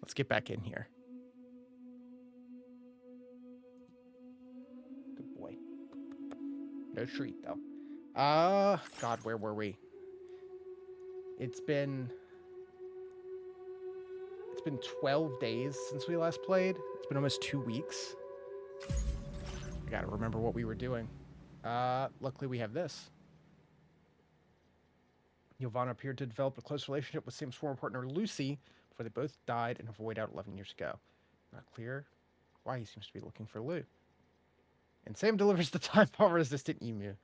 Let's get back in here. Good boy. No treat, though. God, where were we? It's been 12 days since we last played. It's been almost 2 weeks. I gotta remember what we were doing. Luckily we have this. Giovanna appeared to develop a close relationship with Sam's former partner Lucy before they both died in a void out 11 years ago. Not clear why he seems to be looking for Lou. And Sam delivers the time bomb resistant emu.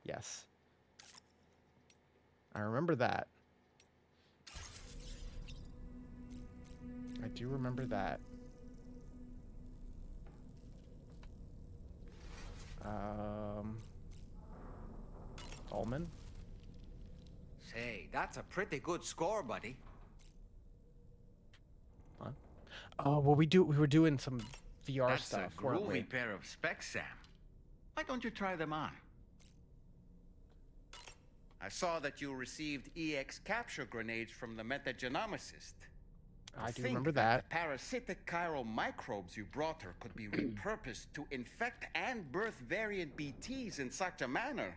Yes. I remember that. I do remember that. Tallman? Say, that's a pretty good score, buddy. What? Oh, well, we were doing some VR That's stuff, a weren't we? groovy pair of specs, Sam. Why don't you try them on? I saw that you received EX capture grenades from the metagenomicist. I do remember that. The parasitic chiral microbes you brought her could be repurposed to infect and birth variant BTs in such a manner.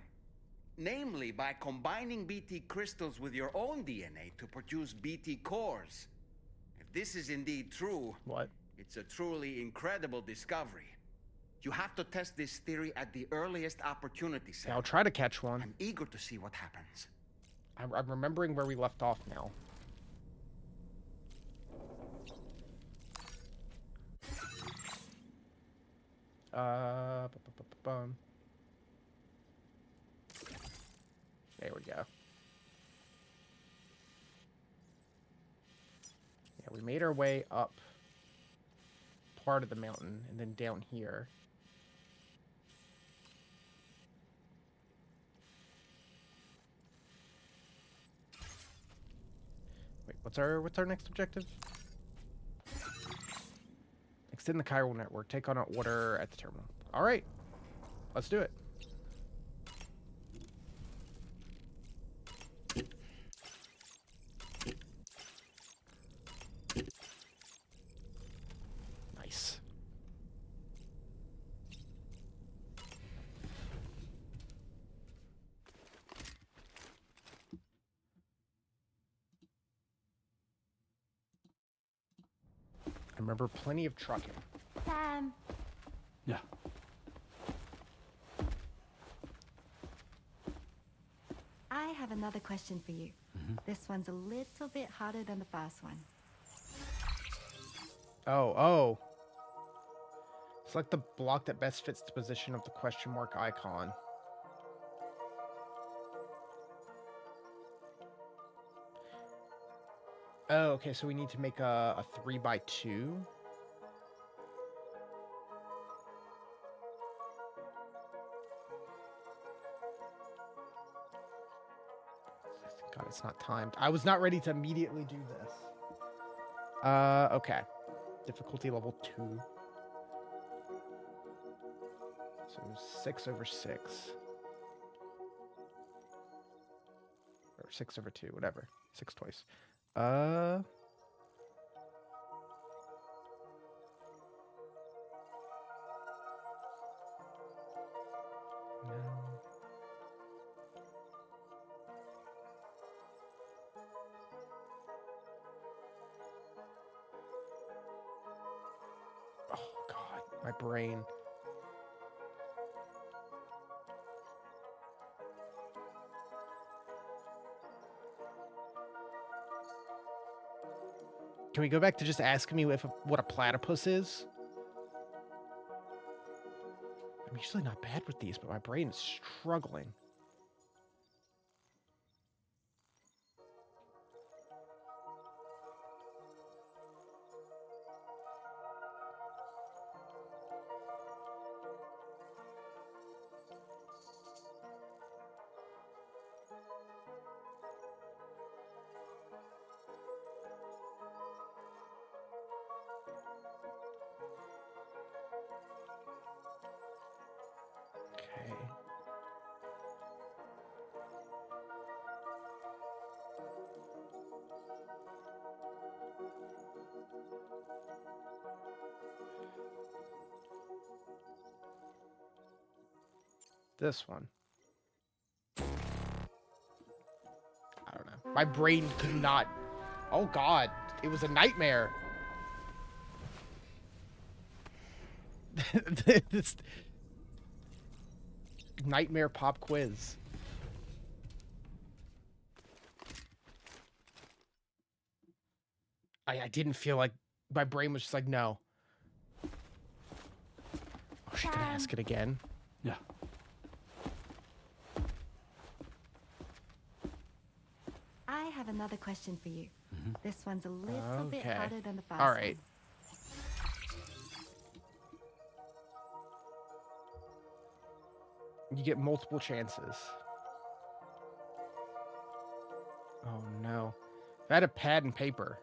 Namely, by combining BT crystals with your own DNA to produce BT cores. If this is indeed true, What? it's a truly incredible discovery. You have to test this theory at the earliest opportunity, Sam. Yeah, I'll try to catch one. I'm eager to see what happens. I'm remembering where we left off now. Bum. There we go. Yeah, we made our way up part of the mountain and then down here. Wait, what's our next objective? Extend the chiral network. Take on an order at the terminal. All right, let's do it. Nice. I remember plenty of trucking. Sam, Yeah. I have another question for you. This one's a little bit harder than the first one. Oh. Select the block that best fits the position of the question mark icon. Oh, okay, so we need to make a 3x2. God, it's not timed. I was not ready to immediately do this. Okay. Difficulty level 2. So 6/6. Or 6/2, whatever. 6 twice. No. Oh, God. My brain. Can we go back to just asking me what a platypus is? I'm usually not bad with these, but my brain is struggling. Okay. This one. I don't know. My brain could not. Oh God, it was a nightmare. This nightmare pop quiz. I didn't feel like my brain was just like, no. Oh, she can ask it again. Yeah. I have another question for you. This one's a little bit Okay. harder than the first All right. You get multiple chances. Oh no. If I had a pad and paper.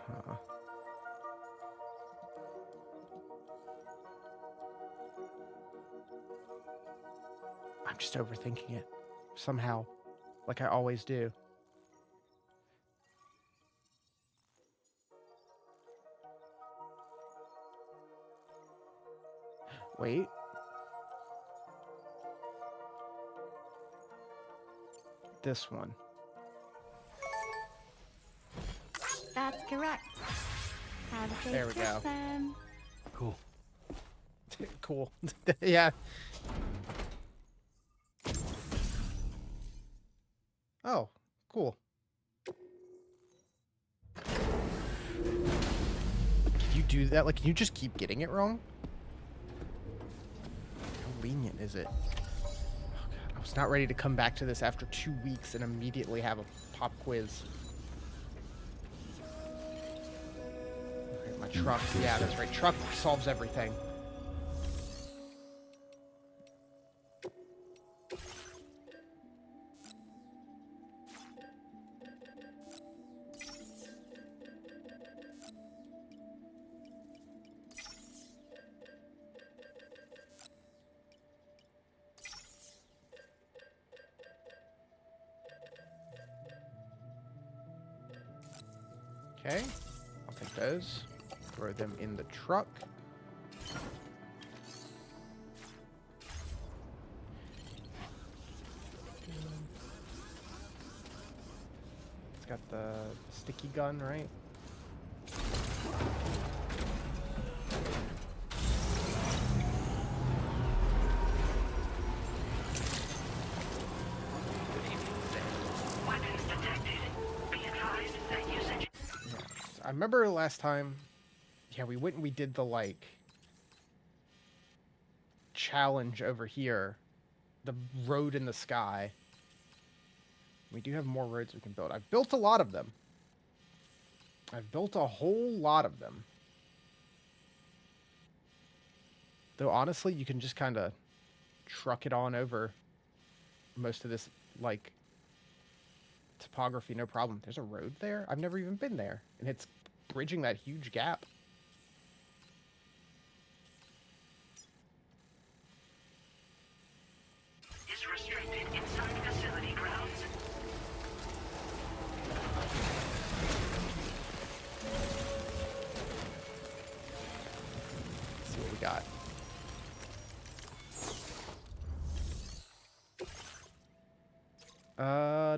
Huh. I'm just overthinking it. Somehow. Like I always do. Wait. This one. That's correct. Have a safe There we trip, go. Sam. Cool. Cool. Yeah. Oh, cool. Can you do that? Like, can you just keep getting it wrong? How lenient is it? Oh, God. I was not ready to come back to this after 2 weeks and immediately have a pop quiz. Okay, my truck. Yeah, that's right. Truck solves everything. Okay, I'll take those, throw them in the truck. It's got the sticky gun, right? Weapons detected. Be advised that usage. I remember last time, yeah, we went and we did the, like, challenge over here. The road in the sky. We do have more roads we can build. I've built a lot of them. I've built a whole lot of them. Though, honestly, you can just kind of truck it on over most of this, like, topography, no problem. There's a road there? I've never even been there. And it's bridging that huge gap. Is restricted inside facility grounds. Let's see what we got.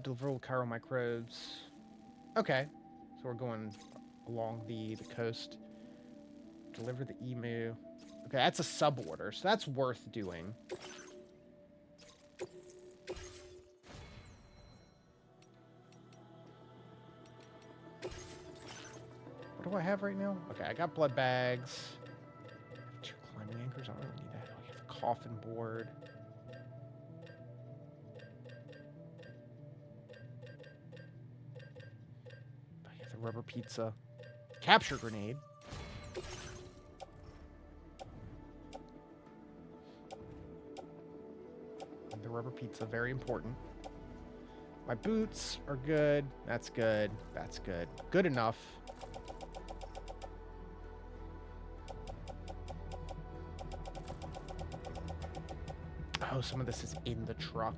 Deliverable Cairo microbes. Okay. So we're going along the coast. Deliver the emu. Okay, that's a sub-order, so that's worth doing. What do I have right now? Okay, I got blood bags. 2 climbing anchors. I don't really need that. Oh, you have a coffin board. Oh, you have the rubber pizza. Capture grenade. And the rubber pizza, very important. My boots are good. That's good. That's good. Good enough. Oh, some of this is in the truck.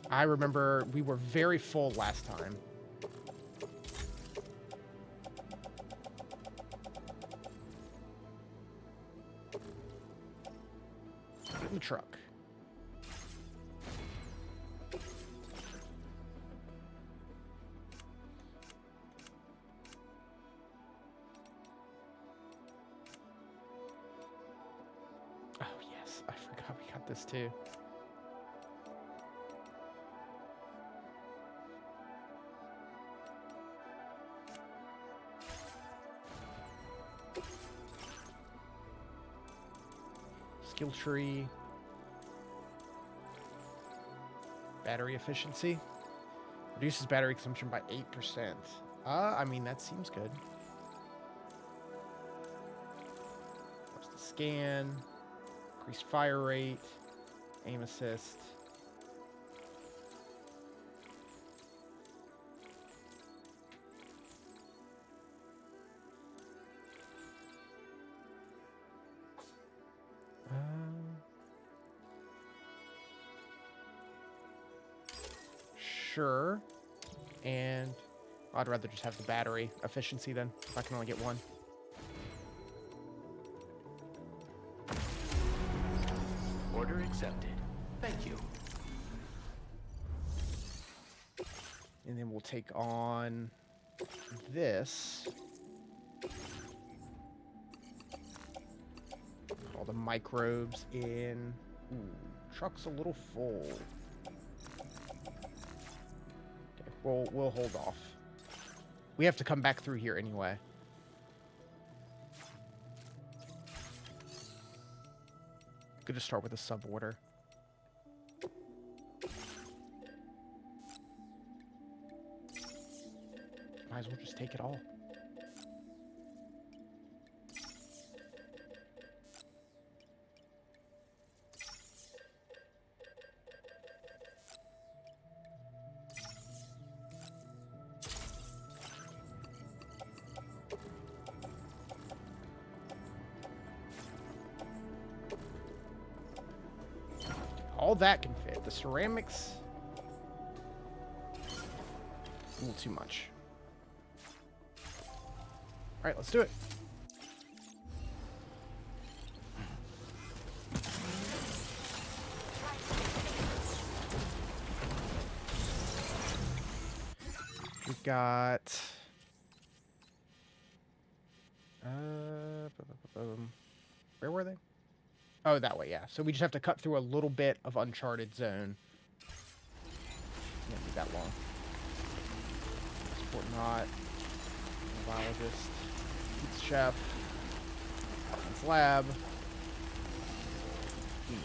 I remember we were very full last time. Put it in the truck. Oh, yes. I forgot we got this too. Skill tree. Battery efficiency. Reduces battery consumption by 8%. I mean, that seems good. Helps the scan. Increased fire rate. Aim assist. Sure. And I'd rather just have the battery efficiency then, if I can only get one. Order accepted. Thank you. And then we'll take on this. All the microbes in. Ooh, truck's a little full. Okay, we'll hold off. We have to come back through here anyway. Good to start with a sub order. Might as well just take it all. All that can fit. The ceramics, a little too much. All right, let's do it. We got where were they? Oh, that way, yeah. So we just have to cut through a little bit of uncharted zone. Can't be that long. Support not. Biologist. Pizza chef. Science lab. Here.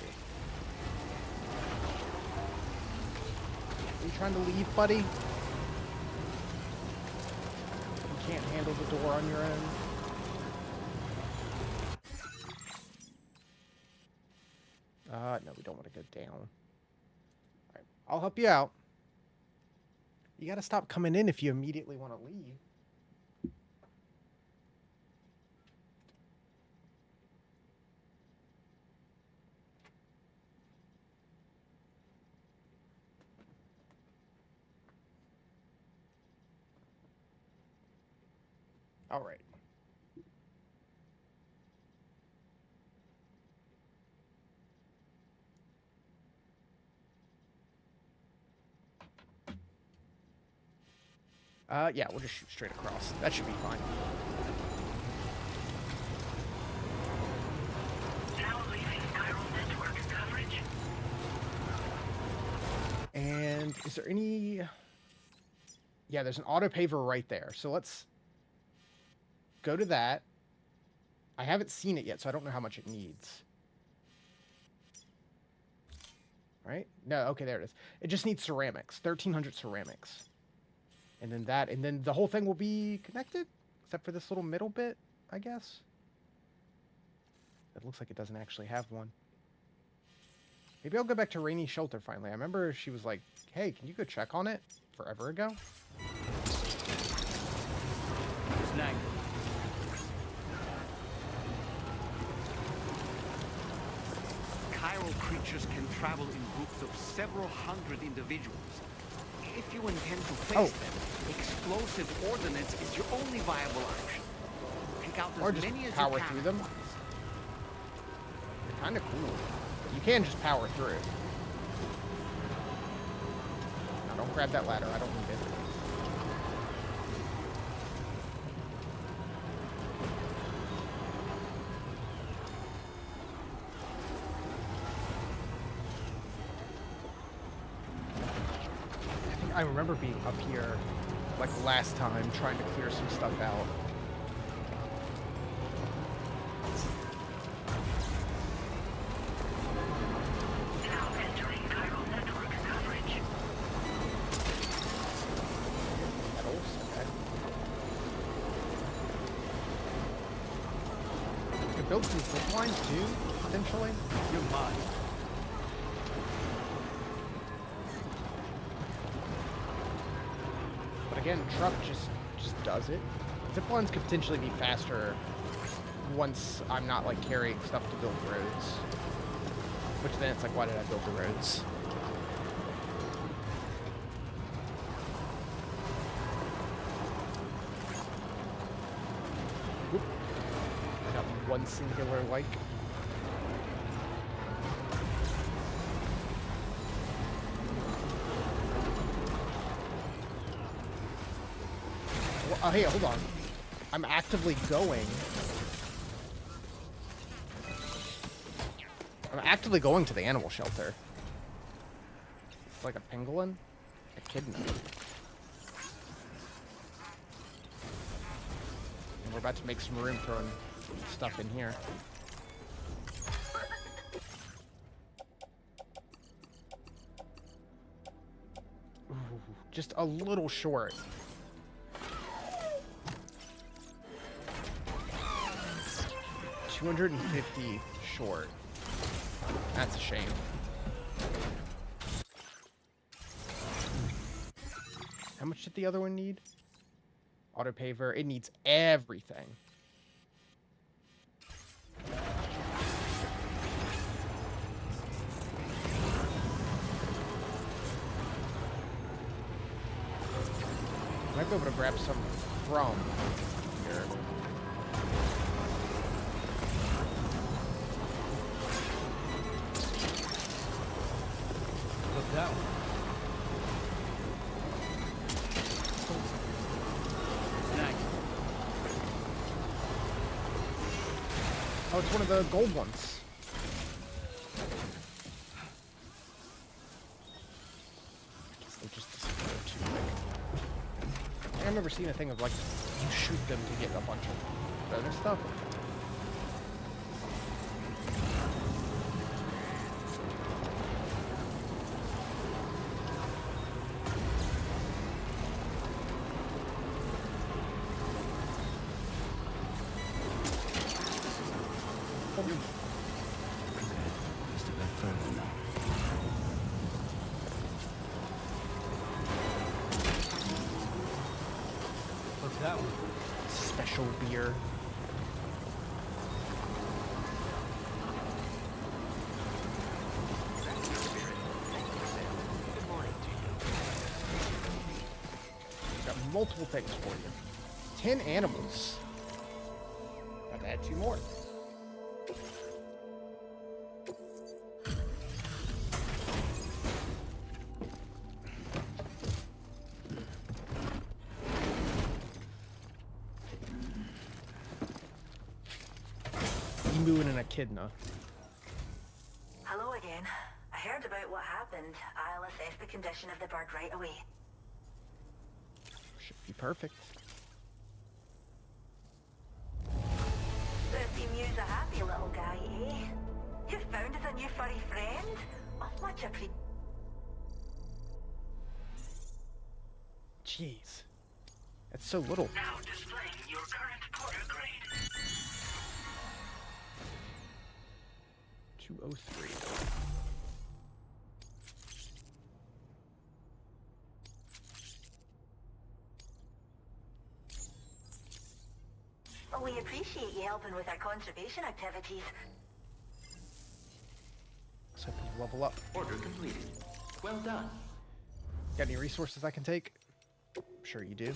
Are you trying to leave, buddy? You can't handle the door on your own. No, we don't want to go down. All right, I'll help you out. You got to stop coming in if you immediately want to leave. All right. Yeah, we'll just shoot straight across. That should be fine. Now leaving chiral network coverage. And is there any... Yeah, there's an auto paver right there. So let's go to that. I haven't seen it yet, so I don't know how much it needs. Right? No, okay, there it is. It just needs ceramics. 1,300 ceramics. And then that, and then the whole thing will be connected, except for this little middle bit, I guess. It looks like it doesn't actually have one. Maybe I'll go back to Rainy's shelter finally. I remember she was like, hey, can you go check on it? Forever ago. spiral creatures can travel in groups of several hundred individuals. If you intend to face them, explosive ordnance is your only viable option. Pick out Or as just many as power you can through at them. once. They're kind of cool. You can just power through. Now don't grab that ladder. I don't need it. I remember being up here, like last time, trying to clear some stuff out. Now entering chiral network coverage. Metals, okay. You could build some zip lines too, potentially. You're mine. But again, truck just does it. Zip lines could potentially be faster once I'm not like carrying stuff to build roads. Which then it's like, why did I build the roads? Whoop. I got one singular like. Well, hey, hold on. I'm actively going. I'm actively going to the animal shelter. It's like a pangolin? Echidna. And we're about to make some room throwing stuff in here. Ooh, just a little short. $250 short. That's a shame. How much did the other one need? Auto paver. It needs everything. Might be able to grab some from here. What's that one? Nice. Oh, it's one of the gold ones. I guess they just disappear too quick. I remember seeing a thing of like, you shoot them to get a bunch of bonus stuff. Just a bit further now. What's that one? Special beer. Good morning to you. Got multiple things for you. 10 animals. Got to add 2 more. Emu and an echidna. Hello again. I heard about what happened. I'll assess the condition of the bird right away. Should be perfect. This emu's a happy little guy, eh? You found us a new furry friend? Oh, much appreciated. Jeez. That's so little. Now displaying your current porter grade. 203. Well, we appreciate you helping with our conservation activities. level up. Order completed. Well done. Got any resources I can take? I'm sure you do.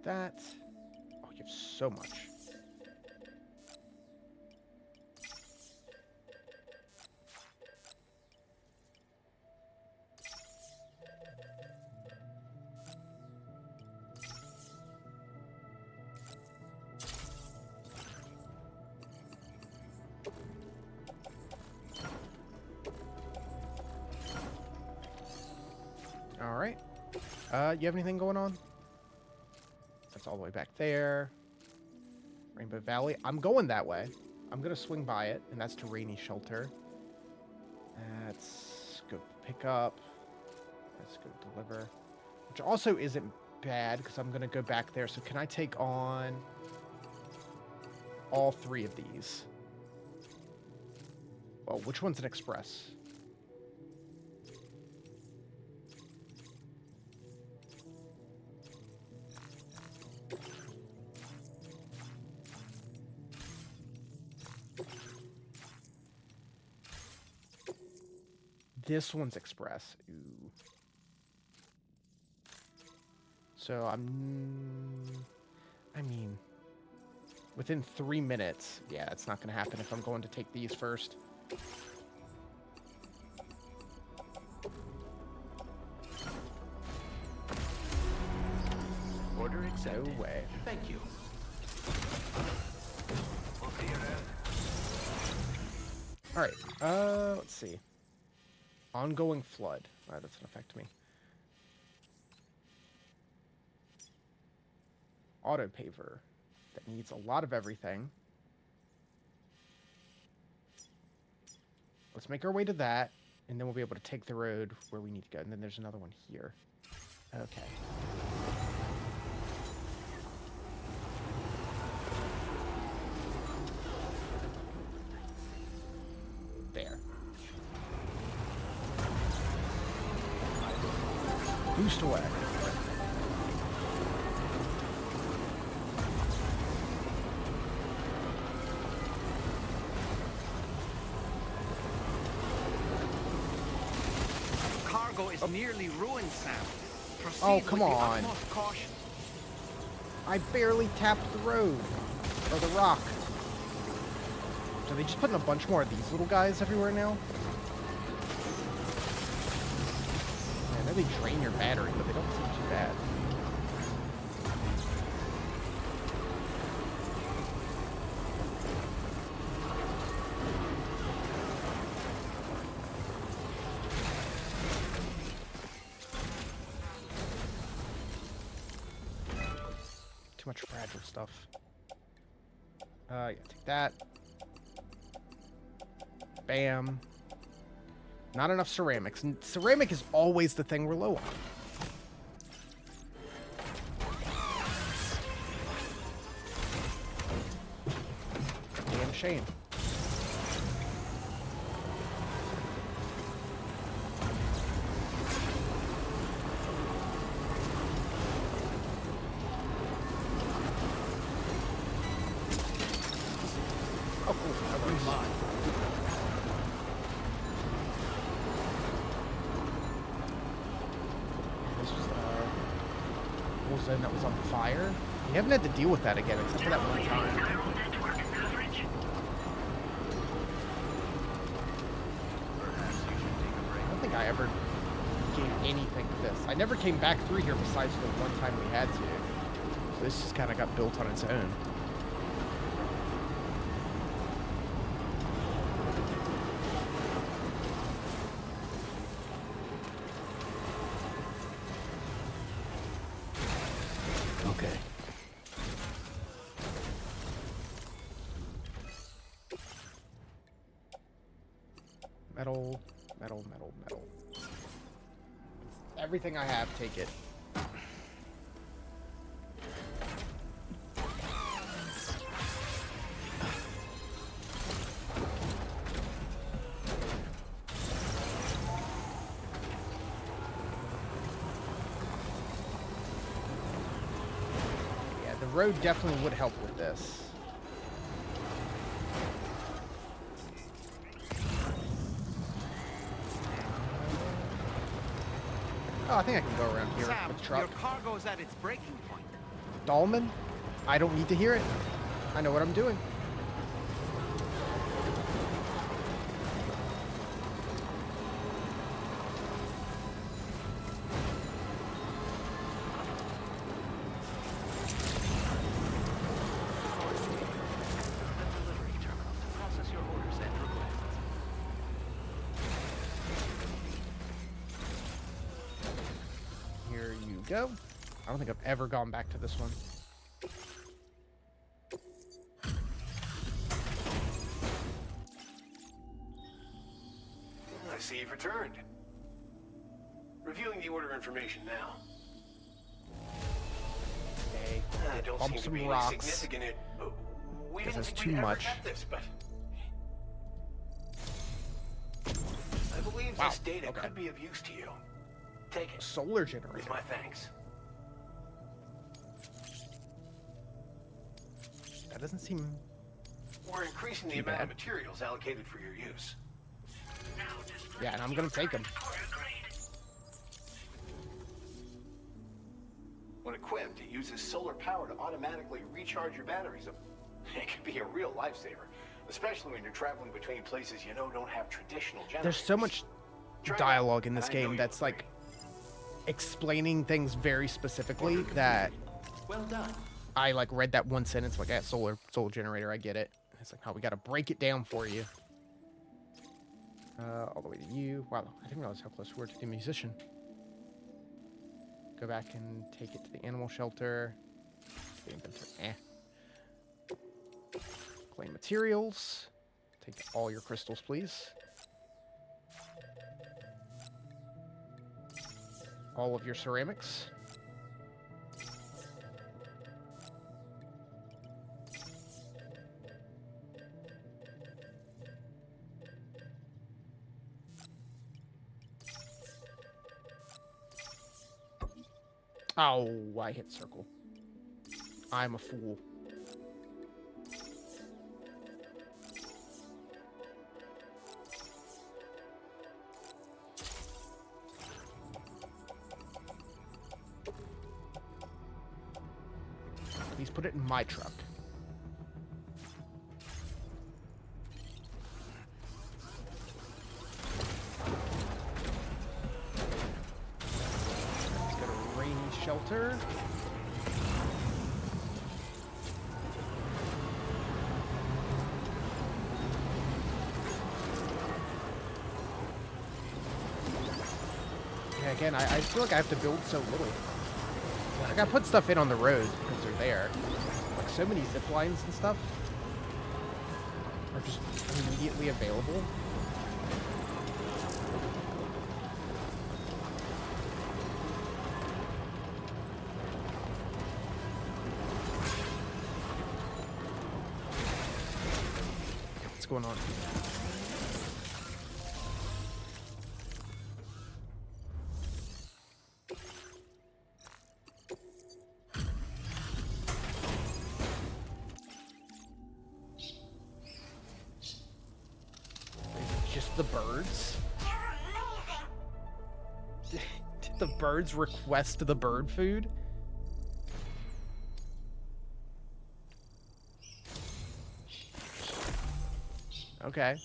That. Oh, you have so much. All right. You have anything going on? That's all the way back there. Rainbow Valley. I'm going that way. I'm going to swing by it, and that's to Rainy Shelter. Let's go pick up. Let's go deliver. Which also isn't bad, because I'm going to go back there. So can I take on all 3 of these? Well, which one's an express? This one's express. Ooh. So I mean, within 3 minutes. Yeah, it's not going to happen if I'm going to take these first. Order accepted. No way. Thank you. We'll see you then. All right. Let's see. Ongoing flood. That doesn't affect me. Auto paver. That needs a lot of everything. Let's make our way to that, and then we'll be able to take the road where we need to go. And then there's another one here. Okay. There. Boost away. Cargo is nearly ruined, Sam. Proceed Oh, come with the on. utmost caution. I barely tapped the road. Or the rock. So they just putting a bunch more of these little guys everywhere now? I know they drain your battery, but they don't seem too bad. Too much fragile stuff. Yeah, take that. Bam. Not enough ceramics. And ceramic is always the thing we're low on. Damn shame. Oh, cool. That works. This was a zone that was on fire. We haven't had to deal with that again, except for that one time. Chiral network coverage. I don't think I ever gained anything to this. I never came back through here besides the one time we had to. So this just kind of got built on its own. Okay. Metal, metal, metal, metal. Everything I have, take it. Yeah, The road definitely would help with this. Oh, I think I can go around here Sam, with the truck. your cargo's at its breaking point. Dahlman, I don't need to hear it. I know what I'm doing. The delivery terminal to process your orders and requests. Here you go. I don't think I've ever gone back to this one. I see you've returned. Reviewing the order information now. Okay. I don't Bump seem to some be any rocks. significant. We Guess didn't that's think too we'd ever much. get this, but I believe Wow, this data okay. could be of use to you. Take it. Solar generator. With my thanks. That doesn't seem... We're increasing the Too amount of bad. materials allocated for your use. Yeah, and I'm gonna take them. When equipped, it uses solar power to automatically recharge your batteries. It can be a real lifesaver, especially when you're traveling between places you know don't have traditional generators. There's so much Try it dialogue out, in this and I know game you'll that's like agree. explaining things very specifically that Well done. I like read that one sentence like, yeah, solar generator, I get it. It's like, oh, we gotta break it down for you. All the way to you. Wow, I didn't realize how close we were to the musician. Go back and take it to the animal shelter. The inventory. Claim materials. Take all your crystals, please. All of your ceramics. Oh, I hit circle. I'm a fool. Please put it in my truck. Let's go to rainy shelter. Yeah, again, I feel like I have to build so little. Like, I put stuff in on the road because they're there. Like, so many zip lines and stuff are just immediately available. What's going on? Just the birds? Did the birds request the bird food? Okay,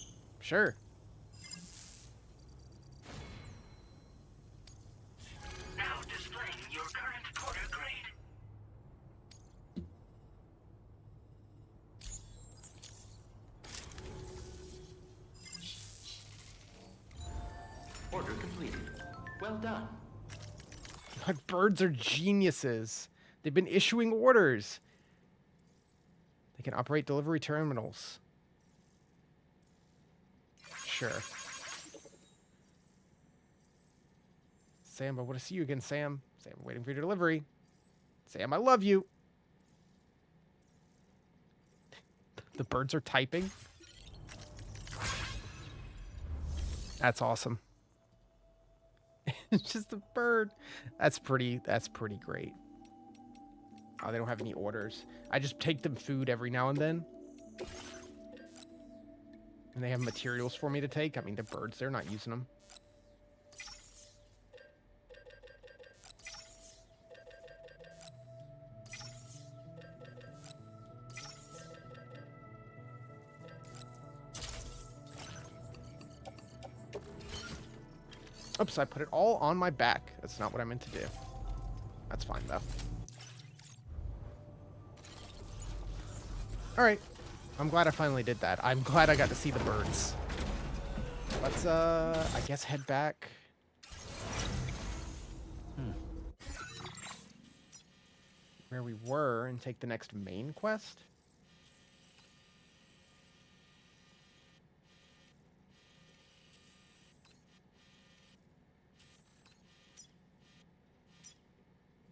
sure. Now displaying your current quarter grade. Order completed. Well done. My birds are geniuses. They've been issuing orders. They can operate delivery terminals. Sure. Sam, I want to see you again, Sam. Sam, I'm waiting for your delivery. Sam, I love you. The birds are typing. That's awesome. It's just a bird. That's pretty great. Oh, they don't have any orders. I just take them food every now and then. And they have materials for me to take. I mean, they're birds. They're not using them. Oops, I put it all on my back. That's not what I meant to do. That's fine, though. Alright. I'm glad I finally did that. I'm glad I got to see the birds. Let's, I guess head back. Where we were and take the next main quest.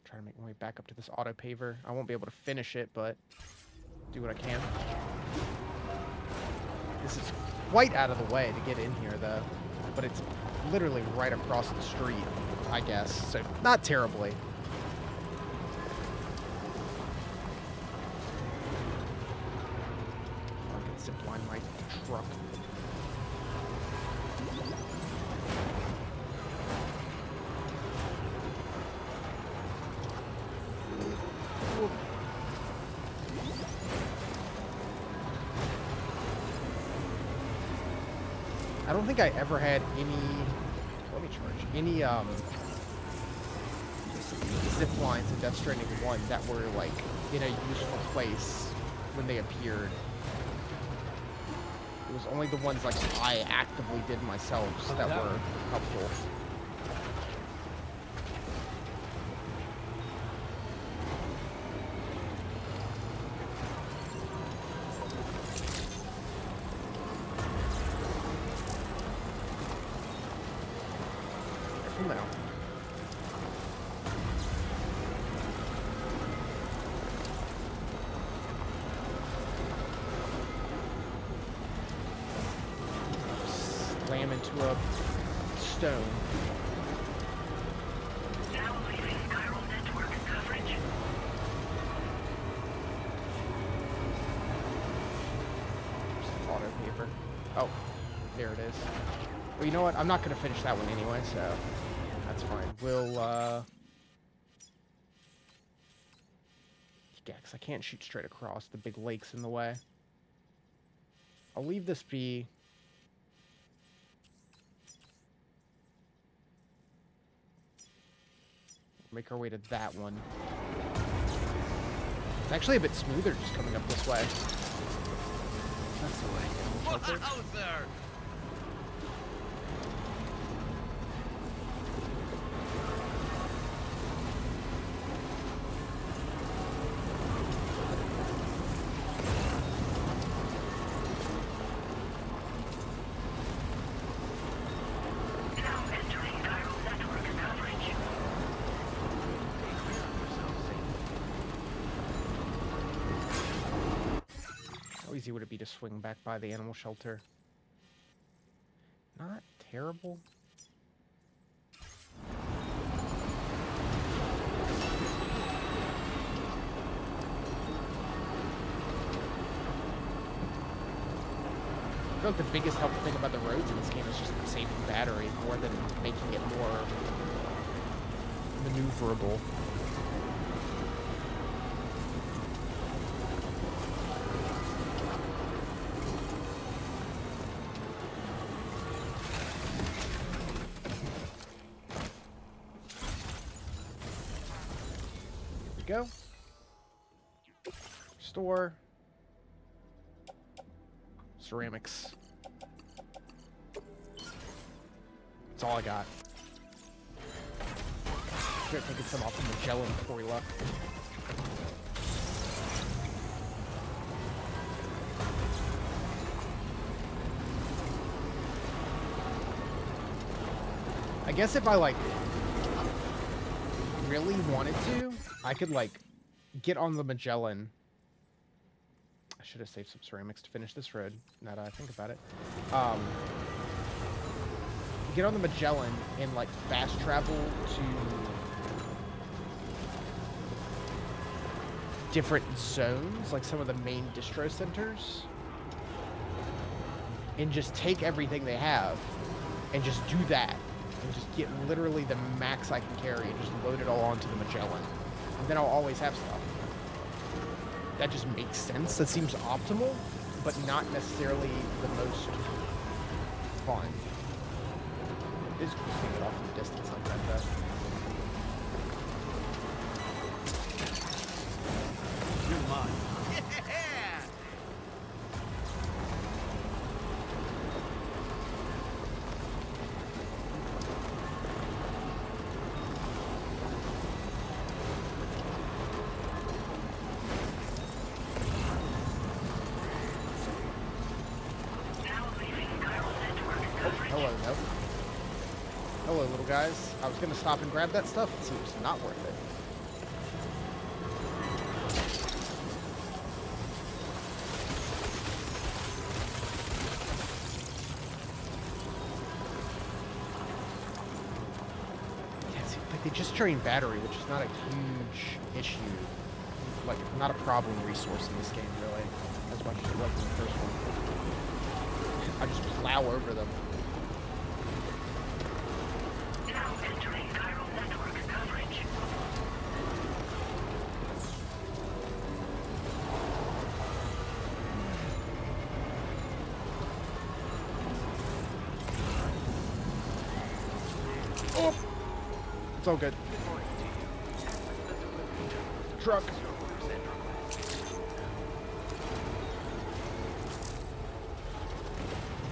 Try to make my way back up to this auto paver. I won't be able to finish it, but do what I can. This is quite out of the way to get in here, though. But it's literally right across the street, I guess. So, not terribly. I can zipline my truck. I don't think I ever had any, let me charge, any zip lines in Death Stranding 1 that were like in a useful place when they appeared. It was only the ones like I actively did myself that were helpful. Now. Slam into a stone. Now leaving chiral network coverage. Auto paper. Oh, there it is. Well, you know what? I'm not going to finish that one anyway, so that's fine. We'll, yeah, because I can't shoot straight across. The big lake's in the way. I'll leave this be. Make our way to that one. It's actually a bit smoother just coming up this way. That's the way. Shelter. Out there! Now entering chiral network coverage. How easy would it be to swing back by the animal shelter? Not terrible. I feel like the biggest helpful thing about the roads in this game is just saving battery more than making it more maneuverable. Here we go. Store. Ceramics. That's all I got. Start taking some off of Magellan before we left. I guess if I like really wanted to, I could like get on the Magellan. I should have saved some ceramics to finish this road, now that I think about it. Get on the Magellan and, like, fast travel to different zones, like some of the main distro centers, and just take everything they have and just do that and just get literally the max I can carry and just load it all onto the Magellan. And then I'll always have stuff. That just makes sense. That seems optimal, but not necessarily the most fun. It is cool seeing it off in the distance like that, though. You're mine. Hello, nope. Hello, little guys. I was gonna stop and grab that stuff. It seems not worth it. Yeah, see, like they just drain battery, which is not a huge issue. Like, not a problem resource in this game, really, as much as it was in the first one. I just plow over them. Now entering chiral network coverage. Oh! It's all good. Truck.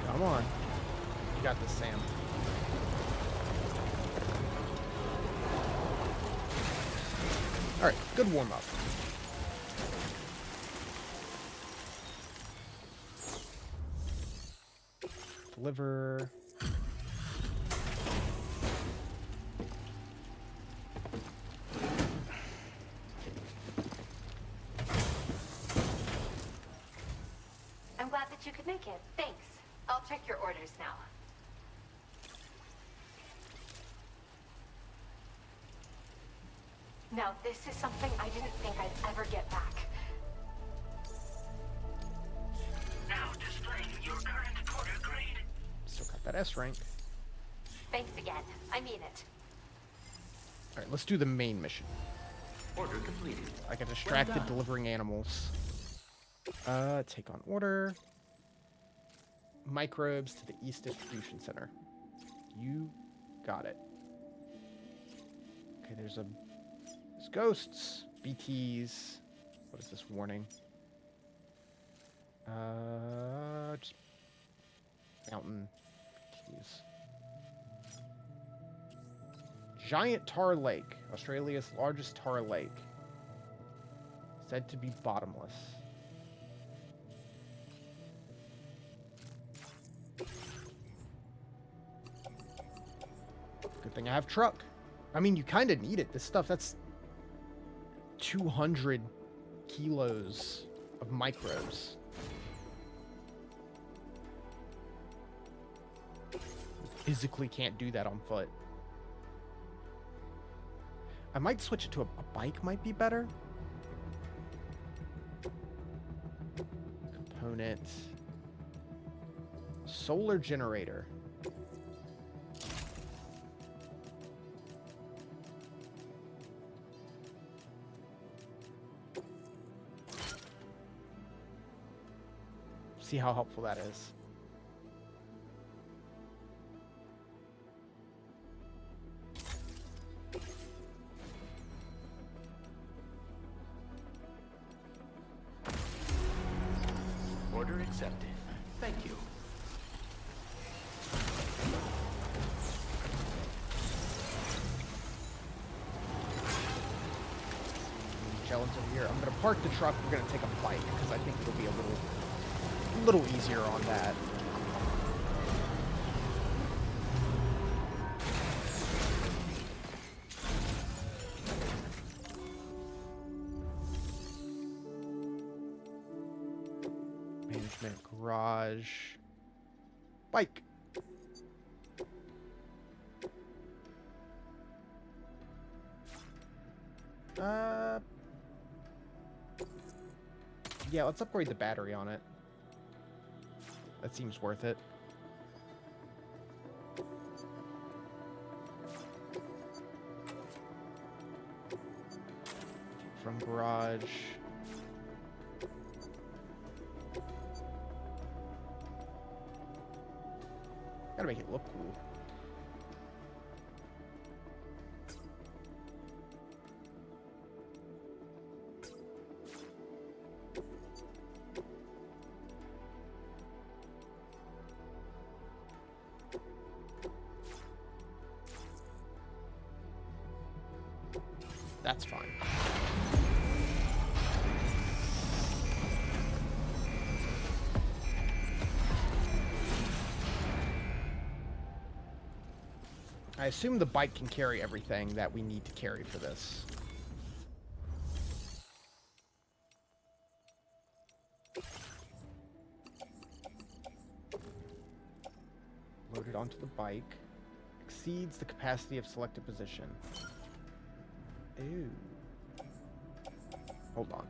Come on. You got this, Sam. Alright, good warm-up. Deliver. I'm glad that you could make it. Thanks. I'll check your orders now. Now, this is something I didn't think I'd ever get back. Now displaying your current quarter grade. Still got that S rank. Thanks again. I mean it. Alright, let's do the main mission. Order completed. I got distracted done. delivering animals. Take on order. Microbes to the East Distribution Center. You got it. Okay, there's ghosts, BTs. What is this warning? Just mountain BTs. Giant tar lake, Australia's largest tar lake. Said to be bottomless. Good thing I have truck. I mean, you kind of need it. This stuff, that's 200 kilos of microbes. Physically can't do that on foot. I might switch it to a bike might be better. Component. Solar generator. See how helpful that is. Order accepted. Thank you. Magellan's over here. I'm gonna park the truck. We're gonna take a bike because I think it'll be a little easier on that. Management garage. Bike. Yeah, let's upgrade the battery on it. That seems worth it. From garage. Gotta make it look cool. That's fine. I assume the bike can carry everything that we need to carry for this. Load it onto the bike. Exceeds the capacity of selected position. Ooh. Hold on.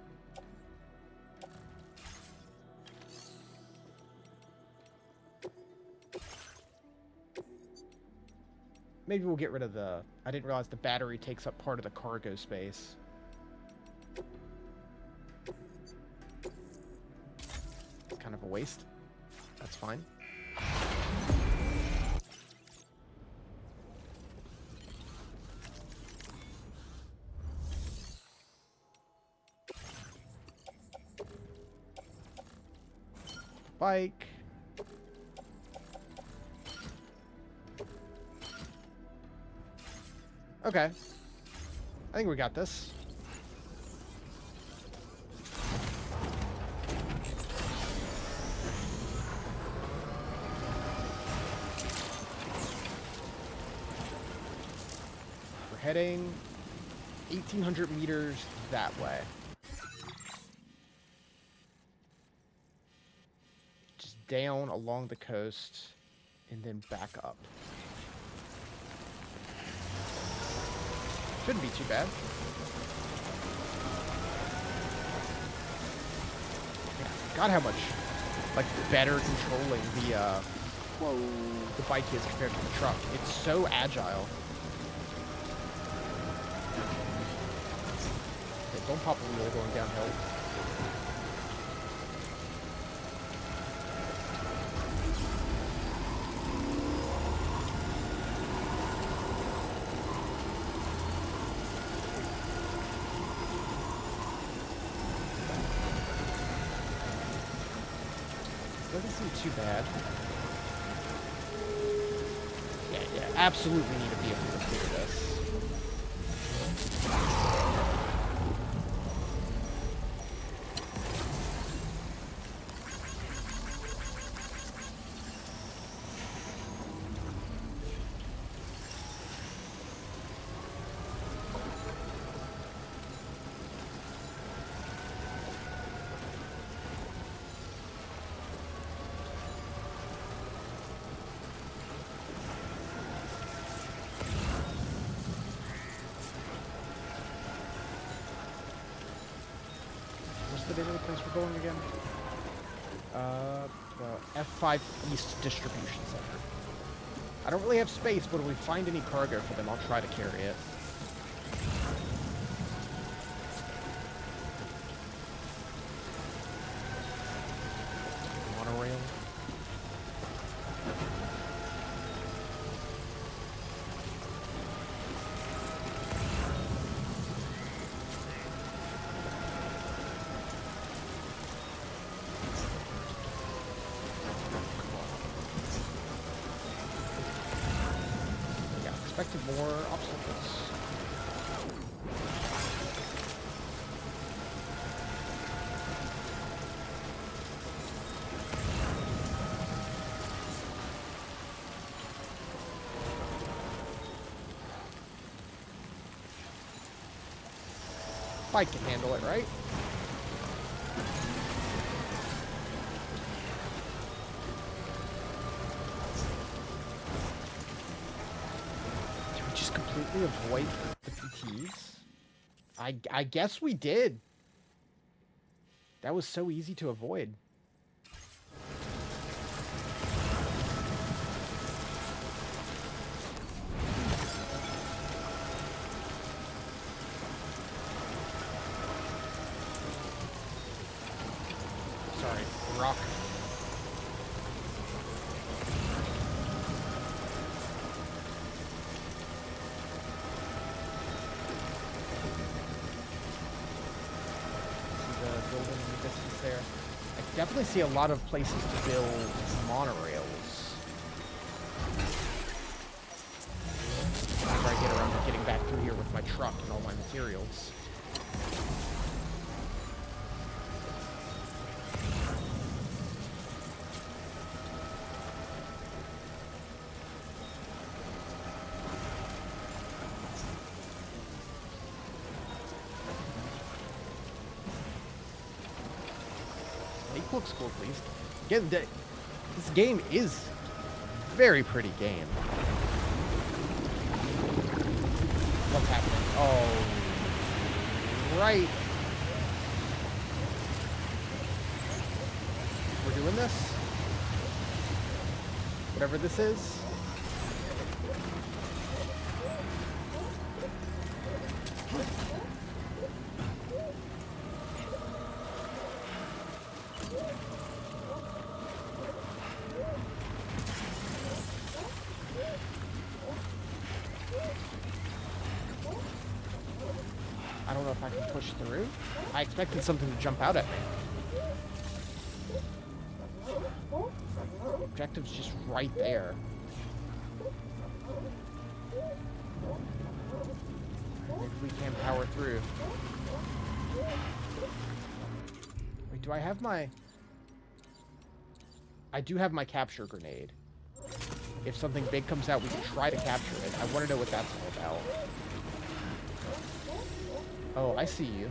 Maybe we'll get rid of the... I didn't realize the battery takes up part of the cargo space. It's kind of a waste. That's fine. Bike. Okay. I think we got this. We're heading 1,800 meters that way. Just down along the coast and then back up. Shouldn't be too bad. Yeah, God, how much like better controlling the bike is compared to the truck. It's so agile. Okay, don't pop a wheel going downhill. Doesn't seem too bad. Yeah, absolutely need a vehicle to clear this. The name of the place we're going again? The F5 East Distribution Center. I don't really have space, but if we find any cargo for them, I'll try to carry it. Monorail. Expected more obstacles. Bike can handle it, right? Completely avoid the PTs? I guess we did. That was so easy to avoid. Sorry, rock. See the building in the distance there. I definitely see a lot of places to build monorails. Whenever I get around to getting back through here with my truck and all my materials. Lake looks cool, at least. Again, this game is a very pretty game. What's happening? Oh, right. We're doing this? Whatever this is? I don't know if I can push through. I expected something to jump out at me. The objective's just right there. Maybe we can power through. Wait, do I have my... I do have my capture grenade. If something big comes out, we can try to capture it. I want to know what that's all about. Oh, I see you.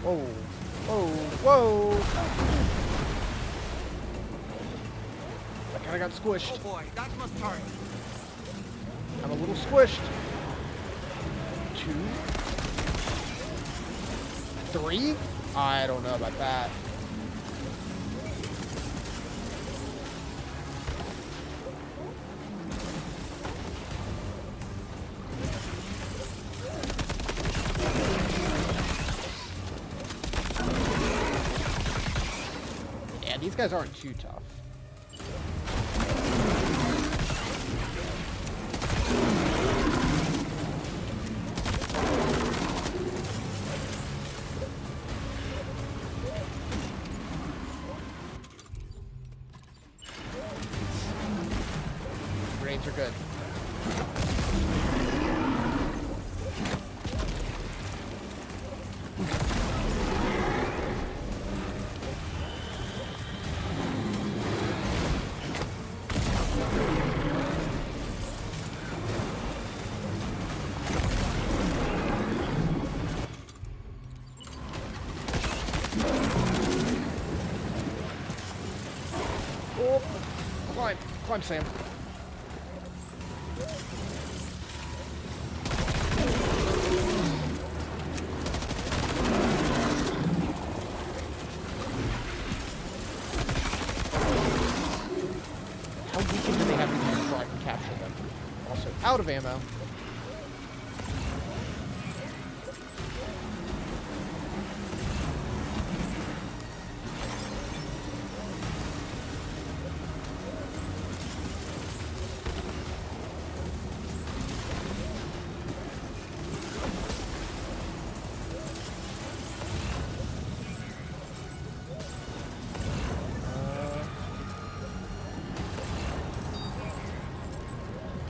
Whoa, whoa, whoa! I kinda got squished. Oh boy, that must hurt. I'm a little squished. 2, 3? I don't know about that. Yeah, these guys aren't too tough. Grenades are good. Oh, climb, Sam. How weakened do they have to be before I can capture them? Also, out of ammo.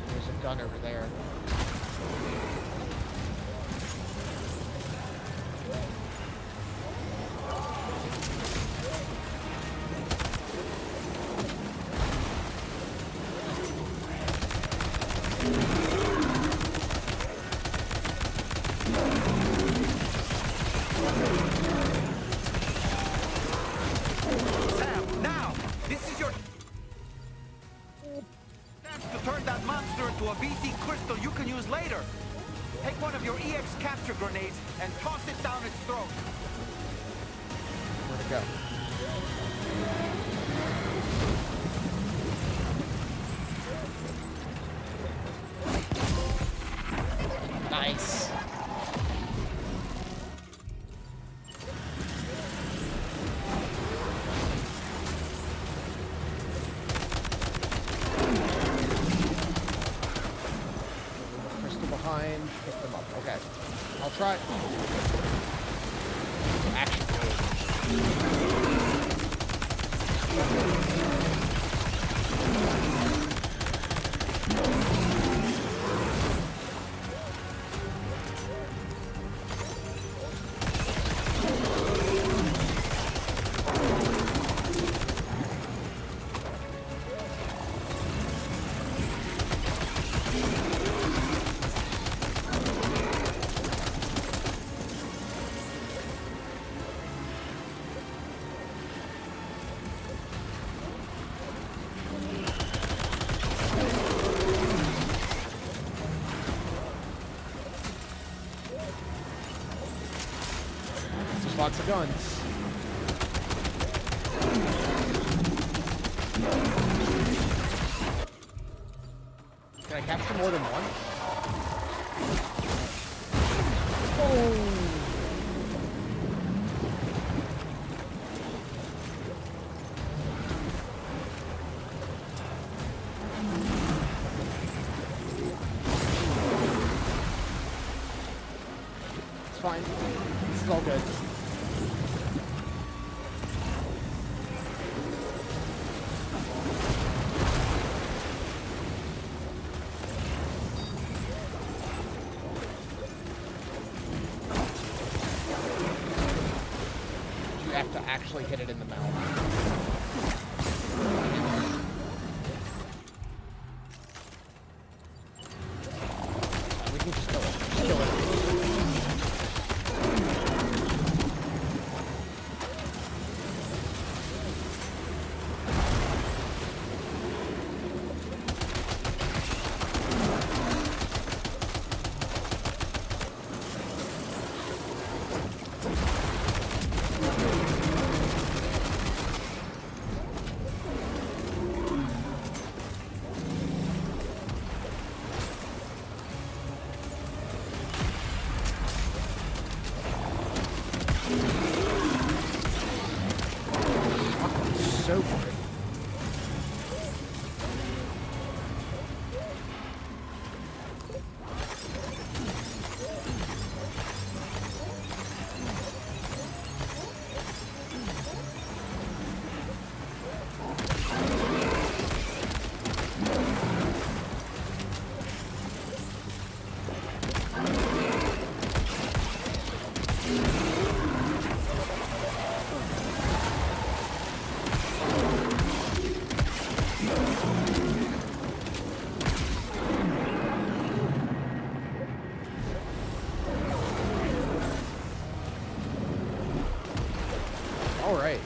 There's a gun over there. Sam, now! This is your chance to turn that monster into a BT crystal you can use later. Take one of your EX capture grenades and toss it down its throat. Where'd it go? Nice. Crystal behind, pick them up. Okay. I'll try. Action There's lots of guns. Can I capture more than one? Oh! It's fine. This is all good. You have to actually hit it in the mouth. We can just kill it. Just kill it. So good. All right.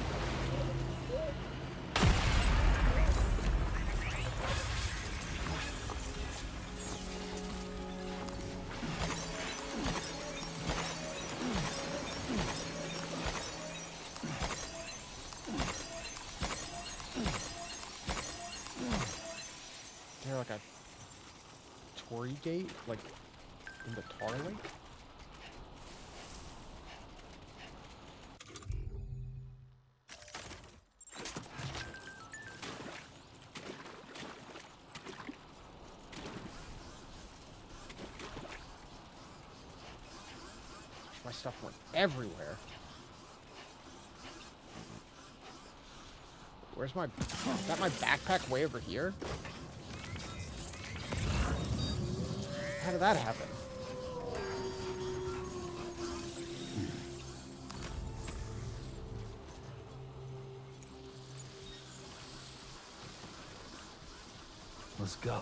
Is there like a Tory gate, like in the Tar Lake? My stuff went everywhere. Where's my... Is that my backpack way over here? How did that happen? Let's go.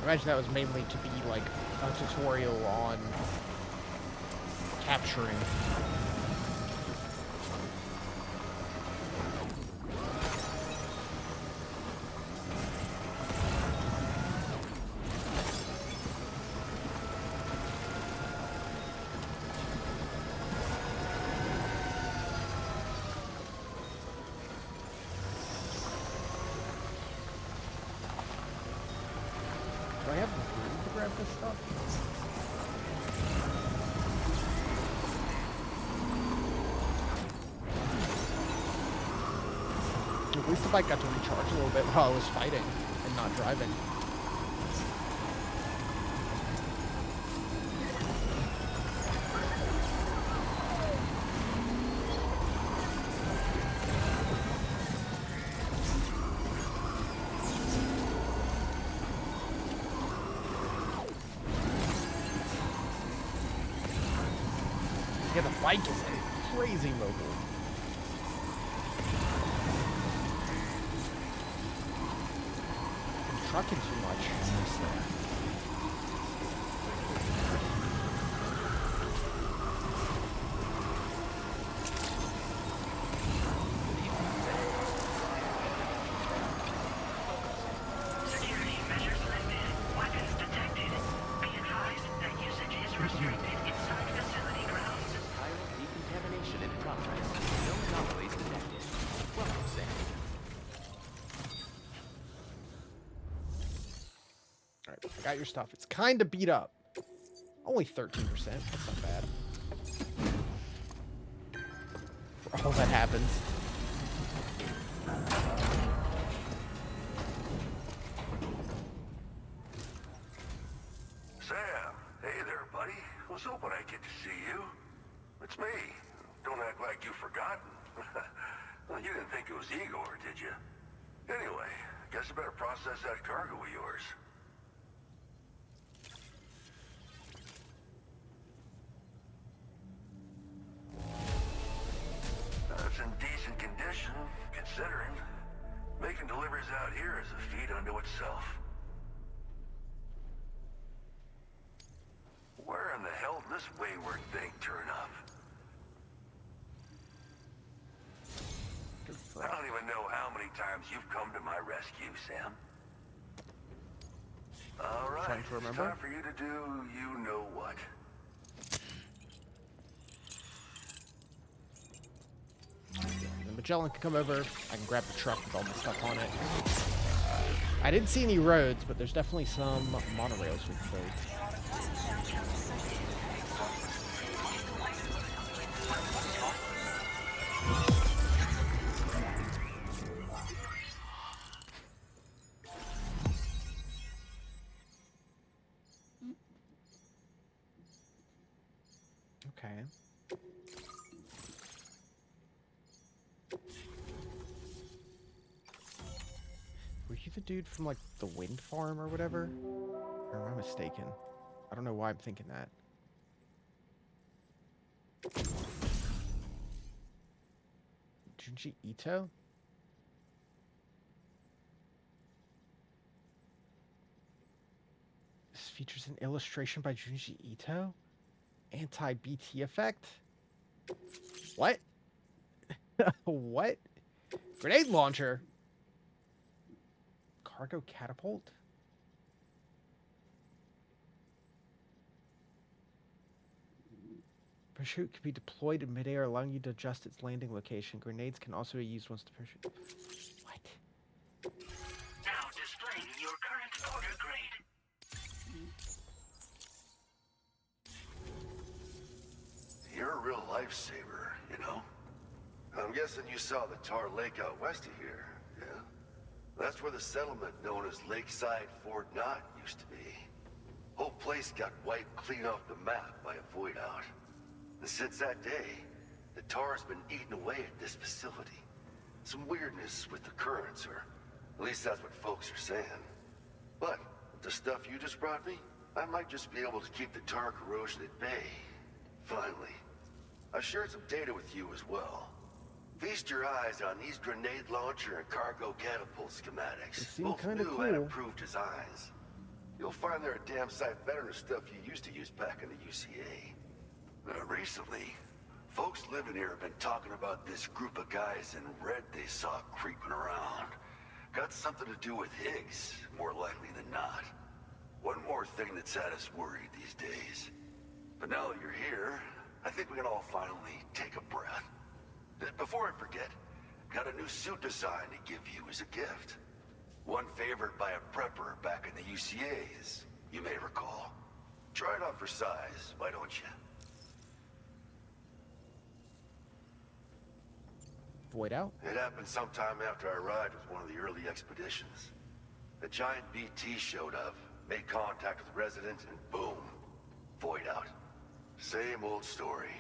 imagine that was mainly to be like a tutorial on capturing. Do I have room to grab this stuff? At least the bike got to recharge a little bit while I was fighting and not driving. Yeah, the bike is crazy mobile. I'm trucking too much. Security measures lifted. Weapons detected. Be advised that usage is restricted inside facility grounds. Chiral decontamination in progress. No anomalies detected. Welcome, Sam. Alright, I got your stuff. It's kind of beat up. Only 13%. That's not bad. For all that happens. Sam, hey there, buddy. Was hoping I'd get to see you. It's me. Don't act like you've forgotten. Well, you didn't think it was Igor, did you? Anyway, guess I better process that cargo of yours. It's in decent condition, considering. Making deliveries out here is a feat unto itself. Where in the hell did this wayward thing turn up? I don't even know how many times you've come to my rescue, Sam. All right, Trying to it's remember? time for you to do you know what. The Magellan can come over. I can grab the truck with all my stuff on it. I didn't see any roads, but there's definitely some monorails we can take. Okay. Were you the dude from, like, the wind farm or whatever? Or am I mistaken? I don't know why I'm thinking that. Junji Ito? This features an illustration by Junji Ito? Anti-BT effect? What? What? Grenade launcher? Cargo catapult? Parachute can be deployed in midair, allowing you to adjust its landing location. Grenades can also be used once the parachute... What? Now displaying your current order grade. You're a real lifesaver, you know? I'm guessing you saw the Tar Lake out west of here, yeah? That's where the settlement known as Lakeside Fort Knott used to be. Whole place got wiped clean off the map by a void out. And since that day, the tar's been eating away at this facility. Some weirdness with the currents, or at least that's what folks are saying. But with the stuff you just brought me, I might just be able to keep the tar corrosion at bay. Finally. I've shared some data with you as well. Feast your eyes on these grenade launcher and cargo catapult schematics. They seem Both kinda new and cool. improved designs. you'll find they're a damn sight better than stuff you used to use back in the UCA. Recently, folks living here have been talking about this group of guys in red they saw creeping around. Got something to do with Higgs, more likely than not. One more thing that's had us worried these days. But now that you're here, I think we can all finally take a breath. Before I forget, got a new suit design to give you as a gift. One favored by a prepper back in the UCAs, you may recall. Try it on for size, why don't you? Void out. It happened sometime after I arrived with one of the early expeditions. A giant BT showed up, made contact with the resident, and boom, void out. Same old story.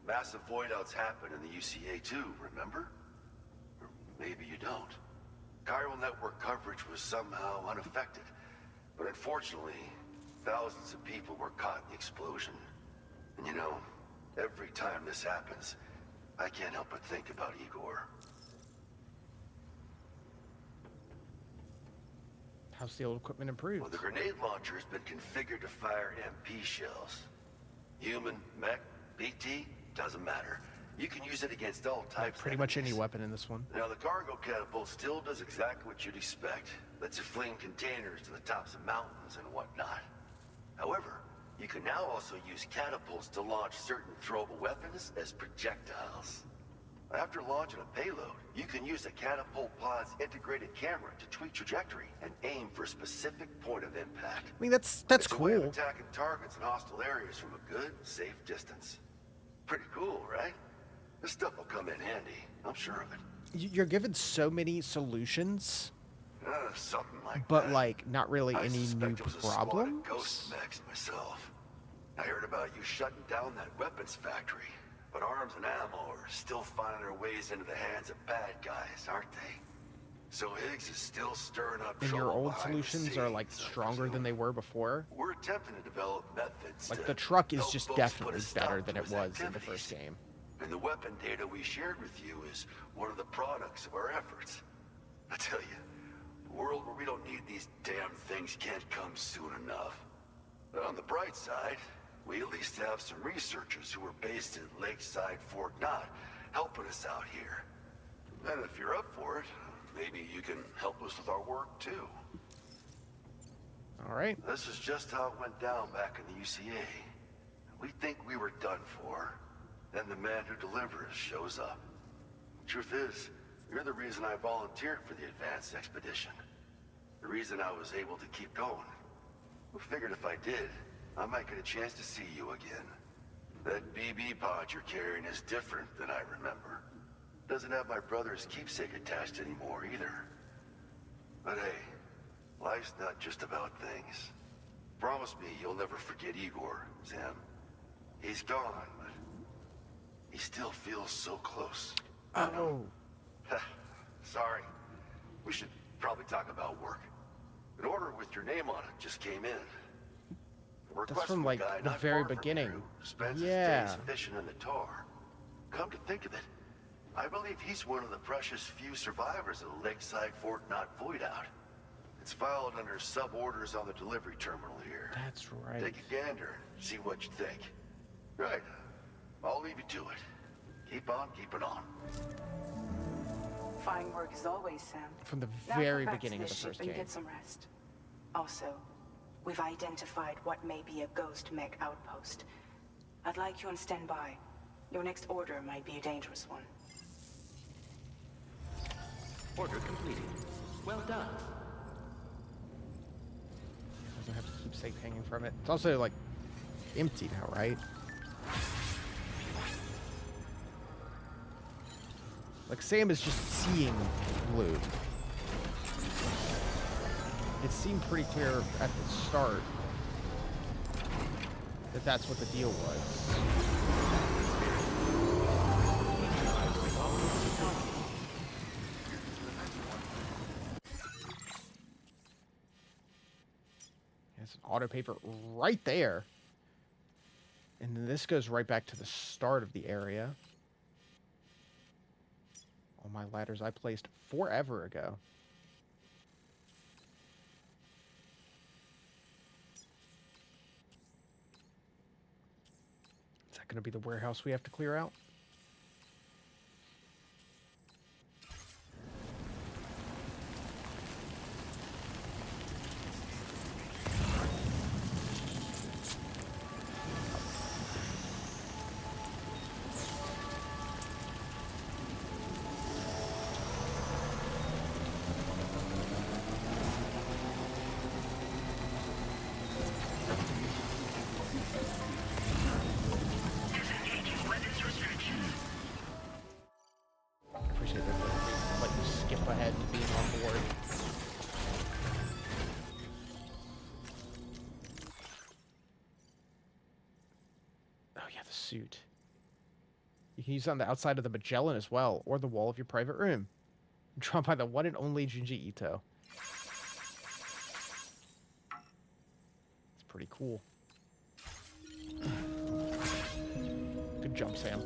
Massive void outs happen in the UCA too, remember? Or maybe you don't. Chiral network coverage was somehow unaffected, but unfortunately, thousands of people were caught in the explosion. And you know, every time this happens, I can't help but think about Igor. How's the old equipment improved? Well, the grenade launcher has been configured to fire MP shells. Human, mech, BT, doesn't matter. You can use it against all types. Pretty much any weapon in this one. Now, the cargo catapult still does exactly what you'd expect. Lets you fling containers to the tops of mountains and whatnot. However, you can now also use catapults to launch certain throwable weapons as projectiles. After launching a payload, you can use a catapult pod's integrated camera to tweak trajectory and aim for a specific point of impact. I mean, that's It's a way of cool. attacking targets in hostile areas from a good, safe distance. Pretty cool, right? This stuff will come in handy, I'm sure of it. You're given so many solutions, Something like but that. like not really I any new suspect it was a squad of problems. ghost mechs myself. I heard about you shutting down that weapons factory, but arms and ammo are still finding their ways into the hands of bad guys, aren't they? So Higgs is still stirring up And your trouble old behind the solutions are like scenes, I stronger than presume. they were before. We're attempting to develop methods. Like to the truck is help just folks put definitely a stop better to than it his was in the first activities. game. And the weapon data we shared with you is one of the products of our efforts. I tell you, a world where we don't need these damn things can't come soon enough. But on the bright side, we at least have some researchers who are based in Lakeside Fort Knott helping us out here. And if you're up for it, maybe you can help us with our work too. All right. This is just how it went down back in the UCA. We think we were done for. Then the man who delivers shows up. Truth is, you're the reason I volunteered for the advanced expedition. The reason I was able to keep going. I figured if I did, I might get a chance to see you again. That BB pod you're carrying is different than I remember. Doesn't have my brother's keepsake attached anymore either. But hey, life's not just about things. Promise me you'll never forget Igor, Sam. He's gone, but he still feels so close. Oh, Sorry. We should probably talk about work. An order with your name on it just came in. A request from, like, a guy the not very far from beginning. here who spends Yeah. his days fishing in the tar. Come to think of it, I believe he's one of the precious few survivors of the Lakeside Fort Knott void out. It's filed under sub-orders on the delivery terminal here. that's right. Take a gander, see what you think. Right. I'll leave you to it. Keep on keeping on. Fine work as always, Sam. From the Now very go back to beginning of this the ship first and game. get some rest. Also, we've identified what may be a ghost mech outpost. I'd like you on standby. Your next order might be a dangerous one. Order completed. Well done. Doesn't have to keep safe hanging from it. It's also like empty now, right? Like Sam is just seeing blue. It seemed pretty clear at the start that that's what the deal was. It's an auto paper right there. And then this goes right back to the start of the area. All my ladders I placed forever ago. that going to be the warehouse we have to clear out? Appreciate that they let you skip ahead to being on board. Oh yeah, the suit. You can use it on the outside of the Magellan as well, or the wall of your private room. Drawn by the one and only Junji Ito. It's pretty cool. Good jump, Sam.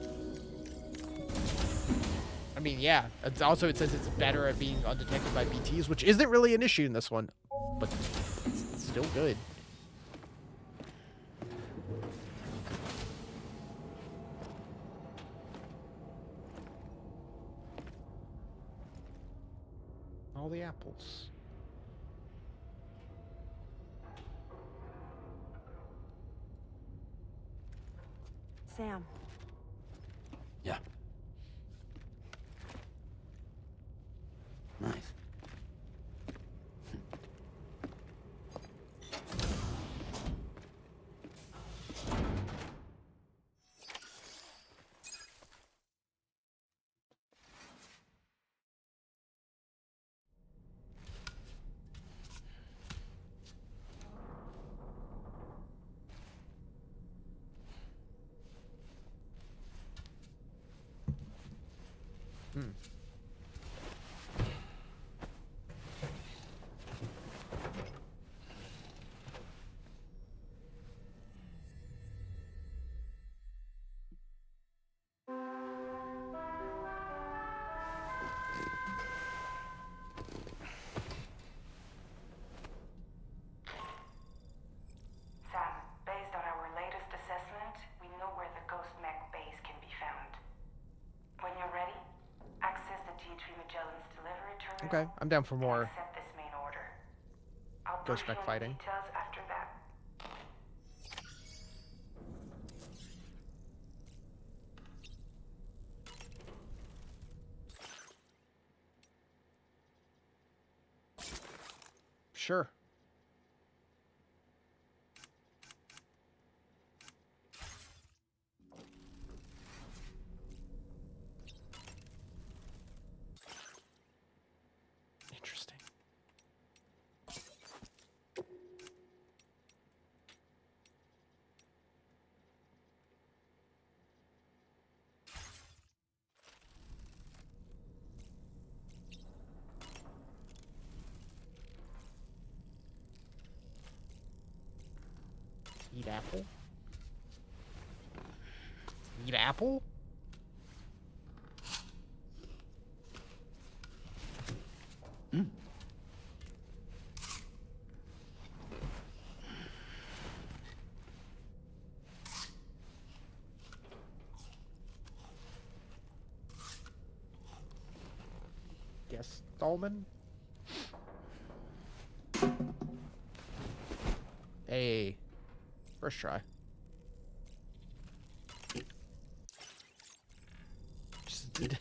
I mean, yeah. It's also, it says it's better at being undetected by BTs, which isn't really an issue in this one, but it's still good. All the apples. Sam, Yeah. Nice. Sam, based on our latest assessment, we know where the Ghost Mech base can be found. When you're ready, access the G3 Magellan's delivery terminal. Okay, I'm down for and more accept this main order. I'll Ghost brief Mech you on the fighting. details after that. Sure. Interesting. Eat apple? Eat apple? Yes, Stallman? Hey. First try. Just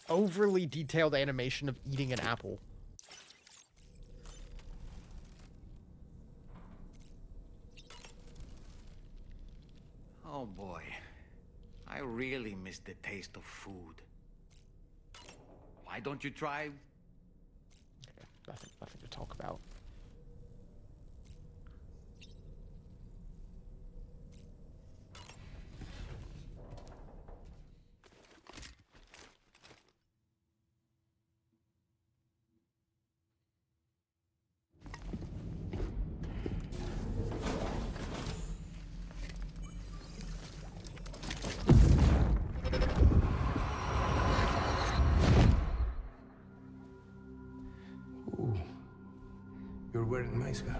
overly detailed animation of eating an apple. Oh boy. I really miss the taste of food. Why don't you try? Okay, nothing to talk about. Ooh, you're wearing my scarf.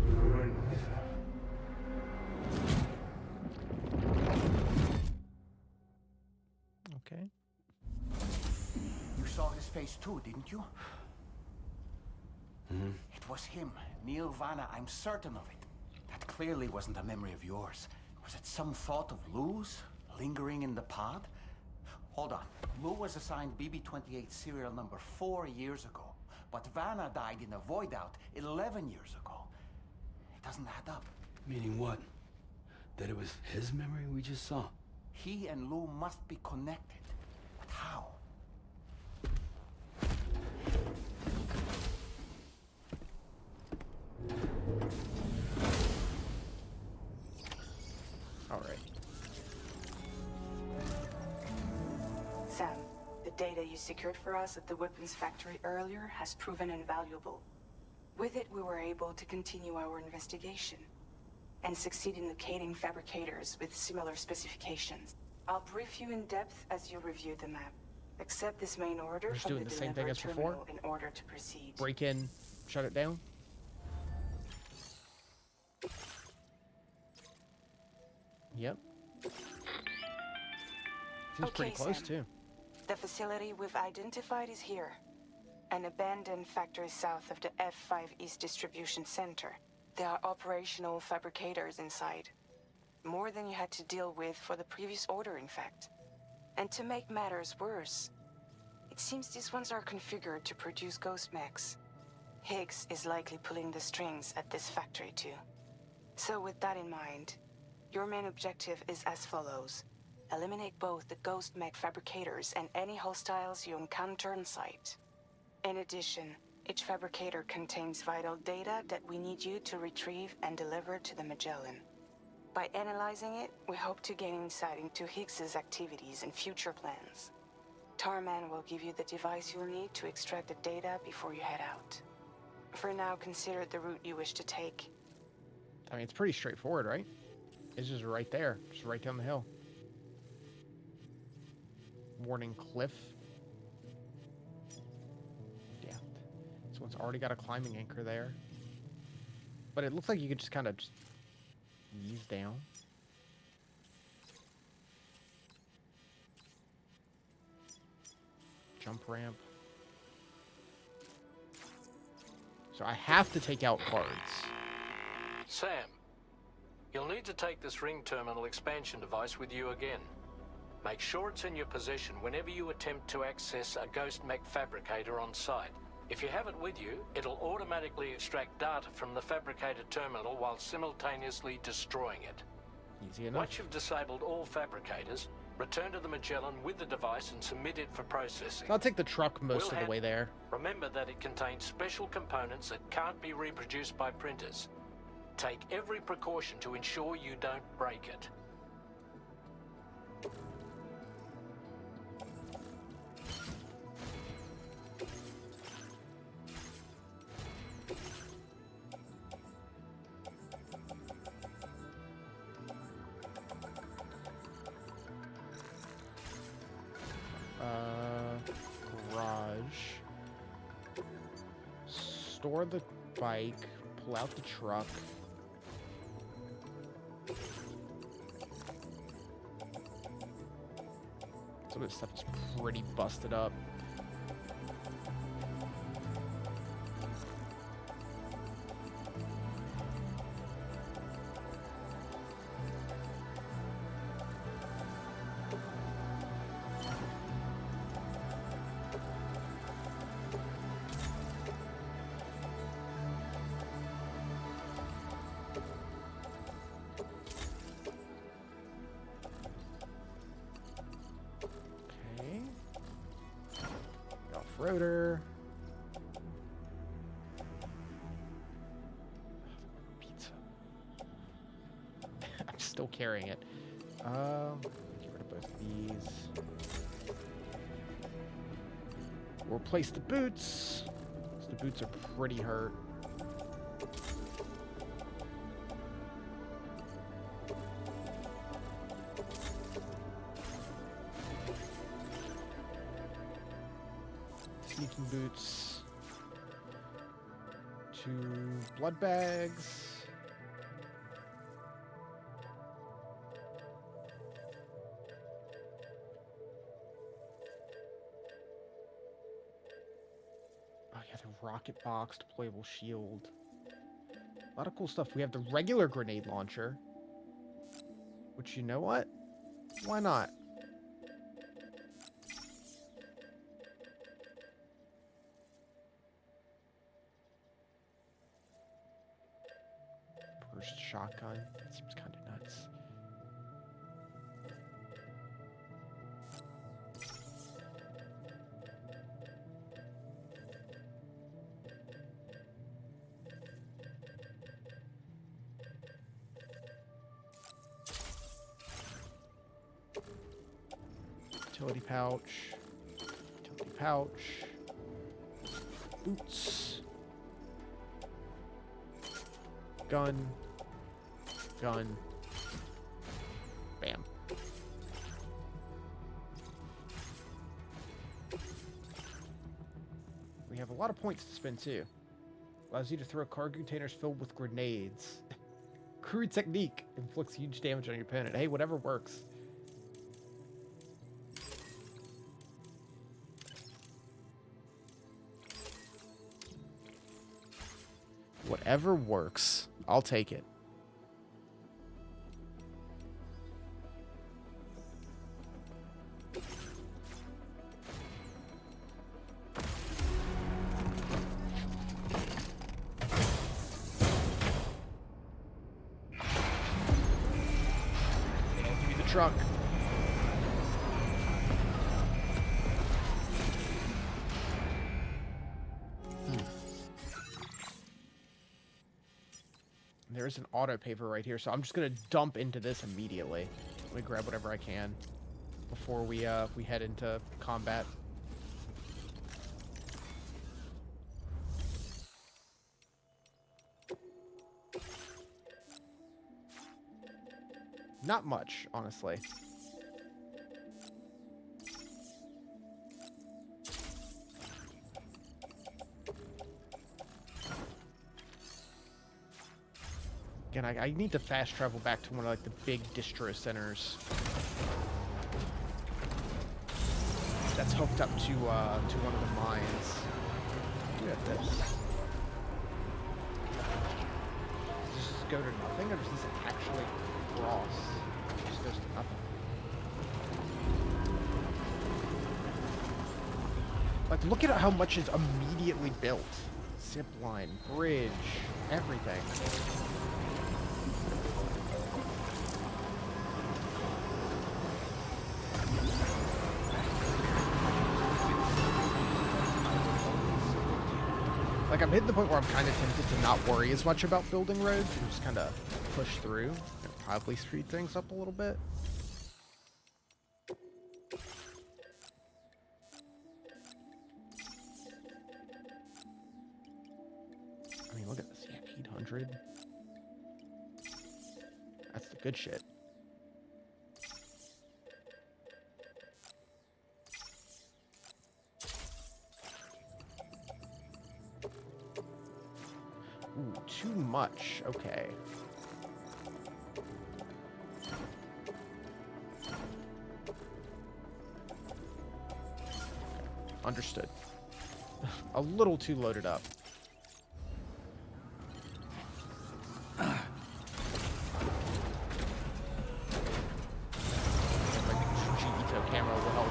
You're wearing my scarf. Okay. You saw his face too, didn't you? Mm-hmm. It was him, Neil Vanna, I'm certain of it. That clearly wasn't a memory of yours. Was it some thought of Lou's, lingering in the pod? Hold on. Lou was assigned BB-28 serial number 4 years ago, but Vanna died in a void out 11 years ago. It doesn't add up. Meaning what? That it was his memory we just saw? He and Lou must be connected. But how? All right. Sam, the data you secured for us at the weapons factory earlier has proven invaluable. With it, we were able to continue our investigation and succeed in locating fabricators with similar specifications. I'll brief you in depth as you review the map. Accept this main order We're just from doing the the same thing delivery as before? terminal in order to proceed. Break in, shut it down. Yep. Seems pretty close, Sam. too. The facility we've identified is here. An abandoned factory south of the F5 East Distribution Center. There are operational fabricators inside. More than you had to deal with for the previous order, in fact. And to make matters worse, it seems these ones are configured to produce ghost mechs. Higgs is likely pulling the strings at this factory too. So with that in mind, your main objective is as follows. Eliminate both the ghost mech fabricators and any hostiles you encounter on site. In addition, each fabricator contains vital data that we need you to retrieve and deliver to the Magellan. By analyzing it, we hope to gain insight into Higgs's activities and future plans. Tarman will give you the device you'll need to extract the data before you head out. For now, consider the route you wish to take. I mean, it's pretty straightforward, right? It's just right there. Just right down the hill. Warning cliff. Yeah. This one's already got a climbing anchor there. But it looks like you could just kind of just ease down. Jump ramp. So I have to take out cards. Sam, you'll need to take this ring terminal expansion device with you again. Make sure it's in your possession whenever you attempt to access a ghost mech fabricator on site. If you have it with you, it'll automatically extract data from the fabricator terminal while simultaneously destroying it. Easy enough. Once you've disabled all fabricators, return to the Magellan with the device and submit it for processing. I'll take the truck most of the way there. Remember that it contains special components that can't be reproduced by printers. Take every precaution to ensure you don't break it. Garage. Store the bike. Pull out the truck. Some of this stuff is pretty busted up. Off-roader. Pizza. I'm still carrying it. Get rid of both of these. We'll replace the boots. 'Cause the boots are pretty hurt. Sneaking boots. 2 blood bags. rocket box, deployable shield. A lot of cool stuff. We have the regular grenade launcher. Which, you know what? Why not? Burst shotgun. That seems kind of nuts. Utility pouch. Utility pouch. Boots. Gun. Gun. Bam. We have a lot of points to spend too. Allows you to throw cargo containers filled with grenades. Crude technique. Inflicts huge damage on your opponent. Hey, whatever works. Whatever works. I'll take it. Give me the truck. There's an auto paver right here, so I'm just gonna dump into this immediately. Let me grab whatever I can before we head into combat. Not much, honestly. Again, I need to fast travel back to one of like the big distro centers that's hooked up to one of the mines. Do have this. Does this go to nothing, or does this actually cross? It just goes to nothing. Like, look at how much is immediately built. Zip line, bridge, everything. Like, I'm hitting the point where I'm kind of tempted to not worry as much about building roads and just kind of push through and probably speed things up a little bit. I mean, look at this. Yeah, 800. That's the good shit. Ooh, too much. Okay. Understood. A little too loaded up. G-Eto camera will help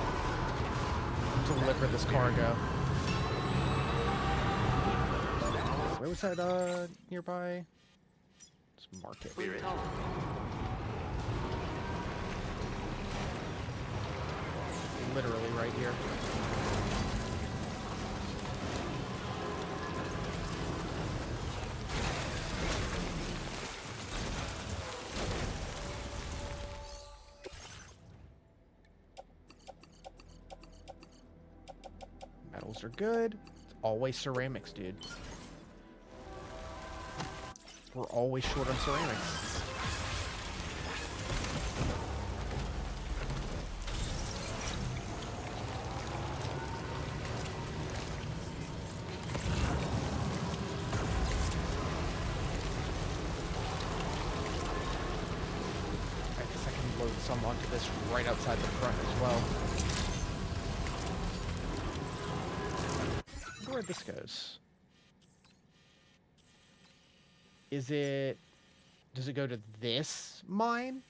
deliver this cargo. Where was that, nearby? Let's mark it. Literally right here. Metals are good. It's always ceramics, dude. We're always short on ceramics. I guess I can load some onto this right outside the front as well. I wonder where this goes. Is it... Does it go to this mine?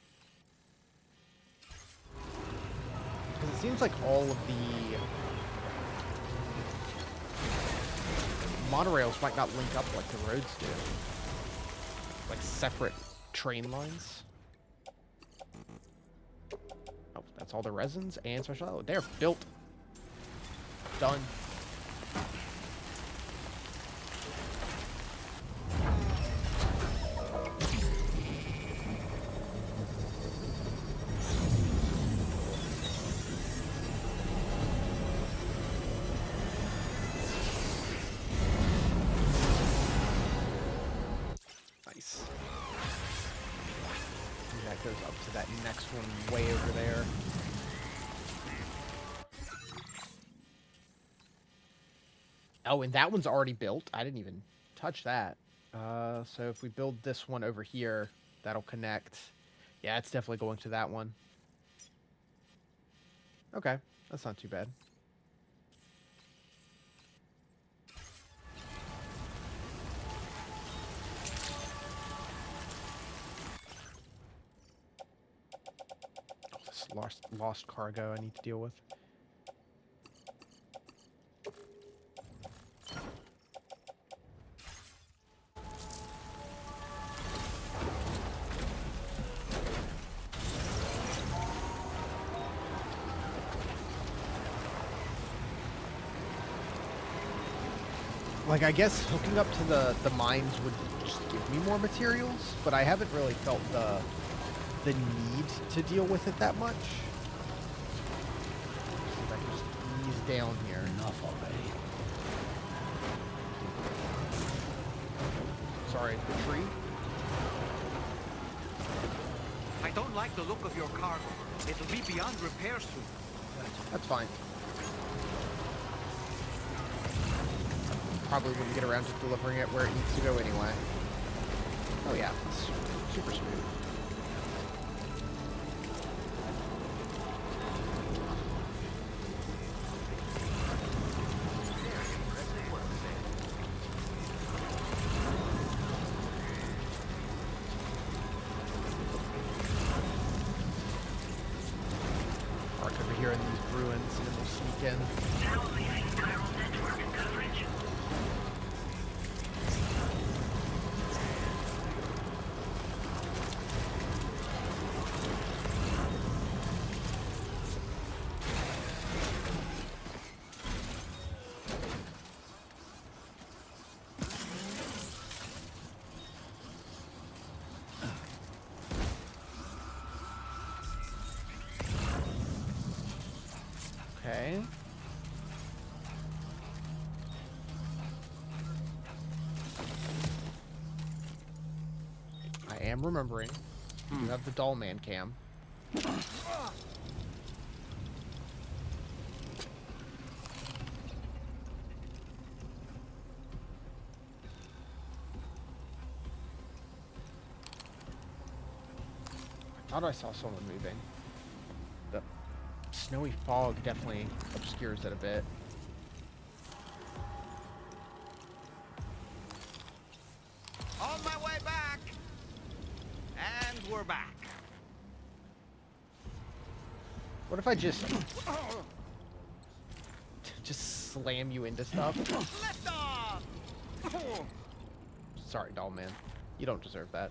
Because it seems like all of the monorails might not link up like the roads do. Like separate train lines. Oh, that's all the resins and special... Oh, they're built. Done. Nice. And that goes up to that next one way over there. Oh, and that one's already built. I didn't even touch that. So if we build this one over here, that'll connect. Yeah, it's definitely going to that one. Okay, that's not too bad. Oh, this lost cargo I need to deal with. Like, I guess hooking up to the mines would just give me more materials, but I haven't really felt the need to deal with it that much. See if I can just ease down here. Enough already. Sorry, the tree? I don't like the look of your cargo. It'll be beyond repair soon. That's fine. Probably wouldn't get around to delivering it where it needs to go anyway. Oh yeah, it's super smooth. Park over here in these ruins and then we'll sneak in. Now leaving viral network coverage. Okay. I am remembering. You have the doll man cam. I thought I saw someone moving. The snowy fog definitely obscures it a bit. On my way back! And we're back. What if I just slam you into stuff? Lift off! Sorry, doll man. You don't deserve that.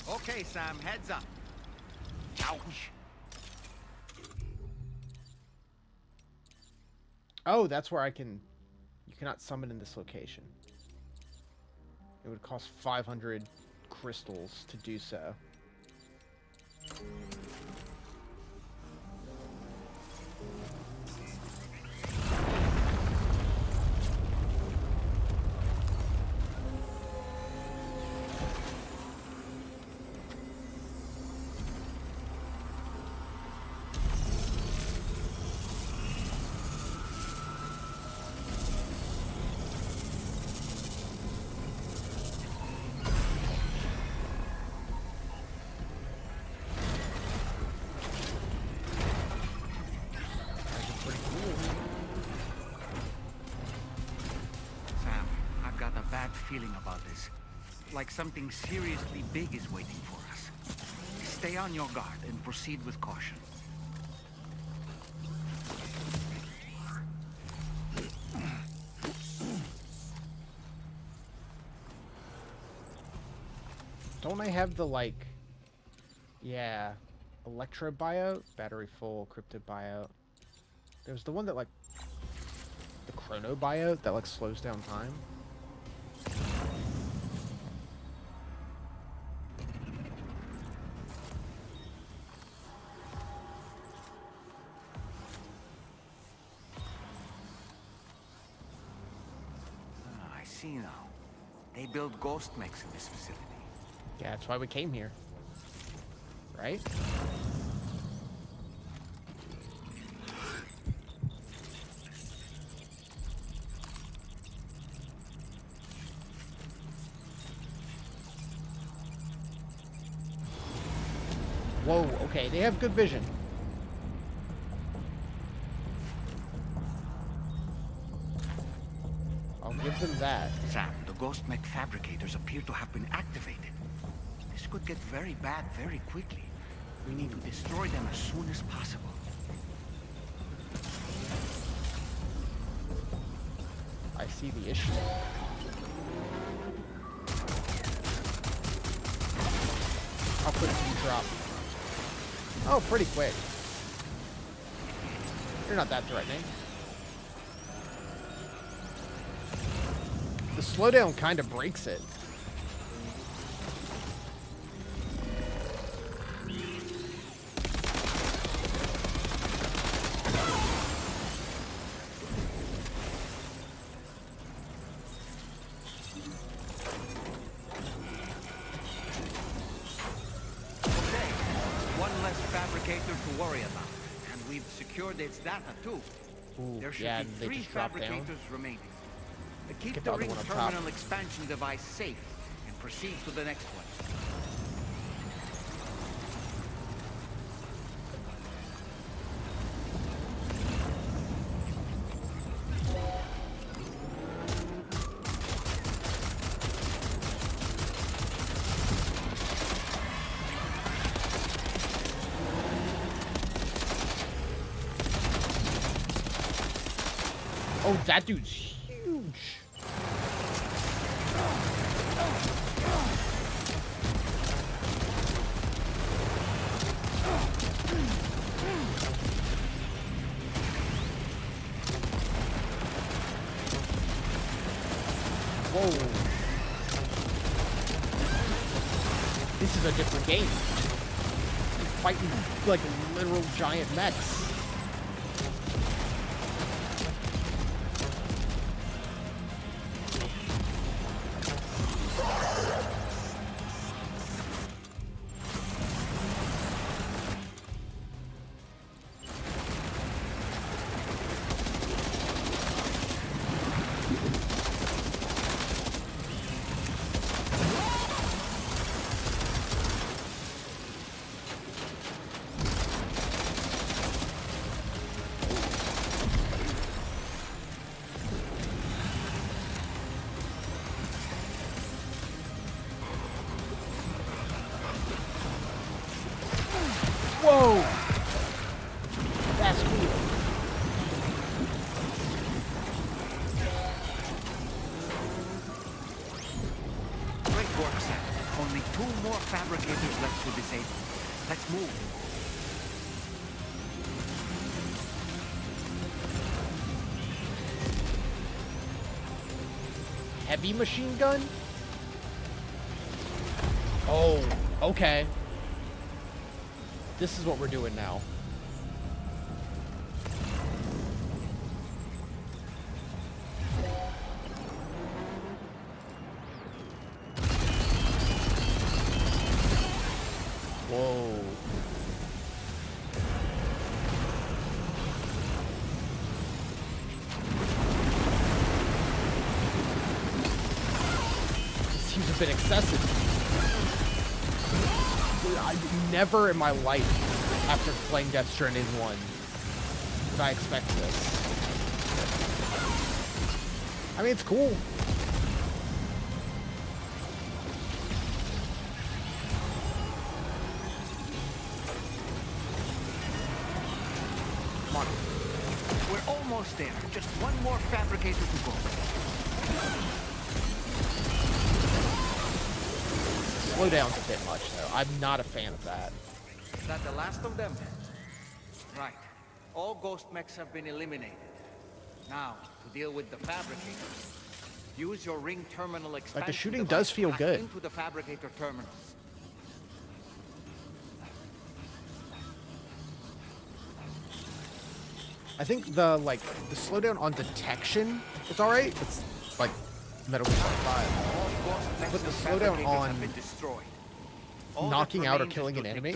Okay, Sam, heads up. Ouch. Oh, that's where I can... You cannot summon in this location. It would cost 500 crystals to do so. feeling about this. Like something seriously big is waiting for us. Stay on your guard and proceed with caution. Don't I have the, like... Yeah. Electro bio? Battery full, crypto bio. There's the one that, like... The chrono bio that, like, slows down time. I see now. They build ghost mechs in this facility. Yeah, that's why we came here. Right? Whoa, okay, they have good vision. I'll give them that. Sam, the ghost mech fabricators appear to have been activated. This could get very bad very quickly. We need to destroy them as soon as possible. I see the issue. How quick can you drop? Oh, pretty quick. You're not that threatening. The slowdown kind of breaks it. To worry about, and we've secured its data too. Ooh, there should yeah, be they 3 just drop down. fabricators remaining. Keep Get the the other ring one up top. terminal expansion device safe and proceed to the next one. Oh, that dude's huge. Whoa. This is a different game. You're fighting like literal giant mechs. Whoa! That's cool. Great work, Sam. Only 2 more fabricators left to disable. Let's move. Heavy machine gun? Oh, okay. This is what we're doing now. Whoa. This seems a bit excessive. Dude, I've never in my life, after playing Death Stranding 1, did I expect this. I mean, it's cool. Come on. We're almost there. Just one more fabricator to go. Slowdown's a bit much, though. I'm not a fan of that. Is that the last of them? Right. All ghost mechs have been eliminated. Now, to deal with the fabricators, use your ring terminal expansion. Like, the shooting device does to feel hack good. into the fabricator terminals. I think the slowdown on detection is alright. It's like Metal Gear Solid 5. But the slowdown on knocking out or killing an enemy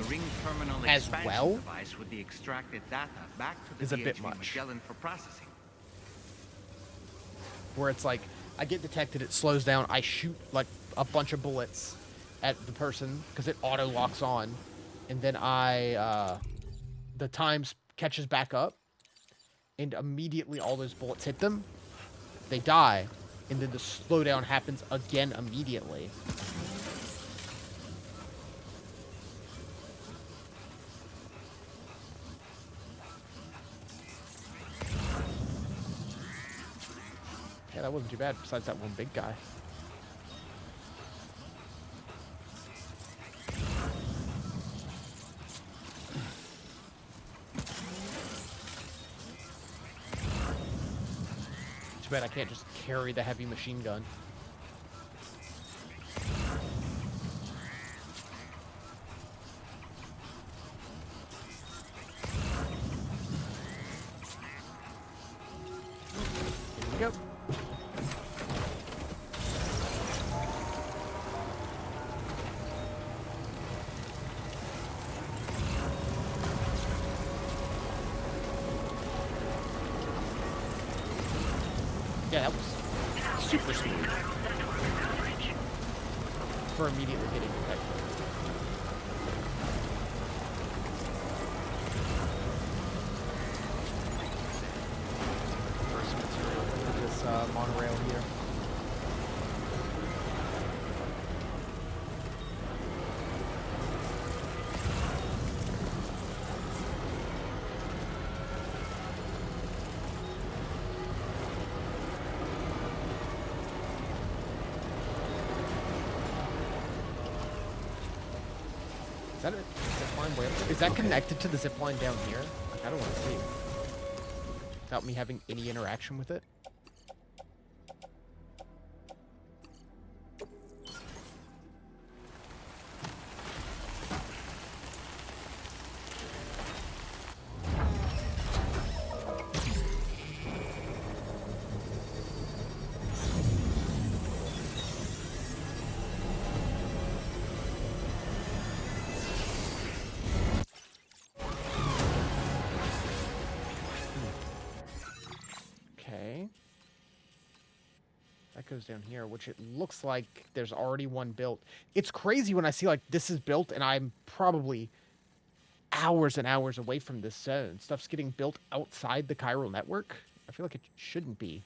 as well with the extracted data back to the is a bit DHV much. Magellan for processing. Where it's like, I get detected, it slows down, I shoot like a bunch of bullets at the person because it auto locks on, and then the times catches back up, and immediately all those bullets hit them, they die, and then the slowdown happens again immediately. Yeah, that wasn't too bad, besides that one big guy. Too bad I can't just carry the heavy machine gun. Here we go. Yeah, that was super smooth for immediately getting detected. First material for this monorail here. Is that a zipline way up there? Is that connected to the zipline down here? Like, I don't want to see. Without me having any interaction with it. Okay. That goes down here, which it looks like there's already one built. It's crazy when I see, like, this is built and I'm probably hours and hours away from this zone. Stuff's getting built outside the chiral network. I feel like it shouldn't be.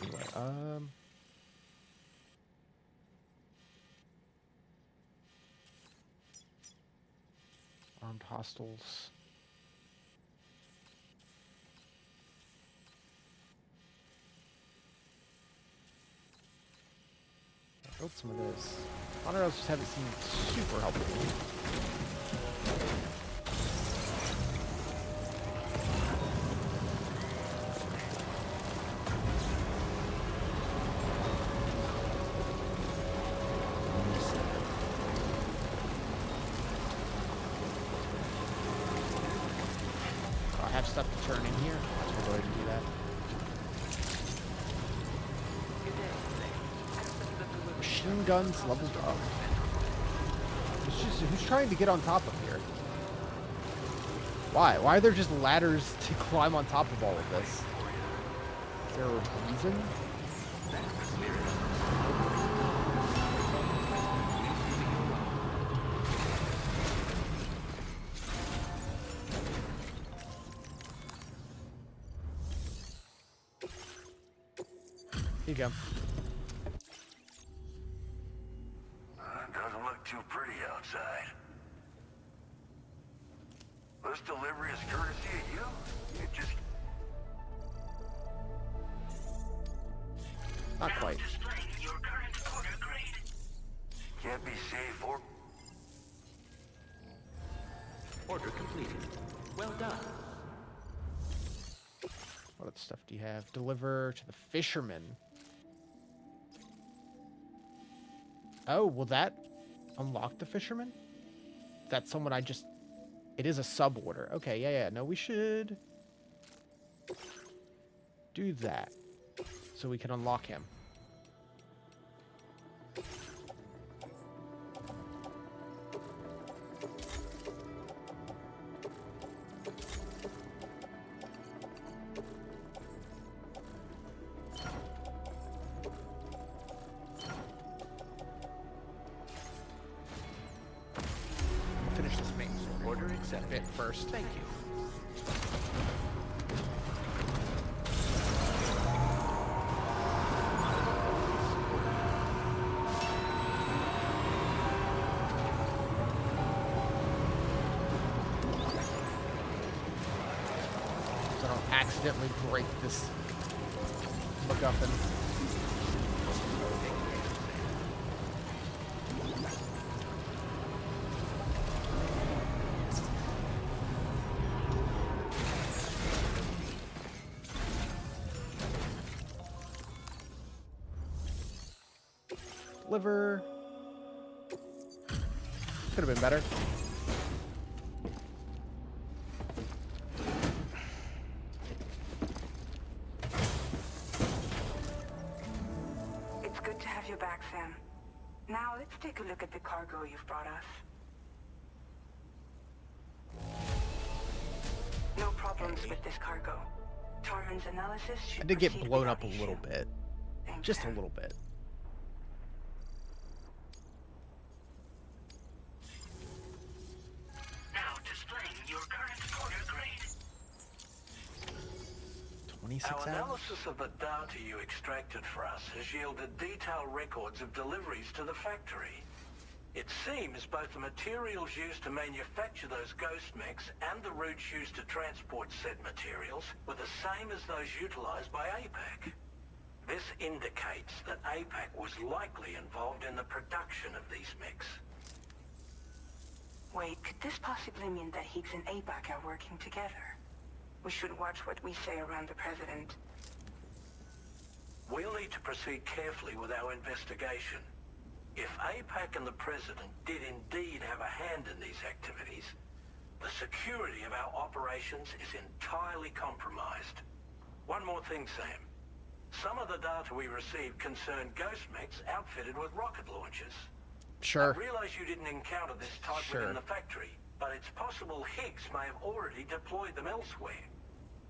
Anyway, armed hostiles. I built some of those. Monorails just haven't seemed super helpful. I have stuff to turn in here. I'll go ahead and do that. Machine guns leveled up. Who's trying to get on top of here? Why? Why are there just ladders to climb on top of all of this? Is there a reason? Here you go. Doesn't look too pretty outside. this delivery is courtesy of you? You just... Not quite. Displaying your current order grade. Can't be safe or... Order completed. Well done. What other stuff do you have? Deliver to the fisherman. Oh, will that unlock the fisherman? That's someone I just... It is a sub order. Okay, yeah. No, we should do that so we can unlock him. Finish this main Order accepted. bit first. Thank you. So I don't accidentally break this MacGuffin. Liver. Could have been better. It's good to have you back, Sam. Now let's take a look at the cargo you've brought us. No problems with this cargo. Tarman's analysis should I did get proceed blown without up a issue. little bit. Thanks, Just a Sam. little bit. Now displaying your current order grade. 26 Our hours? analysis of the data you extracted for us has yielded detailed records of deliveries to the factory. It seems both the materials used to manufacture those ghost mechs and the routes used to transport said materials were the same as those utilized by APAC. This indicates that APAC was likely involved in the production of these mechs. Wait, could this possibly mean that Higgs and APAC are working together? We should watch what we say around the President. We'll need to proceed carefully with our investigation. If APAC and the President did indeed have a hand in these activities, the security of our operations is entirely compromised. One more thing, Sam. Some of the data we received concerned ghost mechs outfitted with rocket launchers. Sure. I realize you didn't encounter this type within the factory, but it's possible Higgs may have already deployed them elsewhere.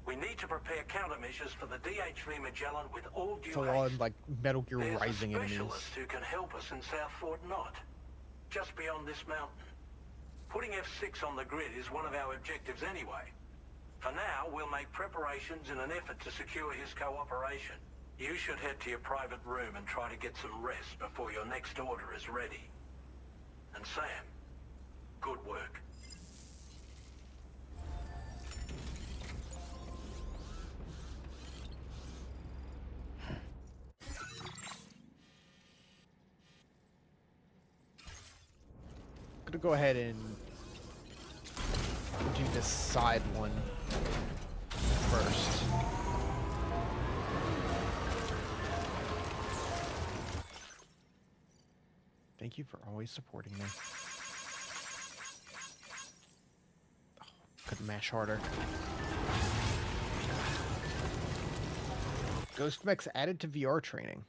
We need to prepare countermeasures for the DHV Magellan with all due Full haste. on, like, Metal Gear There's Rising a enemies. specialist who can help us in South Fort Knott, just beyond this mountain. Putting F6 on the grid is one of our objectives anyway. For now, we'll make preparations in an effort to secure his cooperation. You should head to your private room and try to get some rest before your next order is ready. And Sam, good work. Gonna go ahead and do this side one first. Thank you for always supporting me. Oh, couldn't mash harder. Ghost mechs added to VR training.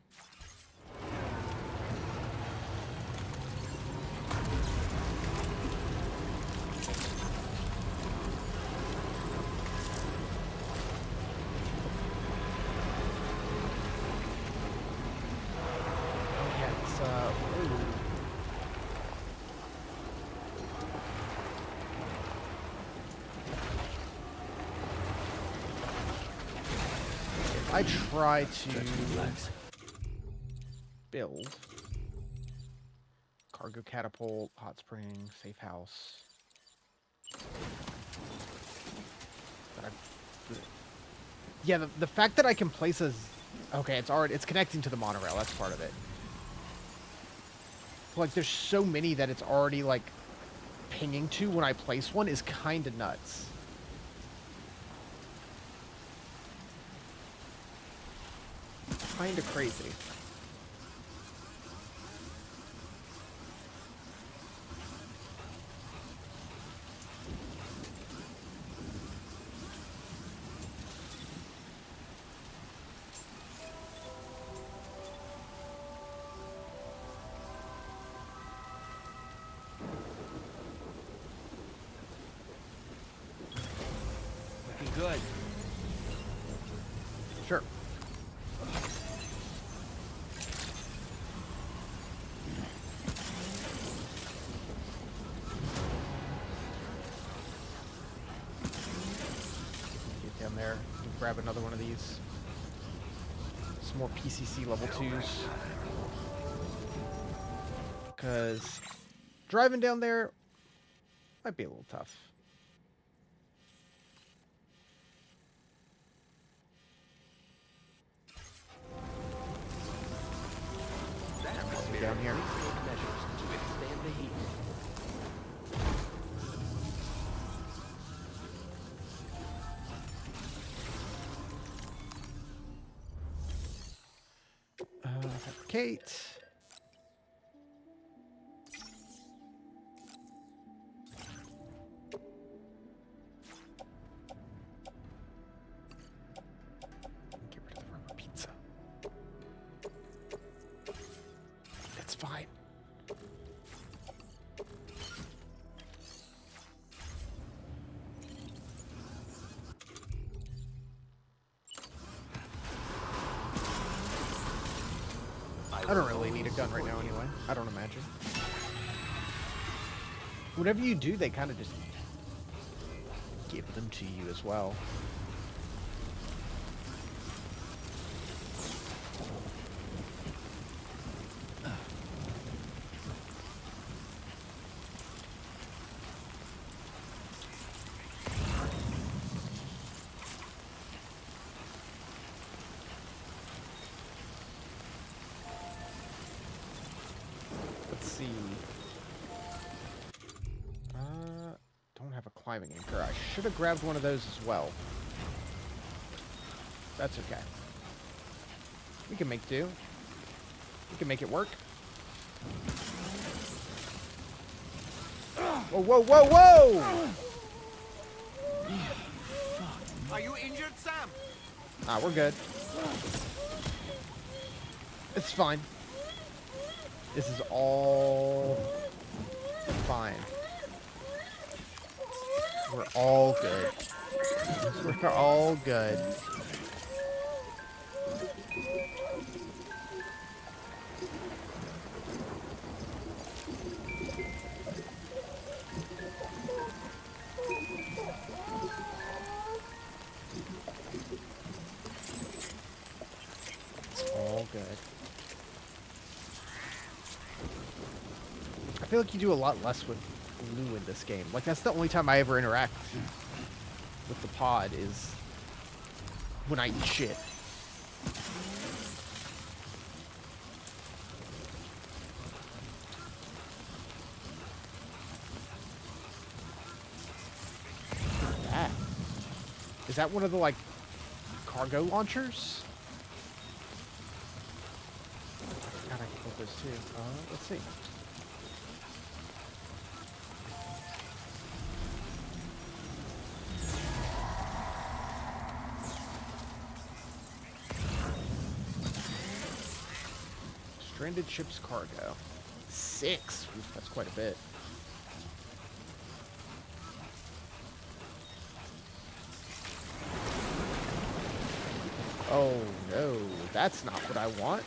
I try to build cargo catapult, hot spring, safe house. Yeah, the fact that I can place a... Okay, it's connecting to the monorail. That's part of it. Like, there's so many that it's already, like, pinging to when I place one is kind of nuts. Kind of crazy. Looking good. Sure. Get down there and grab another one of these. Some more PCC level 2s. Because driving down there might be a little tough. Down here. Measures to withstand the heat. Fabricate. Get rid of the rubber pizza. It's fine. I don't really need a gun right now anyway. I don't imagine. Whatever you do, they kind of just give them to you as well. Let's see. Don't have a climbing anchor. I should have grabbed one of those as well. That's okay. We can make do. We can make it work. Whoa, whoa, whoa, whoa! Are you injured, Sam? Ah, we're good. It's fine. This is all fine. We're all good. We're all good. It's all good. I feel like you do a lot less with Lou in this game. Like, that's the only time I ever interact with the pod is when I eat shit. That. Is that one of the, like, cargo launchers? God, I can put those too. Let's see. Stranded ship's cargo. 6. Oof, that's quite a bit. Oh no, that's not what I want.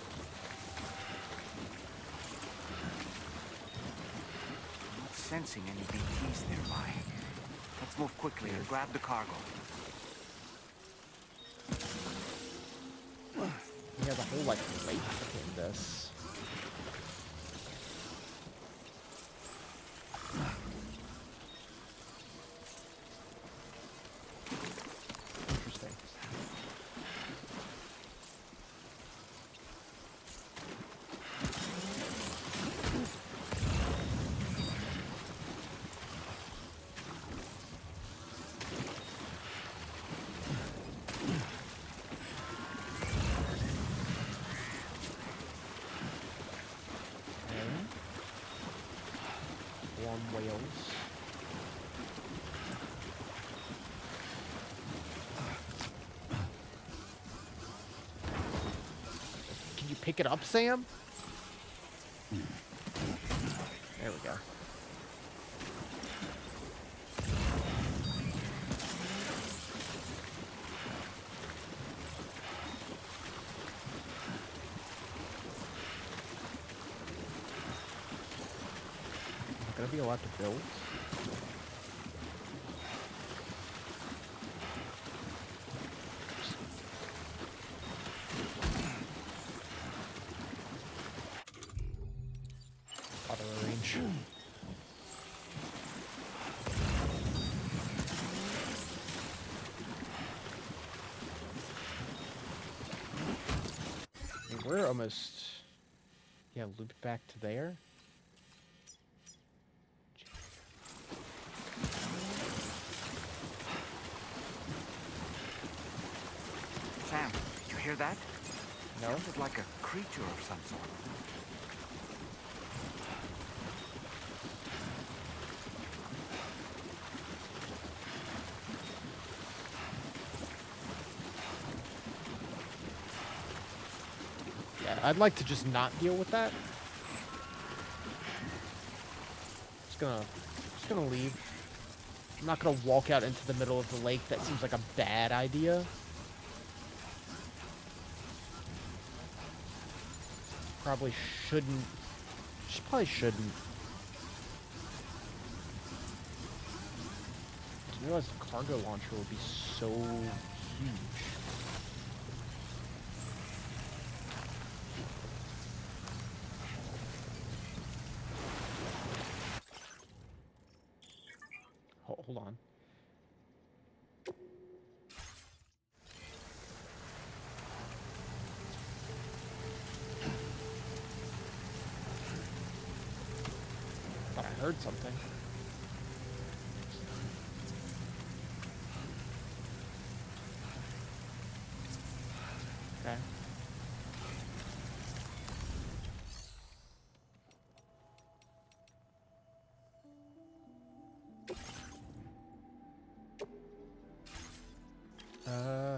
I'm not sensing any BTs nearby. Let's move quickly and grab the cargo. We have a whole, like, lake in this. sperm whales. Can you pick it up, Sam? There we go. Gonna be a lot to build. Auto range. We're almost, yeah, looped back to there. Sam, did you hear that? No. Sounded like a creature of some sort. Yeah, I'd like to just not deal with that. Just gonna leave. I'm not gonna walk out into the middle of the lake. That seems like a bad idea. Probably shouldn't. Probably shouldn't. I didn't realize the cargo launcher would be so huge. Hold on. Thought I heard something. Okay.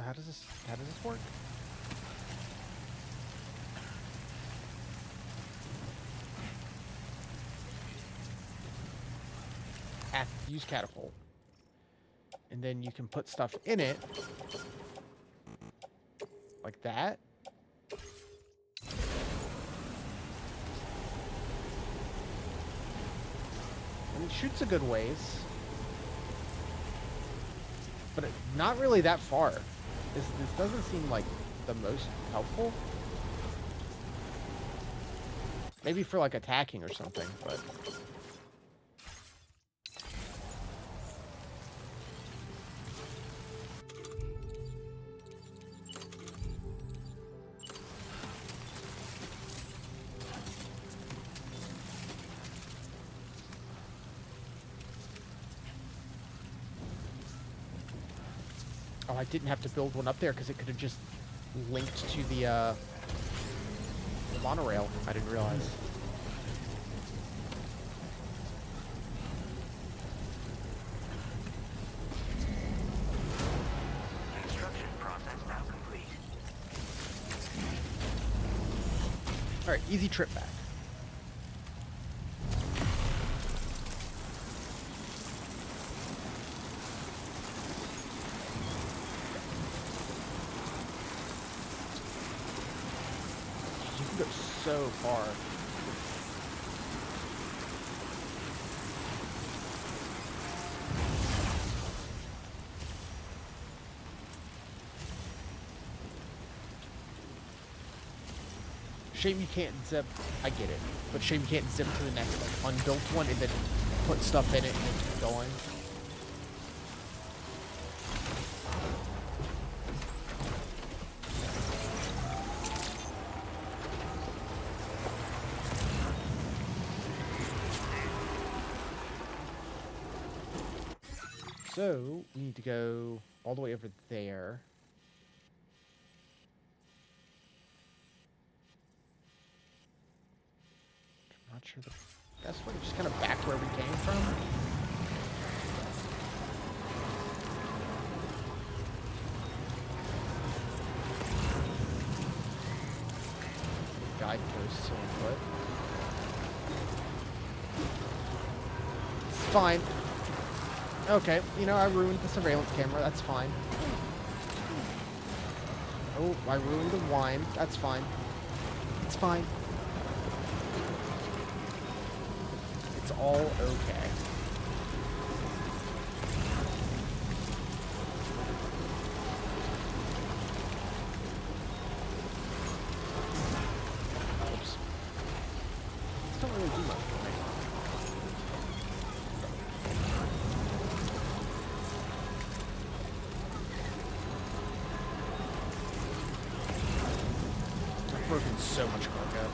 How does this work? Use catapult. And then you can put stuff in it. Like that. And it shoots a good ways. But not really that far. This doesn't seem like the most helpful. Maybe for like attacking or something, but... Oh, I didn't have to build one up there because it could have just linked to the monorail. I didn't realize. Construction process now complete. All right, easy trip back. Go so far. Shame you can't zip. I get it, but shame you can't zip to the next like unbuilt one and then put stuff in it and then keep going. So, we need to go all the way over there. I'm not sure Guess we're just kind of back where we came from. Guideposts on foot. It's fine. Okay, you know, I ruined the surveillance camera. That's fine. Oh, I ruined the wine. That's fine. It's fine. It's all okay. Oops. This don't really do much for me. I've broken so much cargo.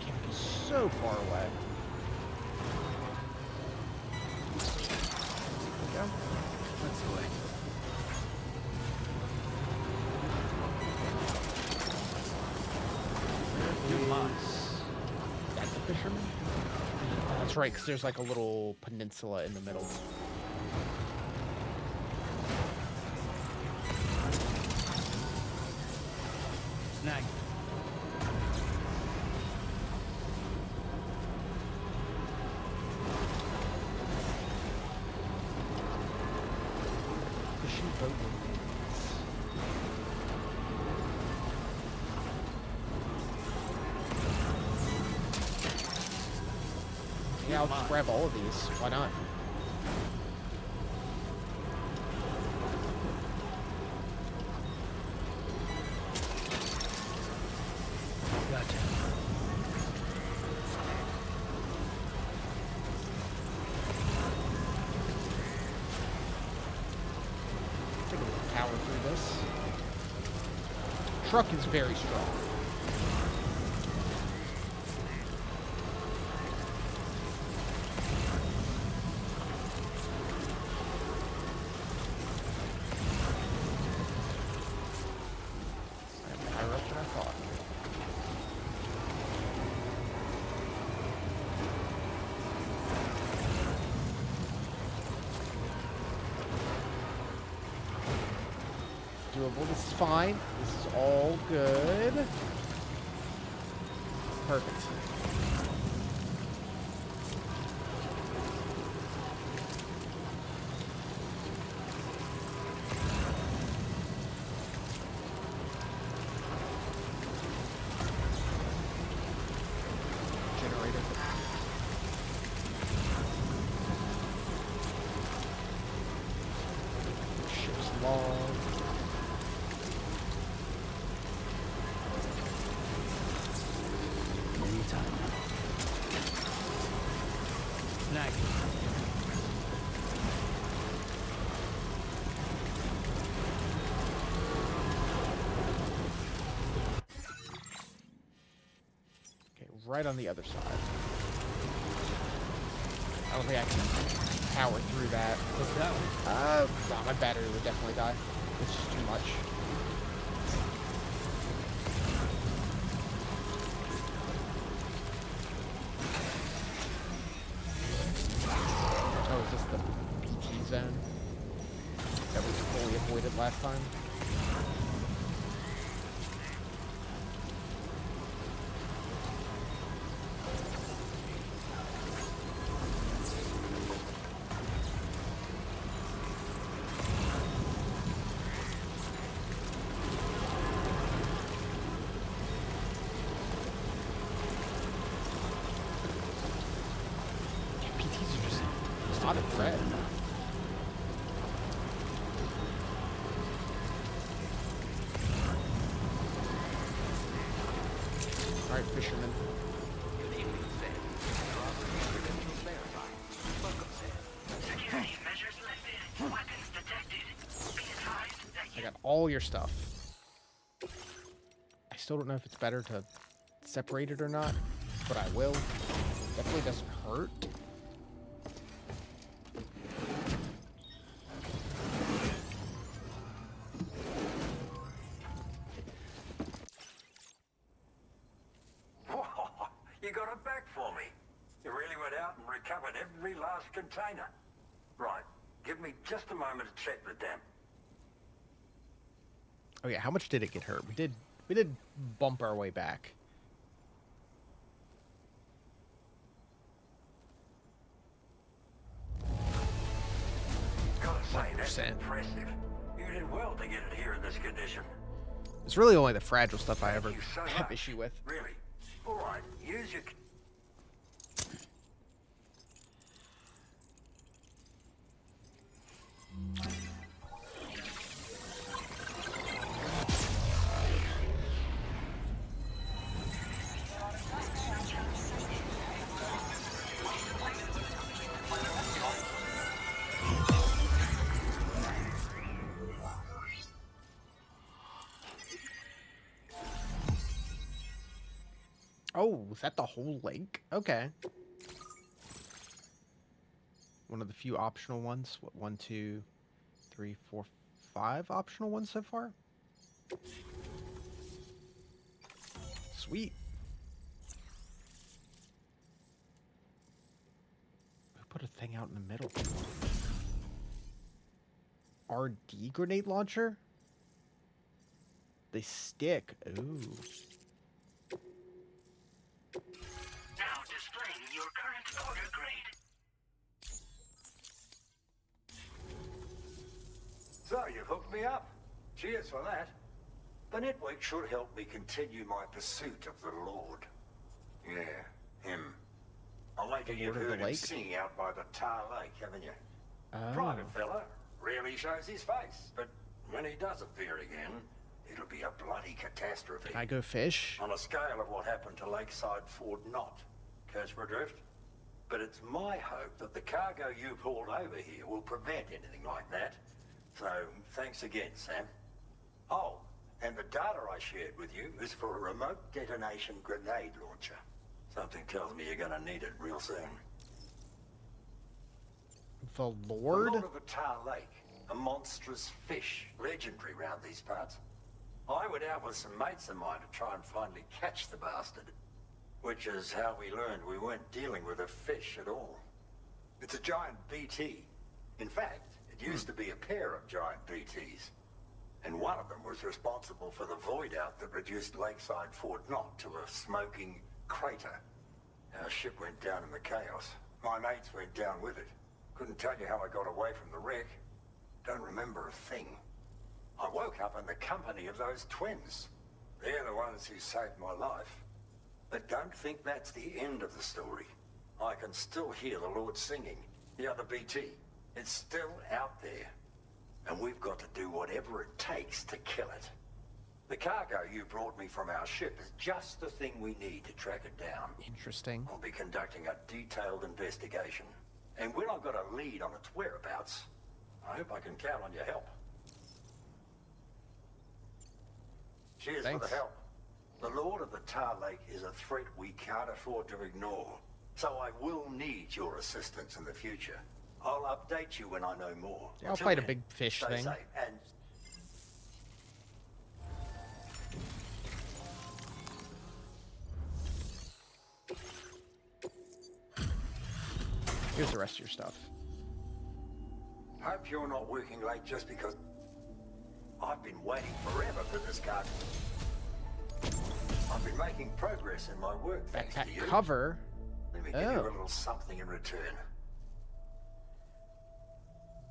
Can't be so far away. There we go. That's the way. That's the fisherman? Oh, that's right, because there's like a little peninsula in the middle. Snag. Fishing boat remains. Yeah, I'll just grab all of these. Why not? Gotcha. Take a little power through this. Truck is very strong. I'm higher up than I thought. Doable. This is fine. This is all good. Perfect. Generator. Ship's log. Anytime. Snag. Okay, right on the other side. I don't think I can power through that. What's that one? No, my battery would definitely die. It's just too much. Oh, is this the PT zone that we fully avoided last time? Yeah, PTs are just not a threat. Alright, fisherman. Good evening, Sam. Robbery credentials verified. Welcome, Sam. Security measures lifted. Weapons detected. Be advised that I got all your stuff. still don't know if it's better to separate it or not, but I will. Definitely doesn't hurt. You got it back for me. You really went out and recovered every last container. Right. Give me just a moment to check the dam. Oh yeah, how much did it get hurt? We did bump our way back. Gotta say, that's impressive. You did well to get it here in this condition. It's really only the fragile stuff I ever so have much. issue with. Really? All right. Use your... Oh, is that the whole lake? Okay. One of the few optional ones. What, 1, 2, 3, 4, 5 optional ones so far? Sweet. Who put a thing out in the middle? RD grenade launcher? They stick. Ooh. Now displaying your current order grade. So, you've hooked me up. Cheers for that. The network should help me continue my pursuit of the Lord. Yeah, him. I wager you've Lord of the heard him Lake? singing out by the Tar Lake, haven't you? Oh. Private fella. Rarely shows his face, but when he does appear again, it'll be a bloody catastrophe. Can I go fish? On a scale of what happened to Lakeside Fort Knott. Catch my drift? But it's my hope that the cargo you pulled over here will prevent anything like that. So, thanks again, Sam. Oh, and the data I shared with you is for a remote detonation grenade launcher. Something tells me you're gonna need it real soon. The The Lord? Lord of the Tar Lake, a monstrous fish, legendary round these parts. I went out with some mates of mine to try and finally catch the bastard. Which is how we learned we weren't dealing with a fish at all. It's a giant BT. In fact, it used to be a pair of giant BTs. And one of them was responsible for the void out that reduced Lakeside Fort Knott to a smoking crater. Our ship went down in the chaos. My mates went down with it. Couldn't tell you how I got away from the wreck. Don't remember a thing. I woke up in the company of those twins. They're the ones who saved my life. But don't think that's the end of the story. I can still hear the Lord singing. The other BT. It's still out there. And we've got to do whatever it takes to kill it. The cargo you brought me from our ship is just the thing we need to track it down. Interesting. I'll be conducting a detailed investigation. And when I've got a lead on its whereabouts, I hope I can count on your help. Cheers Thanks. for the help. The Lord of the Tar Lake is a threat we can't afford to ignore. So I will need your assistance in the future. I'll update you when I know more. Yeah, I'll Until fight a then, big fish stay thing. safe and Here's the rest of your stuff. hope you're not working late just because I've been waiting forever for this card. I've been making progress in my work thanks Backpack to you. cover. Let me give you a little something in return.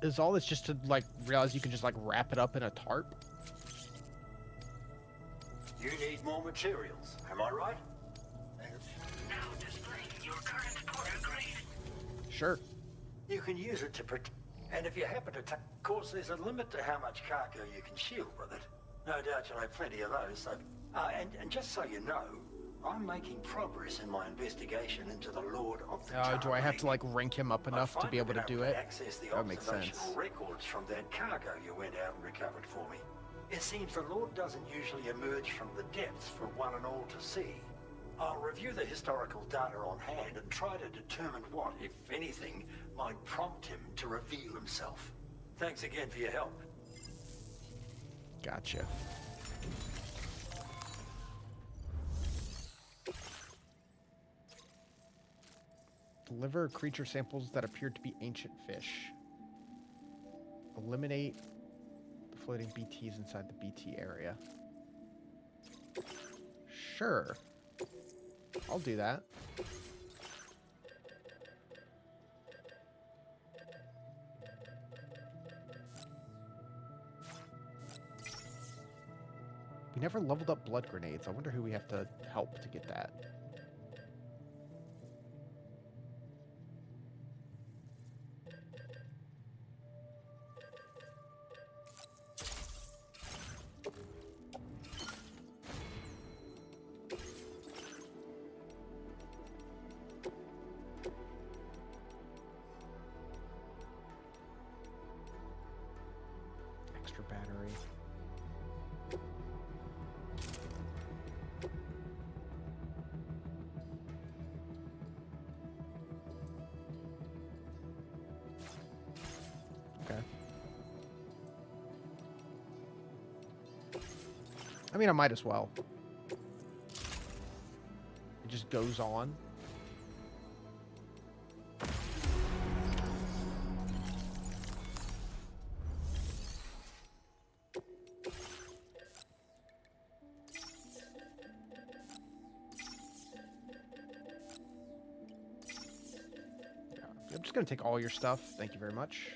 Is all this just to like realize you can just like wrap it up in a tarp? You need more materials, am I right? Now displaying your current order grade. Sure. You can use it to protect. And if you happen to of course, there's a limit to how much cargo you can shield with it. No doubt you'll have plenty of those, so... and just so you know, I'm making progress in my investigation into the Lord of the Do I have Lake. to like rank him up enough to be able to do it? Access the That makes sense. observational records from that cargo you went out and recovered for me. It seems the Lord doesn't usually emerge from the depths for one and all to see. I'll review the historical data on hand and try to determine what, if anything, might prompt him to reveal himself. Thanks again for your help. Gotcha. Deliver creature samples that appear to be ancient fish. Eliminate the floating BTs inside the BT area. Sure. I'll do that. We never leveled up blood grenades. I wonder who we have to help to get that. Extra battery. Okay. I mean, I might as well. It just goes on. I'm just going to take all your stuff. Thank you very much.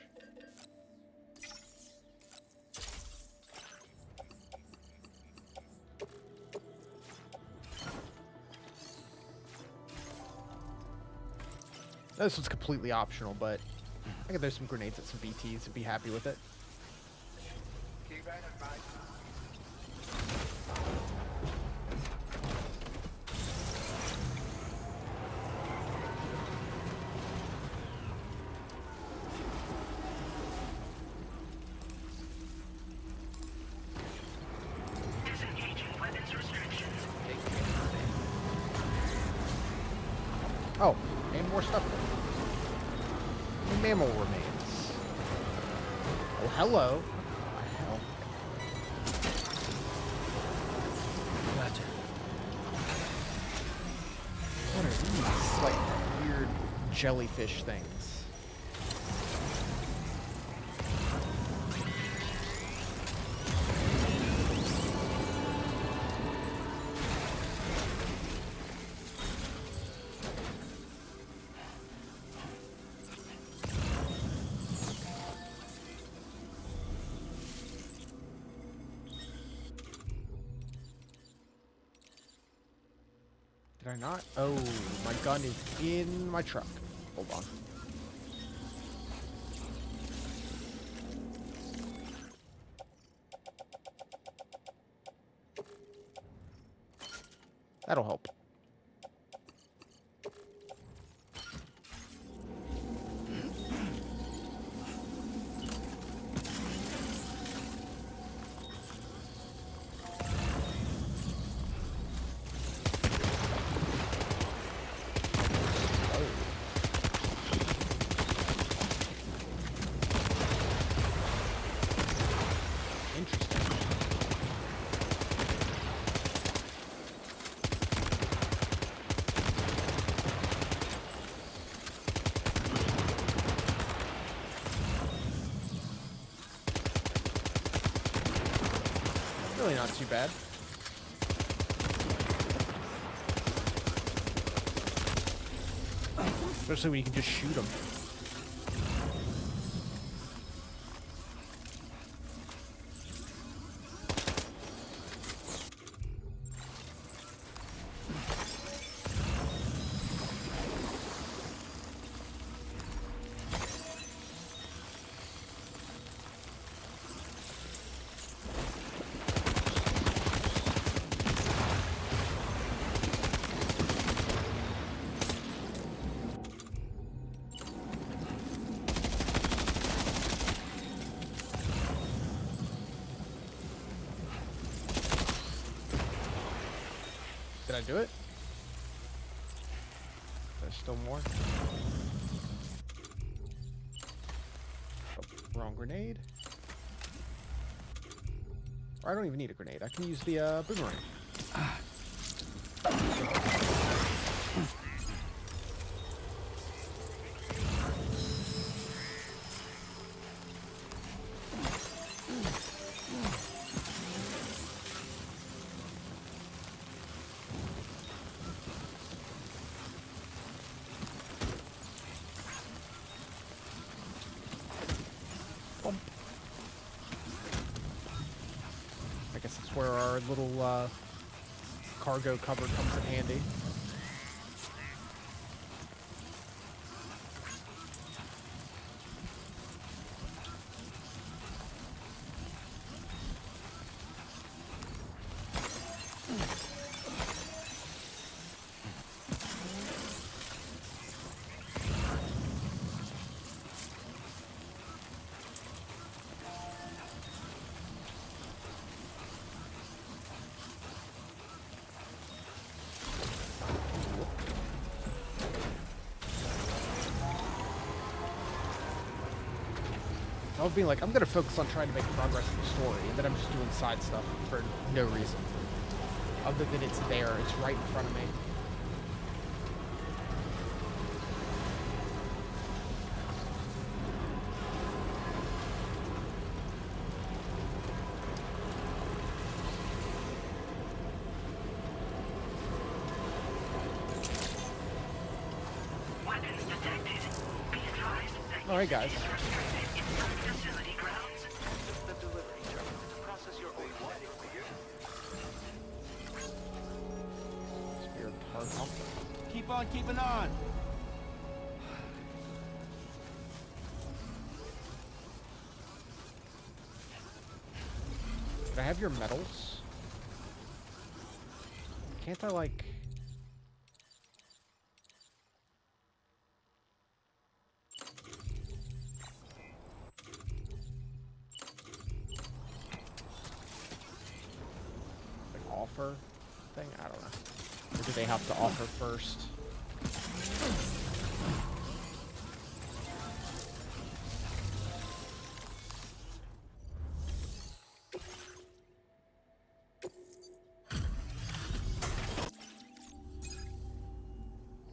This one's completely optional, but I could throw some grenades at some BTs and be happy with it. Oh, and more stuff. Mammal remains. Oh, hello. What the hell? Gotcha. What are these, like, weird jellyfish things? Did I not? Oh, my gun is in my truck. Hold on. That'll help. Really not too bad. Especially when you can just shoot them. Did I do it? There's still more. Oh, wrong grenade. Or I don't even need a grenade. I can use the boomerang. I guess that's where our little cargo cover comes in handy. I was being like, I'm gonna focus on trying to make progress in the story, and then I'm just doing side stuff for no reason. Other than it's there, it's right in front of me. Alright, guys. Keep on keeping on. Can I have your medals? Can't I, like... offer thing? I don't know. Or do they have to offer first?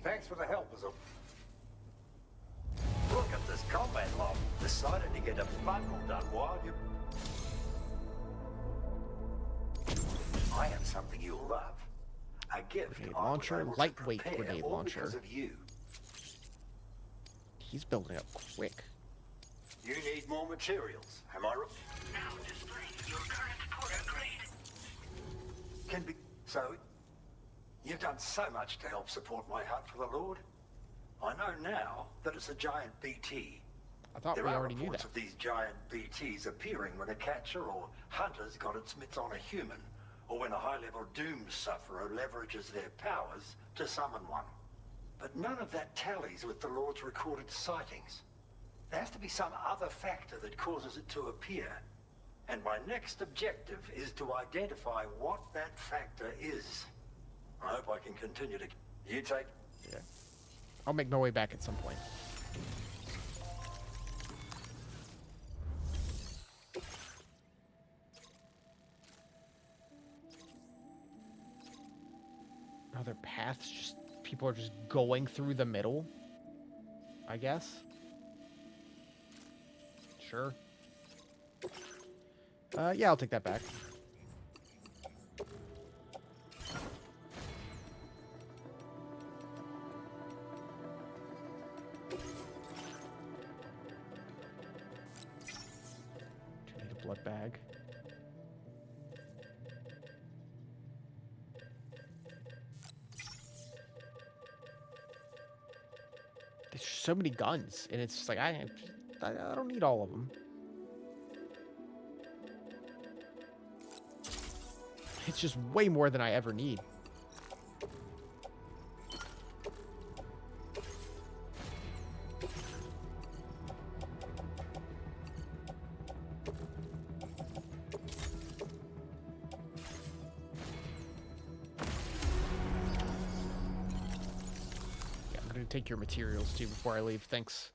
Thanks for the help, Azul. Look at this combat log. Decided to get a bundle done while you... I have something you'll love. A gift. Grenade launcher, lightweight grenade launcher. Because of you. He's building up quick. You need more materials, am I right? Now displaying your current order grade. Can be... So, you've done so much to help support my hunt for the Lord. I know now that it's a giant BT. I thought there we are already knew reports that. of these giant BTs appearing when a catcher or hunter's got its mitts on a human, or when a high-level doom sufferer leverages their powers to summon one. But none of that tallies with the Lord's recorded sightings. There has to be some other factor that causes it to appear. And my next objective is to identify what that factor is. I hope I can continue to... You take... Yeah. I'll make my way back at some point. Are there paths just... people are just going through the middle? I guess? Sure. Yeah, I'll take that back. Do you need a blood bag? There's so many guns, and it's just like, I don't need all of them. It's just way more than I ever need. gonna take your materials too before I leave. Thanks.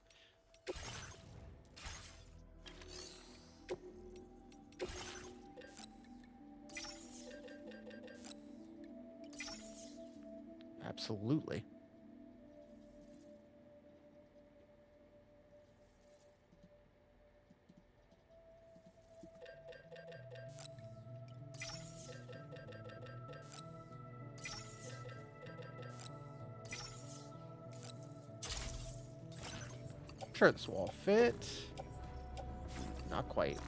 Absolutely. I'm sure this will all fit. Not quite.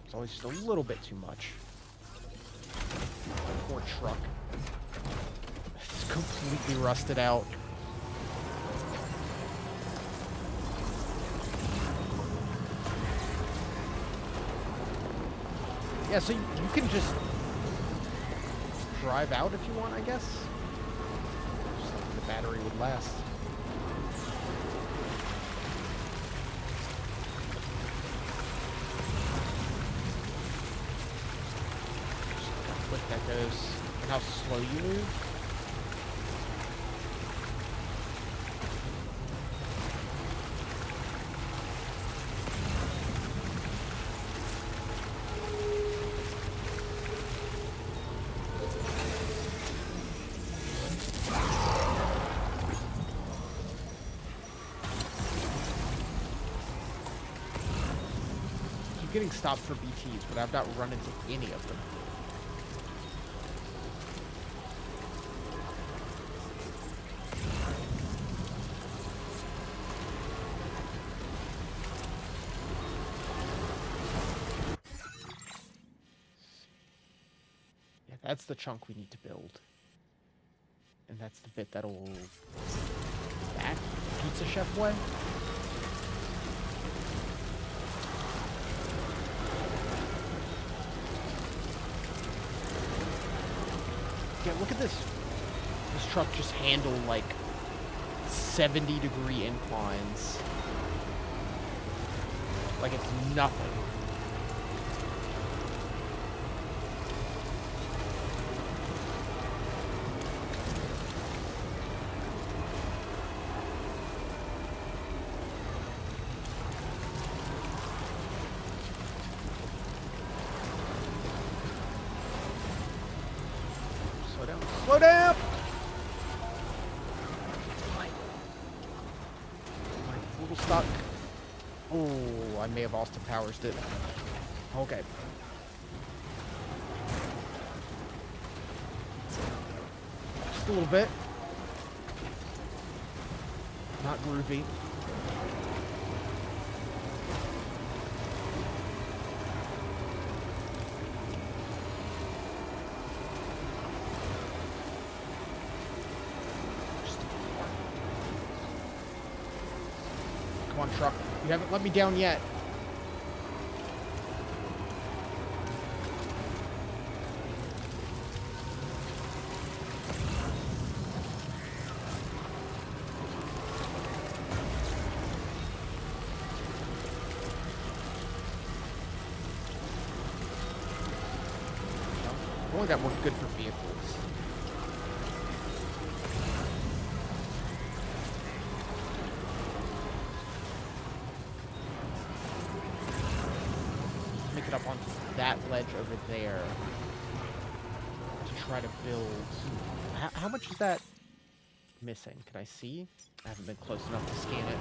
It's always just a little bit too much. Poor truck. It's completely rusted out. Yeah, so you can just drive out if you want, I guess. Just like the battery would last. Just how quick that goes and how slow you move. Getting stopped for BTs, but I've not run into any of them. Yeah, that's the chunk we need to build. And that's the bit that'll back Pizza Chef way. Yeah, look at this. This truck just handled like 70-degree inclines. Like it's nothing. Slow down! It's a little stuck. Oh, I may have Austin Powers it. Okay. Just a little bit. Not groovy. Come on, truck. You haven't let me down yet. I've only got more good for vehicles. Make it up on that ledge over there to try to build. How much is that missing? Can I see? I haven't been close enough to scan it.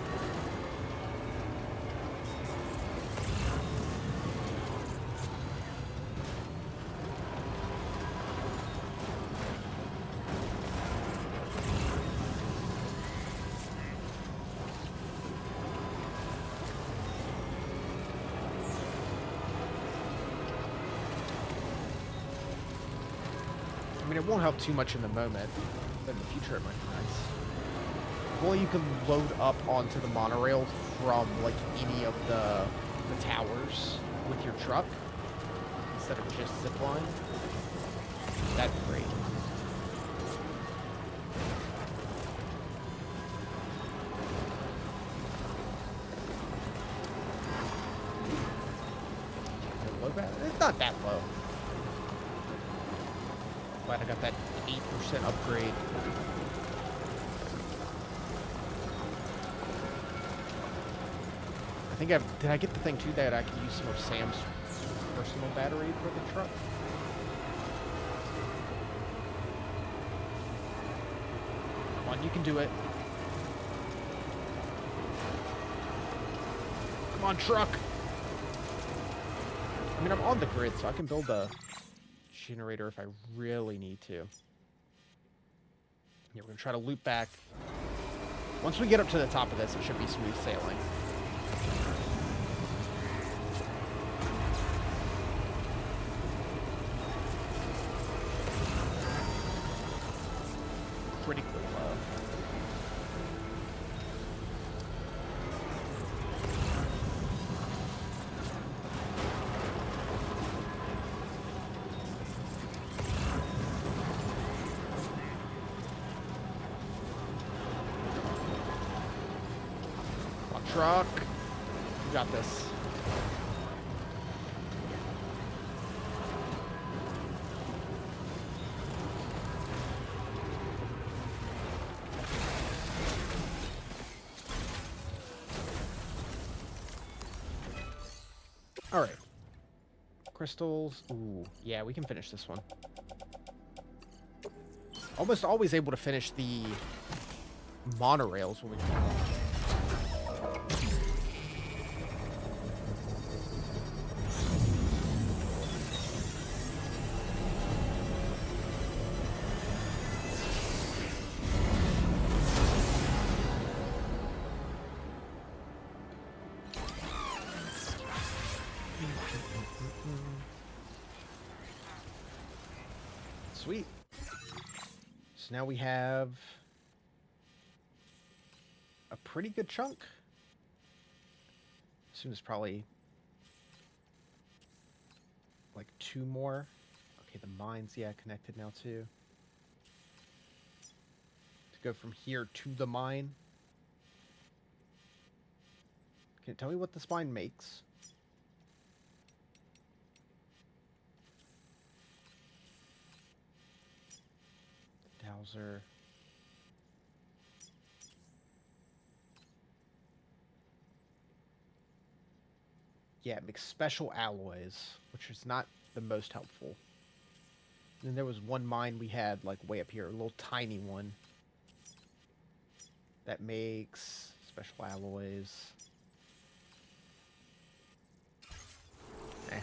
I mean, it won't help too much in the moment, but in the future it might be nice. Well, you can load up onto the monorail from, like, any of the towers with your truck, instead of just zipline. That'd be great. bad. It's not that low. Glad I got that 8% upgrade. I think did I get the thing too that I could use some of Sam's personal battery for the truck? Come on, you can do it. Come on, truck. I mean, I'm on the grid, so I can build a generator if I really need to. Yeah, we're gonna try to loop back. Once we get up to the top of this, it should be smooth sailing. Critically low. Truck. You got this. All right. Crystals. Ooh, yeah, we can finish this one. Almost always able to finish the monorails when we come along. Sweet. So now we have a pretty good chunk. Assume there's probably like 2 more. Okay, the mine's, yeah, connected now too. To go from here to the mine. Can you tell me what this mine makes? Dowser. Yeah, it makes special alloys, which is not the most helpful. And then there was one mine we had, like, way up here, a little tiny one. That makes special alloys. Eh.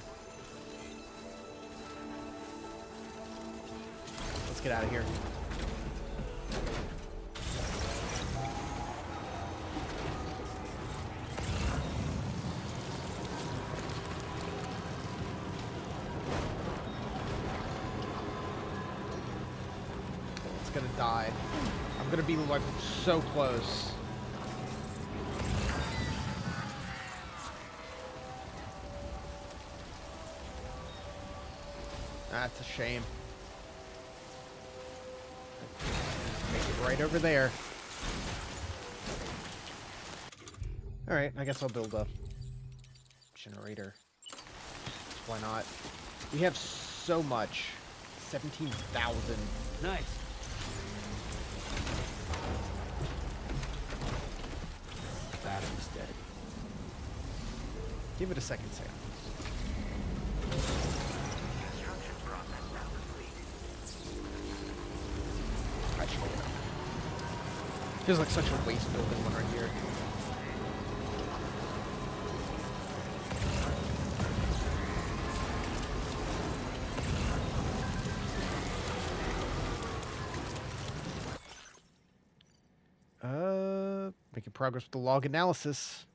Let's get out of here. Gonna die. I'm gonna be like so close. That's a shame. Make it right over there. Alright, I guess I'll build a generator. Why not? We have so much. 17,000. Nice. Battery's dead. Give it a second, Sam. Construction process now complete. Actually, feels like such a waste building one right here. Making progress with the log analysis.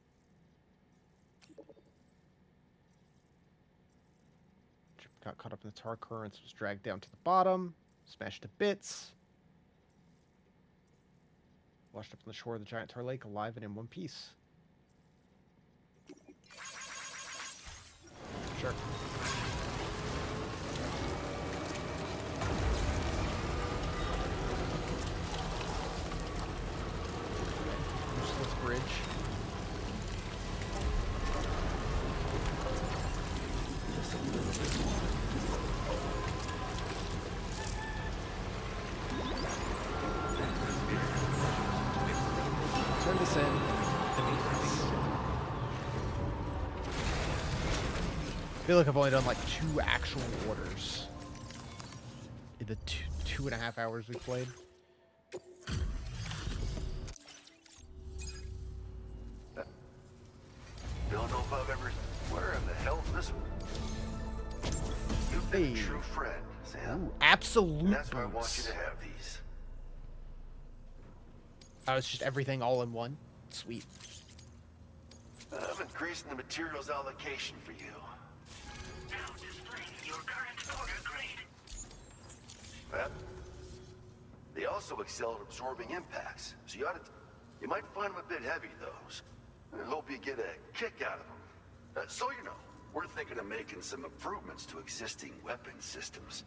Got caught up in the tar currents, was dragged down to the bottom, smashed to bits. Washed up on the shore of the giant tar lake, alive and in one piece. Sure. Useless bridge. medicine, the maintenance. I feel like I've only done like 2 actual orders in the 2.5 hours we played. Don't know if I've ever... Where in the hell is this one? You've been a true friend, Sam. Ooh, absolute And that's why I want boots. you to have these. Oh, it's just everything all in one? Sweet. I'm increasing the materials allocation for you. Now displaying your current order grade. Well, they also excel at absorbing impacts, so you might find them a bit heavy, those. I hope you get a kick out of them. So you know, we're thinking of making some improvements to existing weapon systems.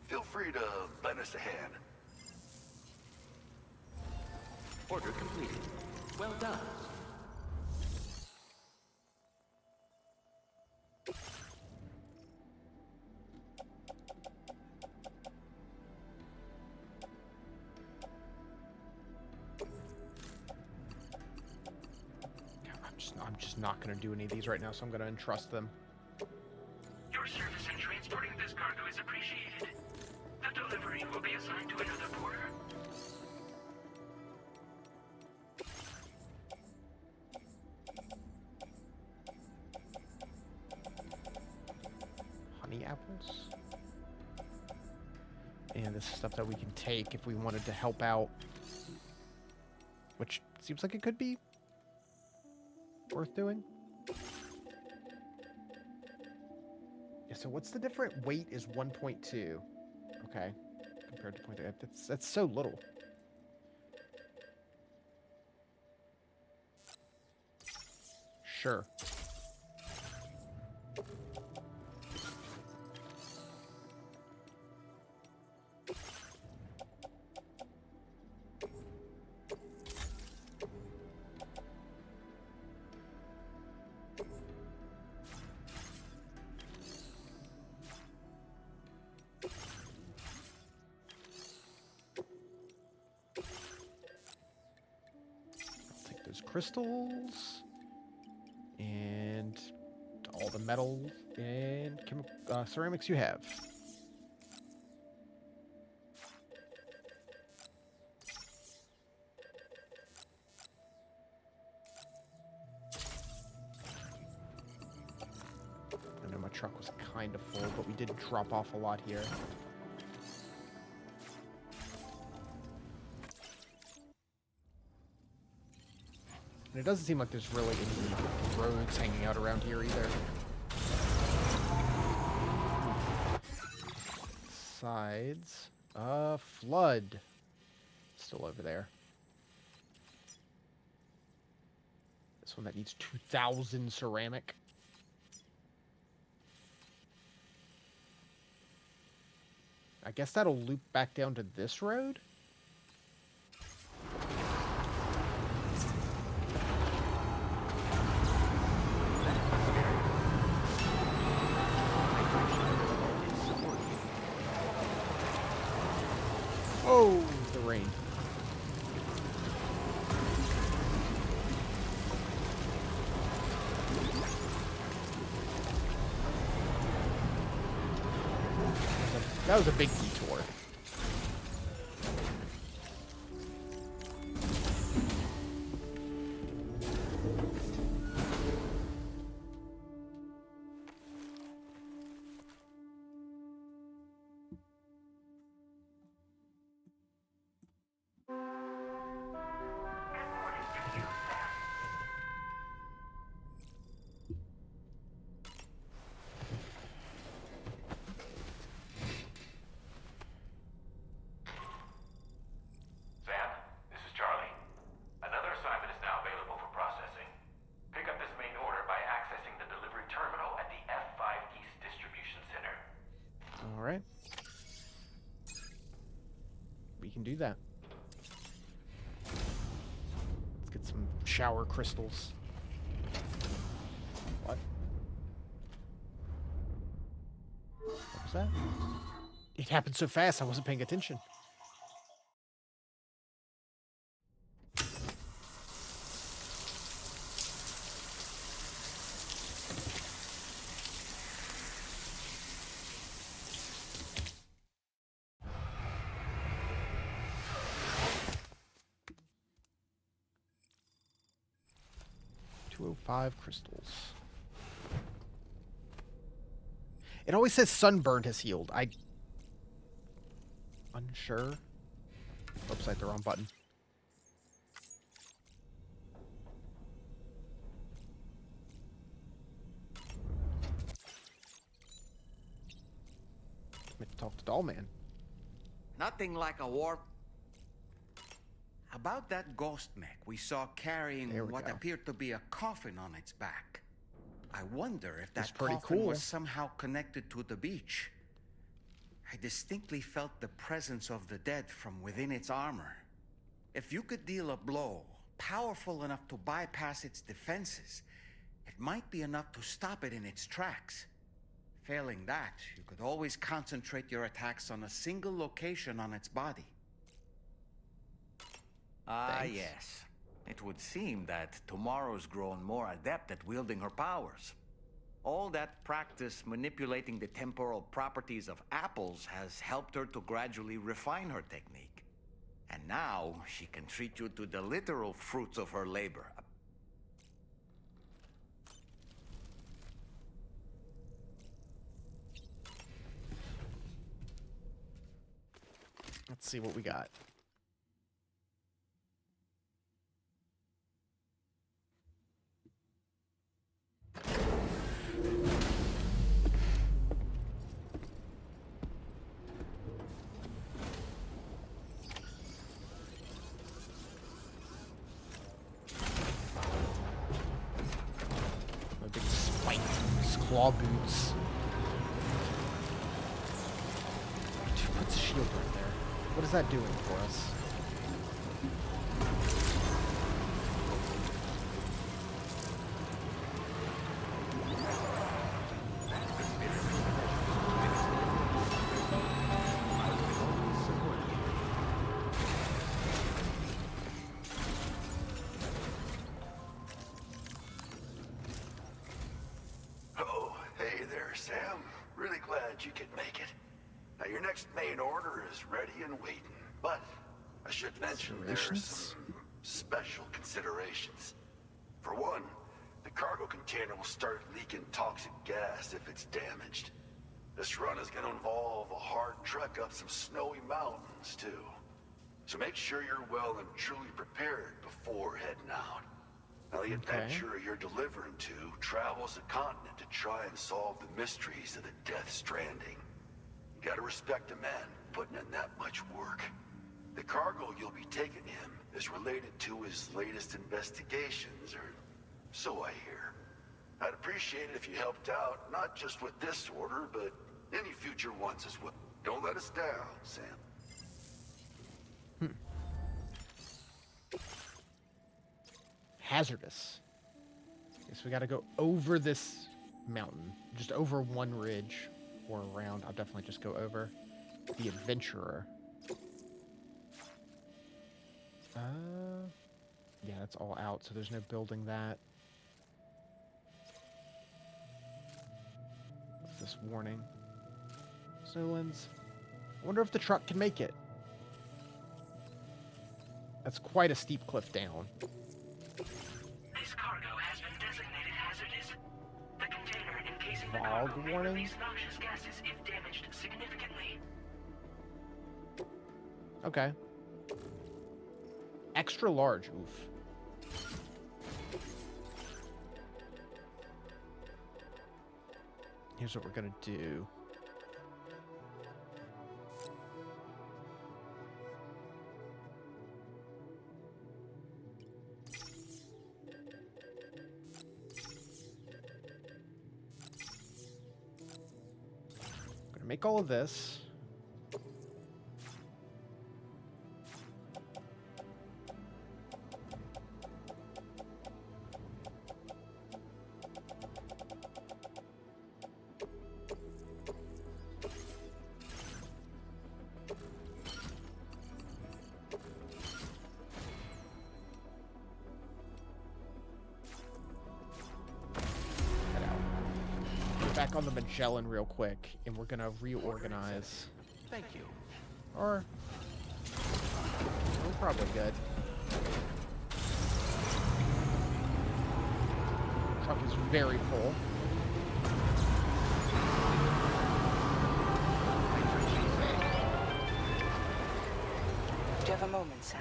Feel free to lend us a hand. Order completed. Well done. I'm just not going to do any of these right now, so I'm going to entrust them. Your service in transporting this cargo is appreciated. The delivery will be assigned to another porter. Honey apples. And this is stuff that we can take if we wanted to help out. Which seems like it could be worth doing. Yeah, so what's the different weight is 1.2. Okay. Compared to 0.3. That's so little. Sure. Crystals and all the metal and ceramics you have. I know my truck was kind of full, but we did drop off a lot here. And it doesn't seem like there's really any roads hanging out around here either. Sides. Flood. Still over there. This one that needs 2,000 ceramic. I guess that'll loop back down to this road. Oh, the rain. That was a big detour. Alright. We can do that. Let's get some shower crystals. What? What was that? It happened so fast I wasn't paying attention. 205 crystals. It always says sunburned has healed. Unsure. Oops, I hit the wrong button. Meant to talk to Doll Man. Nothing like a warp. About that ghost mech we saw carrying what appeared to be a coffin on its back. I wonder if that coffin was somehow connected to the beach. I distinctly felt the presence of the dead from within its armor. If you could deal a blow powerful enough to bypass its defenses, it might be enough to stop it in its tracks. Failing that, you could always concentrate your attacks on a single location on its body. Ah, yes. It would seem that Tomorrow's grown more adept at wielding her powers. All that practice manipulating the temporal properties of apples has helped her to gradually refine her technique. And now, she can treat you to the literal fruits of her labor. Let's see what we got. Big spike, claw boots. Dude, what's a shield right there? What is that doing for us? Oh, hey there, Sam. Really glad you could make it. Now, your next main order is ready and waiting, but I should mention there are some special considerations. For one, the cargo container will start leaking toxic gas if it's damaged. This run is going to involve a hard trek up some snowy mountains, too. So make sure you're well and truly prepared before heading out. Now, the adventurer you're delivering to travels the continent to try and solve the mysteries of the Death Stranding. You gotta respect a man putting in that much work. The cargo you'll be taking him is related to his latest investigations, or so I hear. I'd appreciate it if you helped out, not just with this order, but any future ones as well. Don't let us down, Sam. Hazardous. Okay, so we gotta go over this mountain. Just over one ridge or around. I'll definitely just go over. The adventurer. Yeah, that's all out, so there's no building that. What's this warning? Snowlands. I wonder if the truck can make it. That's quite a steep cliff down. This cargo has been designated hazardous. The container encasing the Fog cargo may warning? release noxious gases if damaged significantly. Okay. Extra large, oof. Here's what we're gonna do. Gonna make all of this. Back on the Magellan real quick, and we're gonna reorganize. Thank you. Or we're probably good. truck is very full. Do you have a moment, Sam?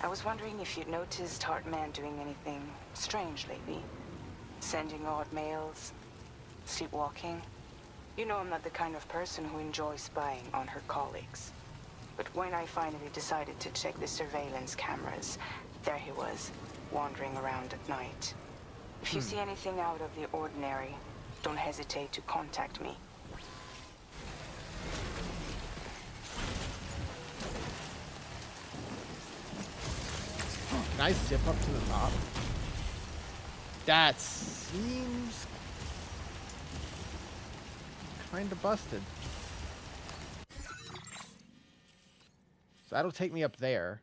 I was wondering if you'd noticed Hartman doing anything strange lately. Sending odd mails, sleepwalking. You know I'm not the kind of person who enjoys spying on her colleagues. But when I finally decided to check the surveillance cameras, there he was, wandering around at night. If you see anything out of the ordinary, don't hesitate to contact me. Can I zip up to the top? That seems kind of busted. So that'll take me up there.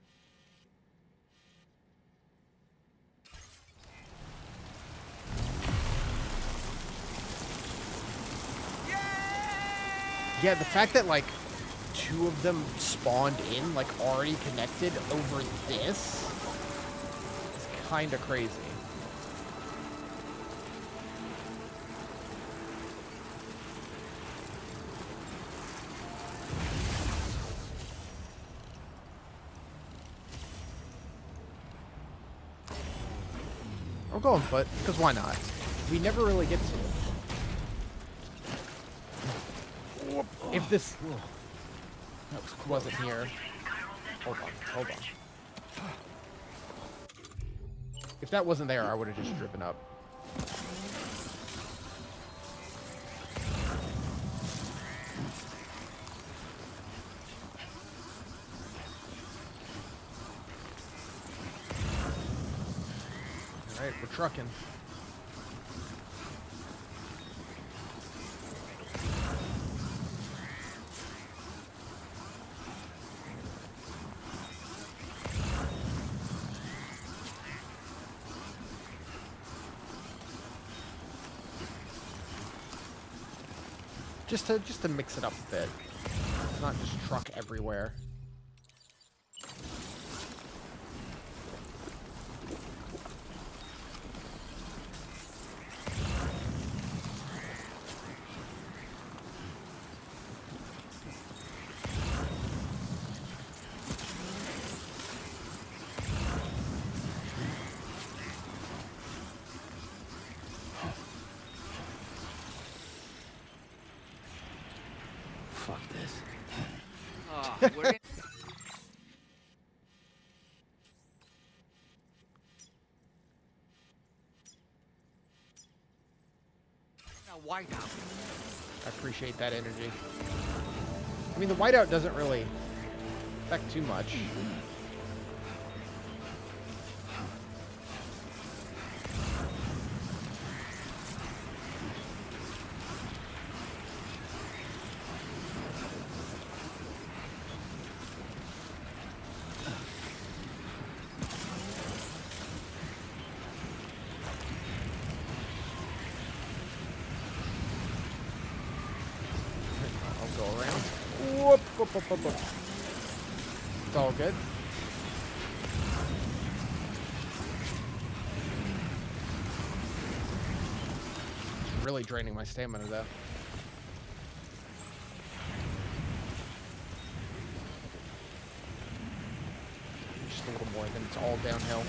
Yeah, the fact that, like, two of them spawned in, like, already connected over this is kind of crazy. I'll go on foot, because why not? We never really get to it. If this wasn't here... Hold on. If that wasn't there, I would have just driven up. Alright, we're trucking. Just to mix it up a bit. Not just truck everywhere. Fuck this. We're in. A whiteout. I appreciate that energy. I mean, the whiteout doesn't really affect too much. Whoop. It's all good. It's really draining my stamina, though. Just a little more, then it's all downhill.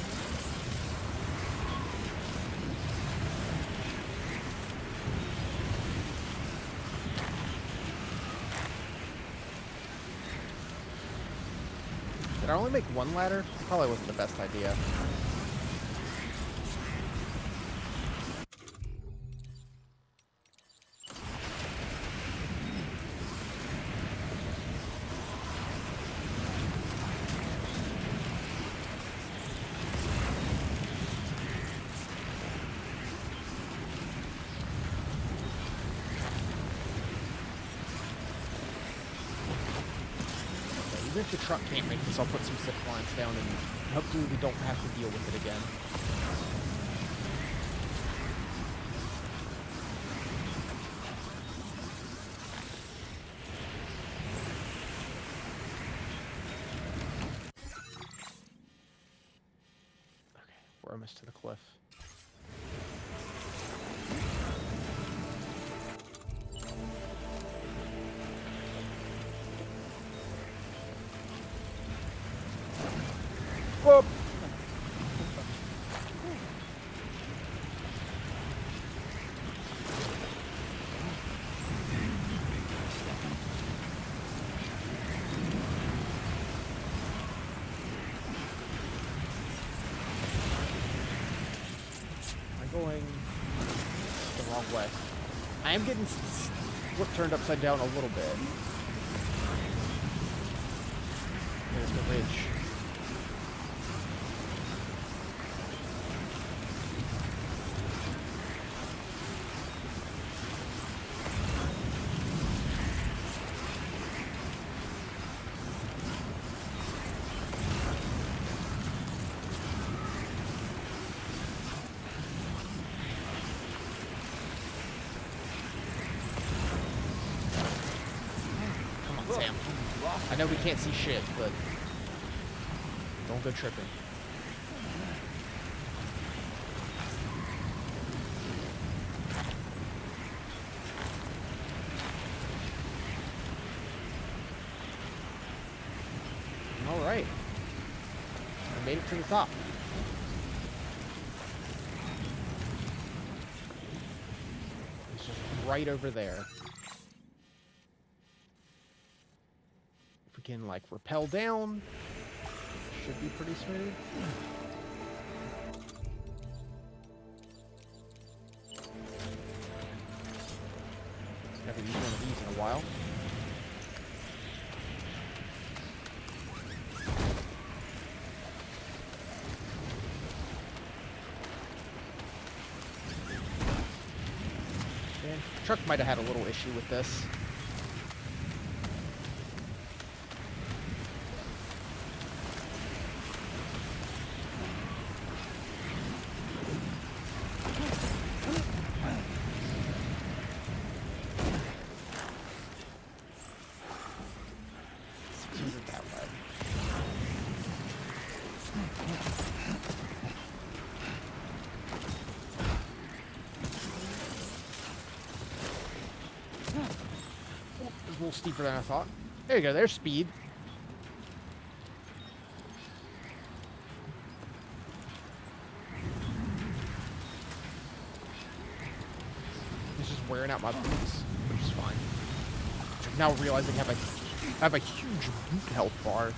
Did I only make one ladder? Probably wasn't the best idea. Even if the truck can't make this, I'll put some zip lines down and hopefully we don't have to deal with it again. Okay, we're almost to the cliff. Going the wrong way. I am getting turned upside down a little bit. There's the ridge. Sam. I know we can't see shit, but don't go tripping. All right. I made it to the top. It's just right over there. Can like rappel down, should be pretty smooth. Haven't used one of these in a while. And truck might have had a little issue with this. A little steeper than I thought. There you go, there's speed. It's just wearing out my boots, which is fine. Now realizing I have a huge boot health bar.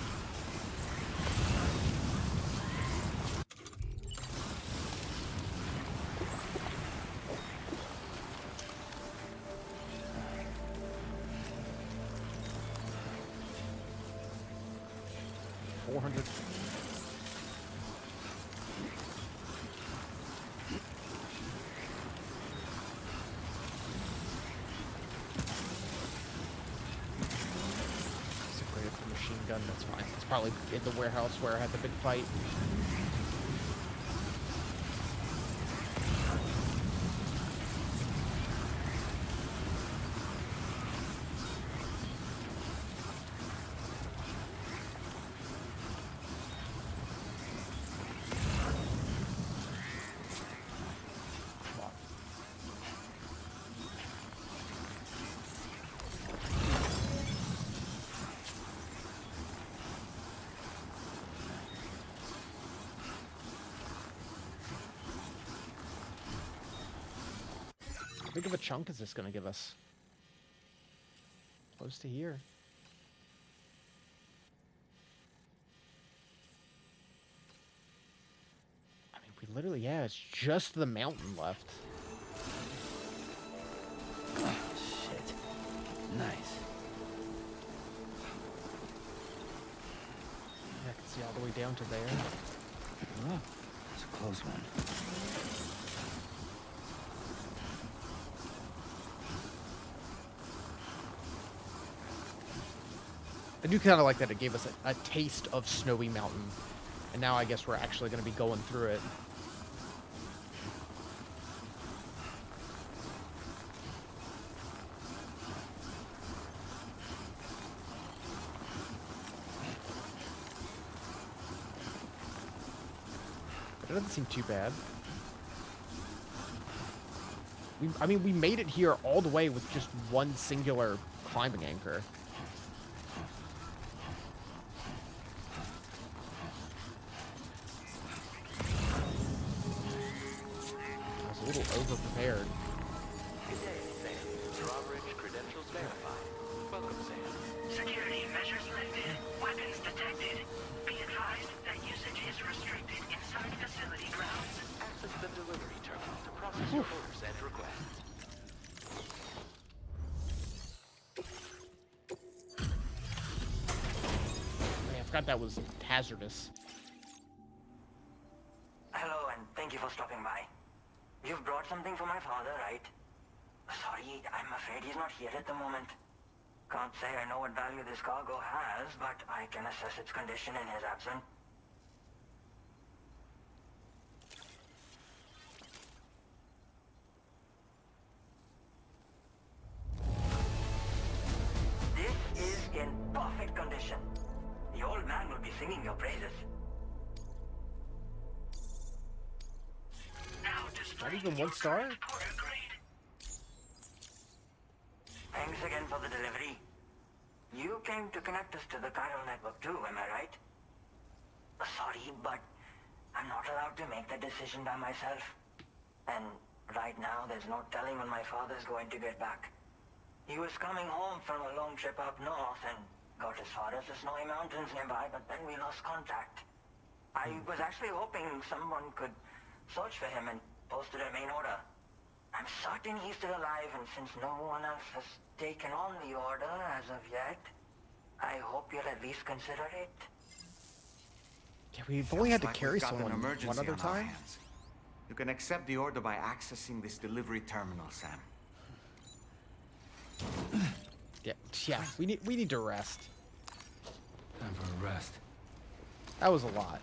Gun, that's fine. It's probably in the warehouse where I had the big fight. How big of a chunk is this going to give us? Close to here. I mean, we literally, yeah, it's just the mountain left. Oh, shit. Nice. Yeah, I can see all the way down to there. Oh, that's a close one. I do kind of like that it gave us a taste of Snowy Mountain. And now I guess we're actually going to be going through it. But it doesn't seem too bad. I mean, we made it here all the way with just one singular climbing anchor. A little over-prepared. Good day, Sam. Drawbridge credentials verified. Welcome, Sam. Security measures lifted. Weapons detected. Be advised that usage is restricted inside facility grounds. Access the delivery terminal to process your orders and requests. Man, I forgot that was hazardous. Hello, and thank you for stopping by. You've brought something for my father, right? Sorry, I'm afraid he's not here at the moment. Can't say I know what value this cargo has, but I can assess its condition in his absence. This is in perfect condition. The old man will be singing your praises. Not even 1 star? Thanks again for the delivery. You came to connect us to the chiral network too, am I right? Sorry, but I'm not allowed to make that decision by myself. And right now, there's no telling when my father's going to get back. He was coming home from a long trip up north and got as far as the snowy mountains nearby, but then we lost contact. I was actually hoping someone could search for him and post it at main order. I'm certain he's still alive, and since no one else has taken on the order as of yet, I hope you'll at least consider it. Yeah, we've only had to Like carry we've got an someone emergency one other on our time. hands. You can accept the order by accessing this delivery terminal, Sam. Yeah, we need to rest. Time for a rest. That was a lot.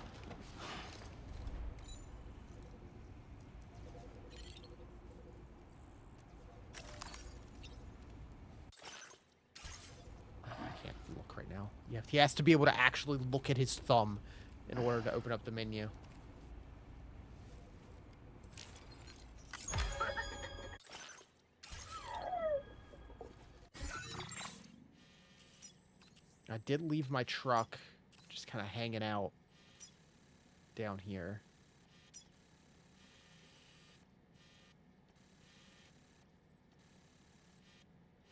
I can't look right now. He has to be able to actually look at his thumb in order to open up the menu. I did leave my truck just kind of hanging out down here.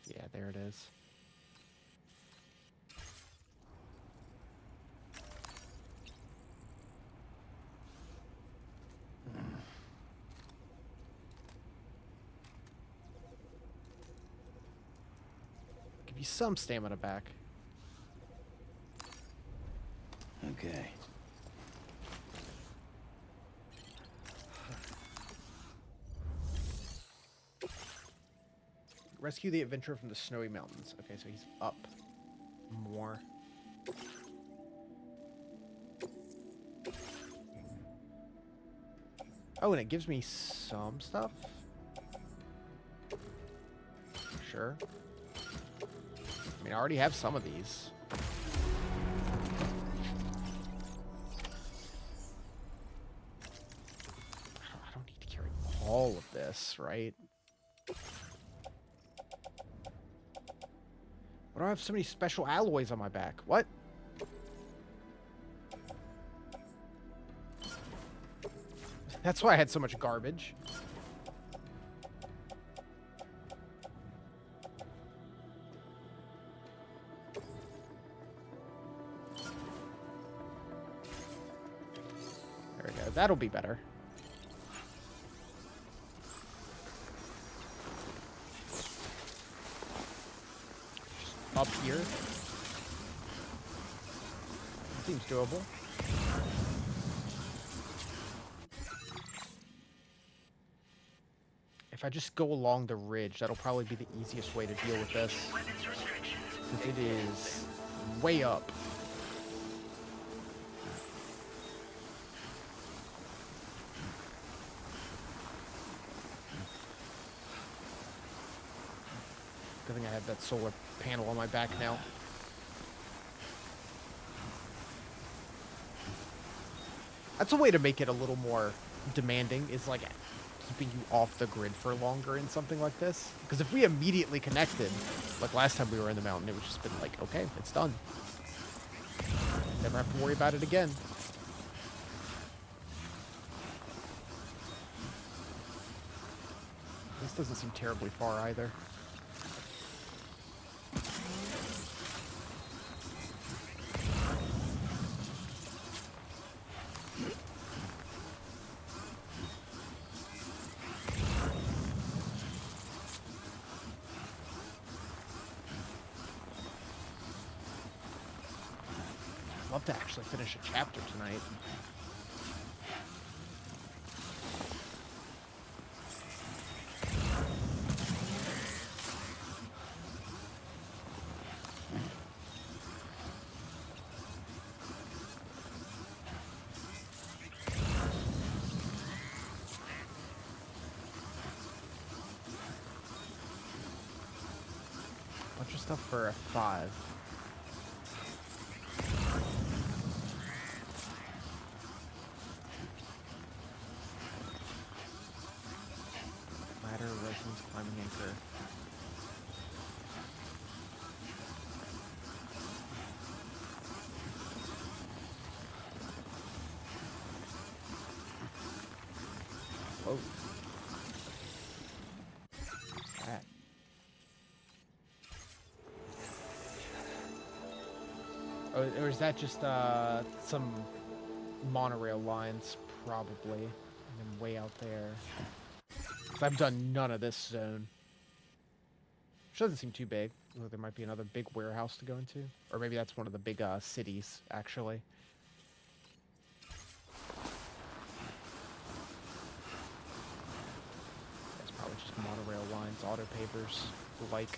Yeah, there it is. Give you some stamina back. Okay. Rescue the adventurer from the snowy mountains. Okay, so he's up more. Oh, and it gives me some stuff? Sure. I mean, I already have some of these. I don't need to carry all of this, right? Why do I have so many special alloys on my back? What? That's why I had so much garbage. There we go. That'll be better. Up here. Seems doable. If I just go along the ridge, that'll probably be the easiest way to deal with this. Because it is way up. Good thing I have that solar panel on my back now. That's a way to make it a little more demanding, is like keeping you off the grid for longer in something like this. Because if we immediately connected, like last time we were in the mountain, it would just been like, okay, it's done. Never have to worry about it again. This doesn't seem terribly far either. love to actually finish a chapter tonight. Bunch of stuff for a 5. Ladder, resonance, climbing anchor. Whoa. That. Or is that just some monorail lines, probably, and then way out there? 'Cause I've done none of this zone. Which doesn't seem too big. Although there might be another big warehouse to go into, or maybe that's one of the big cities, actually. It's probably just monorail lines, auto pavers, the like.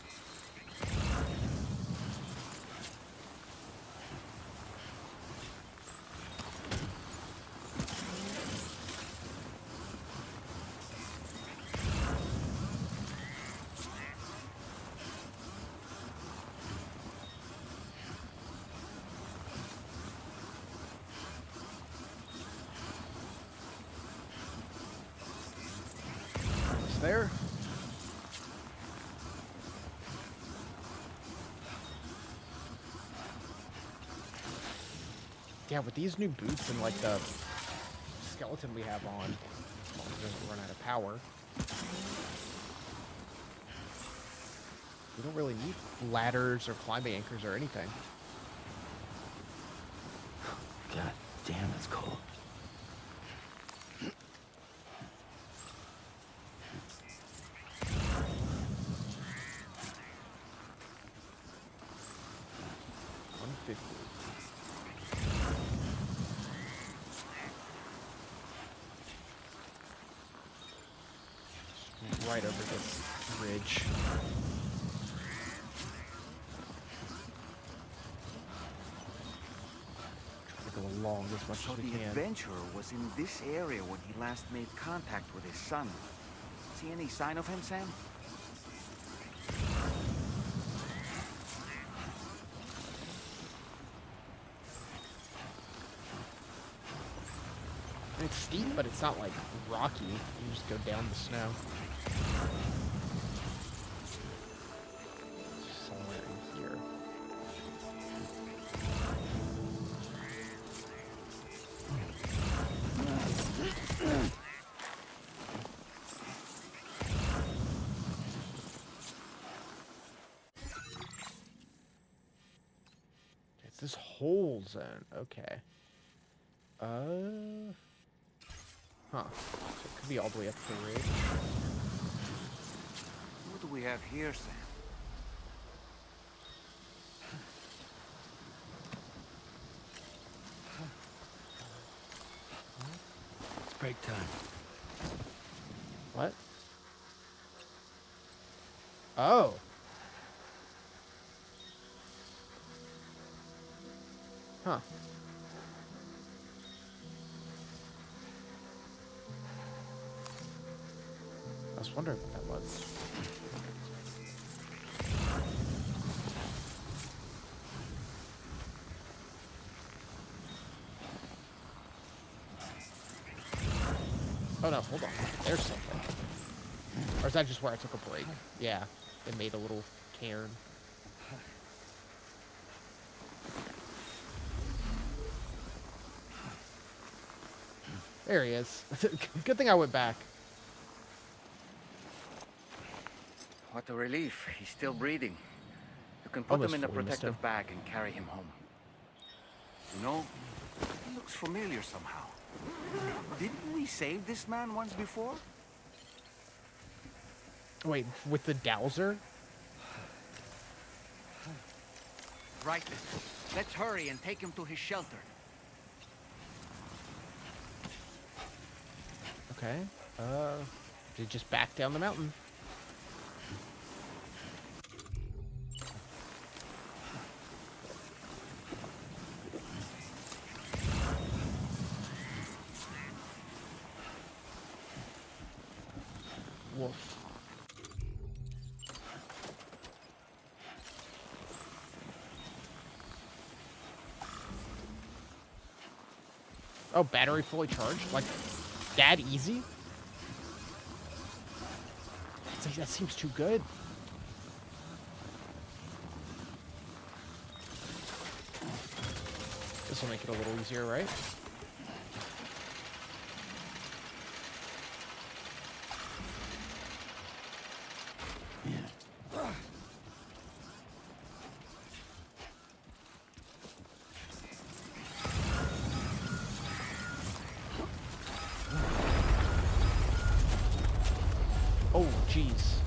There. Yeah, with these new boots and like the skeleton we have on, as long as it doesn't run out of power, we don't really need ladders or climbing anchors or anything. God damn, it's cold. Right over this ridge. Try to go along as much So as we the can. adventurer was in this area when he last made contact with his son. See any sign of him, Sam? It's steep, but it's not like rocky. You just go down the snow. Somewhere in here. It's this whole zone. Okay. Huh. So it could be all the way up the ridge. What do we have here, Sam? It's break time. What? Oh. Huh. I was wondering what that was. Oh no, hold on. There's something. Or is that just where I took a break? Yeah, it made a little cairn. There he is. Good thing I went back. What a relief. He's still breathing. You can put him in a protective bag and carry him home. You know, he looks familiar somehow. Didn't we save this man once before? Wait, with the dowser? Right. Let's hurry and take him to his shelter. Okay. Did just back down the mountain. Wolf. Oh, battery fully charged? Like, that easy? That seems too good. This will make it a little easier, right? Oh, jeez.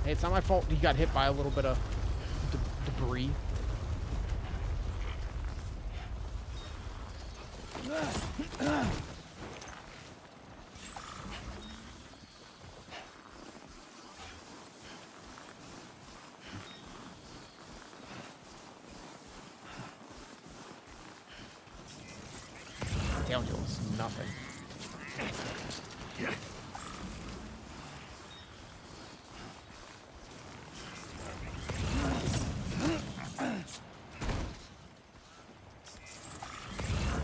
Hey, it's not my fault you got hit by a little bit of debris. Downhill is nothing.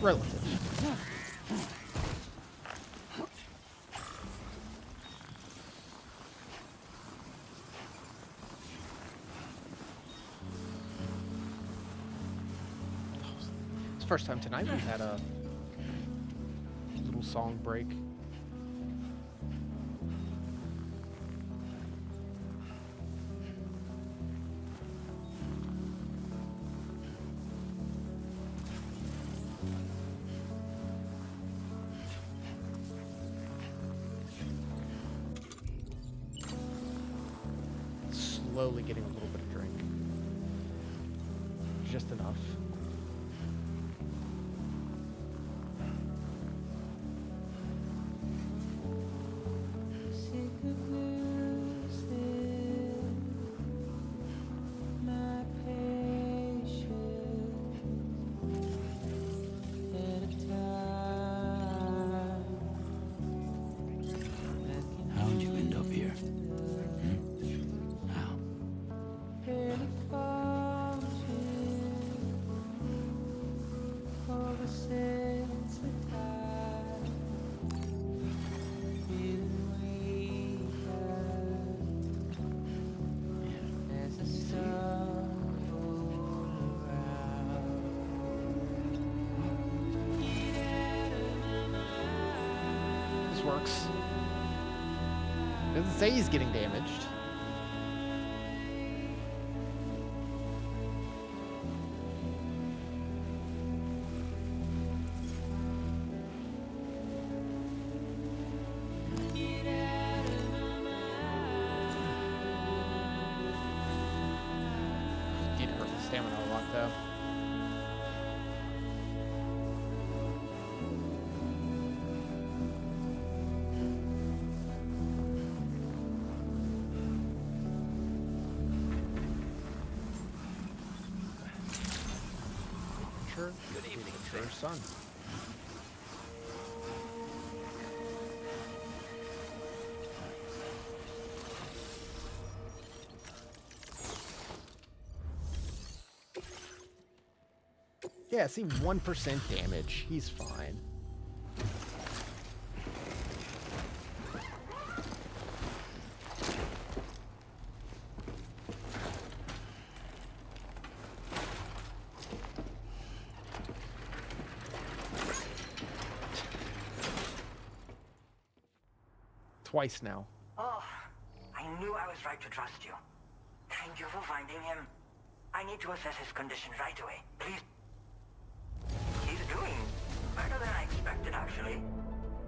Relative. It's the first time tonight we've had a little song break. Slowly getting a little bit of drink. Just enough. How'd you end up here? How? This works. Doesn't say he's getting damaged. Did hurt the stamina a lot though. Good evening, son. Yeah, see, 1% damage. He's fine. Twice now. Oh, I knew I was right to trust you. Thank you for finding him. I need to assess his condition right away. Please. He's doing better than I expected, actually.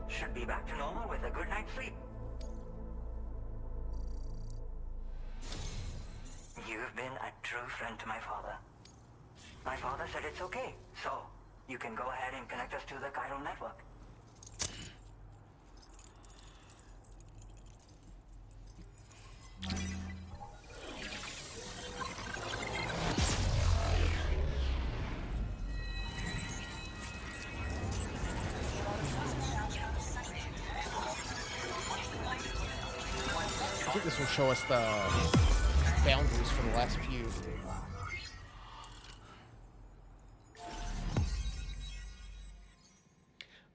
Should be back to normal with a good night's sleep. You've been a true friend to my father. My father said it's okay, so you can go ahead and connect us to the chiral network. I think this will show us the boundaries for the last few.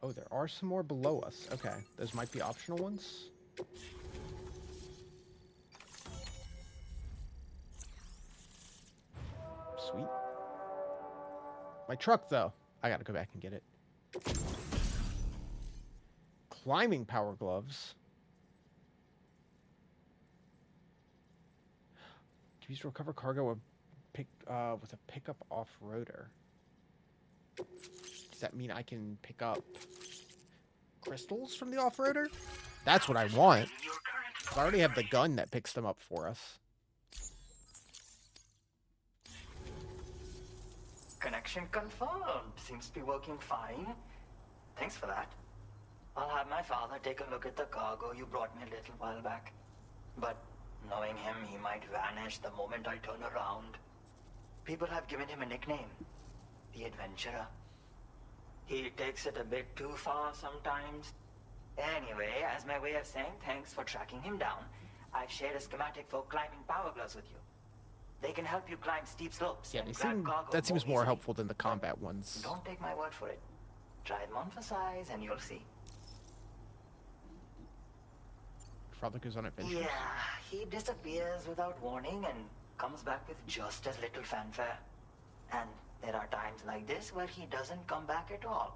Oh, there are some more below us. Okay, those might be optional ones. Sweet. My truck, though. I gotta go back and get it. Climbing power gloves. Used to recover cargo with a pickup off-roader. Does that mean I can pick up crystals from the off-roader? That's what I want. I already have the gun that picks them up for us. Connection confirmed. Seems to be working fine. Thanks for that. I'll have my father take a look at the cargo you brought me a little while back. But knowing him, he might vanish the moment I turn around. People have given him a nickname, the Adventurer. He takes it a bit too far sometimes. Anyway, as my way of saying thanks for tracking him down, I've shared a schematic for climbing power gloves with you. They can help you climb steep slopes. Yeah, and they grab seem, cargo that seems more easily. helpful than the combat ones. Don't take my word for it. Try them on for size and you'll see. Father goes on adventures. Yeah, he disappears without warning and comes back with just as little fanfare. And there are times like this where he doesn't come back at all.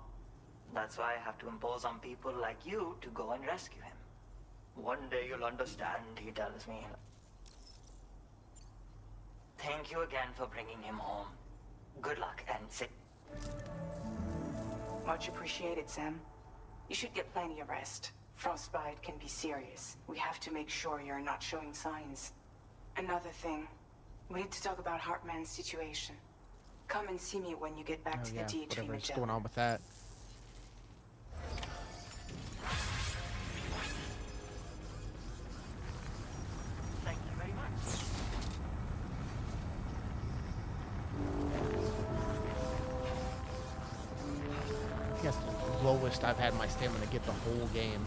That's why I have to impose on people like you to go and rescue him. One day you'll understand, he tells me. Thank you again for bringing him home. Good luck and sit. Much appreciated, Sam. You should get plenty of rest. Frostbite can be serious. We have to make sure you're not showing signs. Another thing, we need to talk about Hartman's situation. Come and see me when you get back to the DHV whatever's Magellan. going on with that. Thank you very much. I think that's the lowest I've had my stamina get the whole game.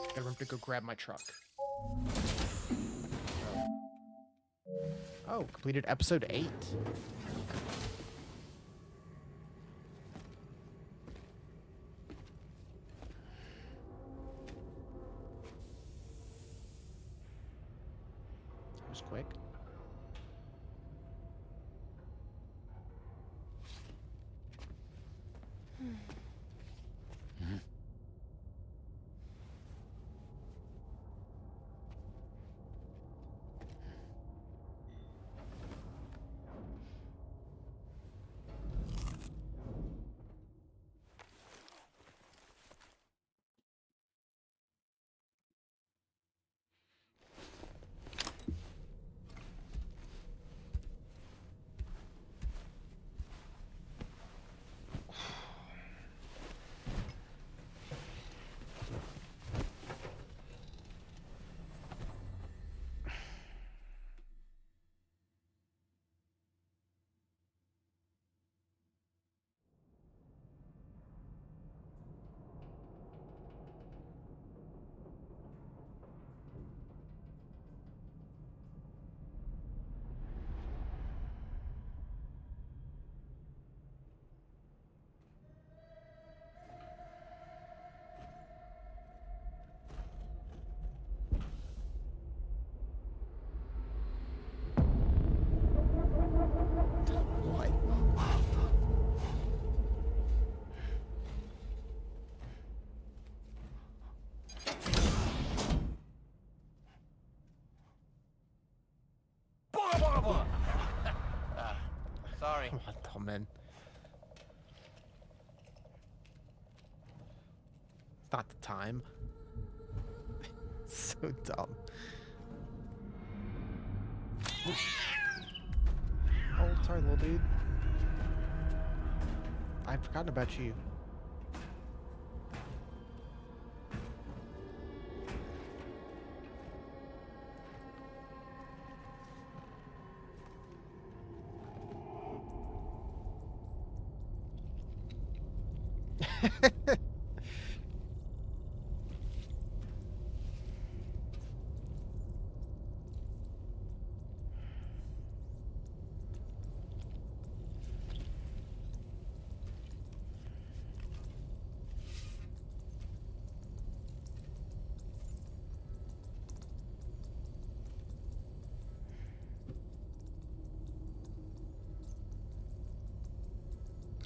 Gotta remember to go grab my truck. Oh, completed episode 8. That was quick. What? Sorry. What the man? It's not the time. So dumb. Oh, sorry, little dude. I'd forgotten about you.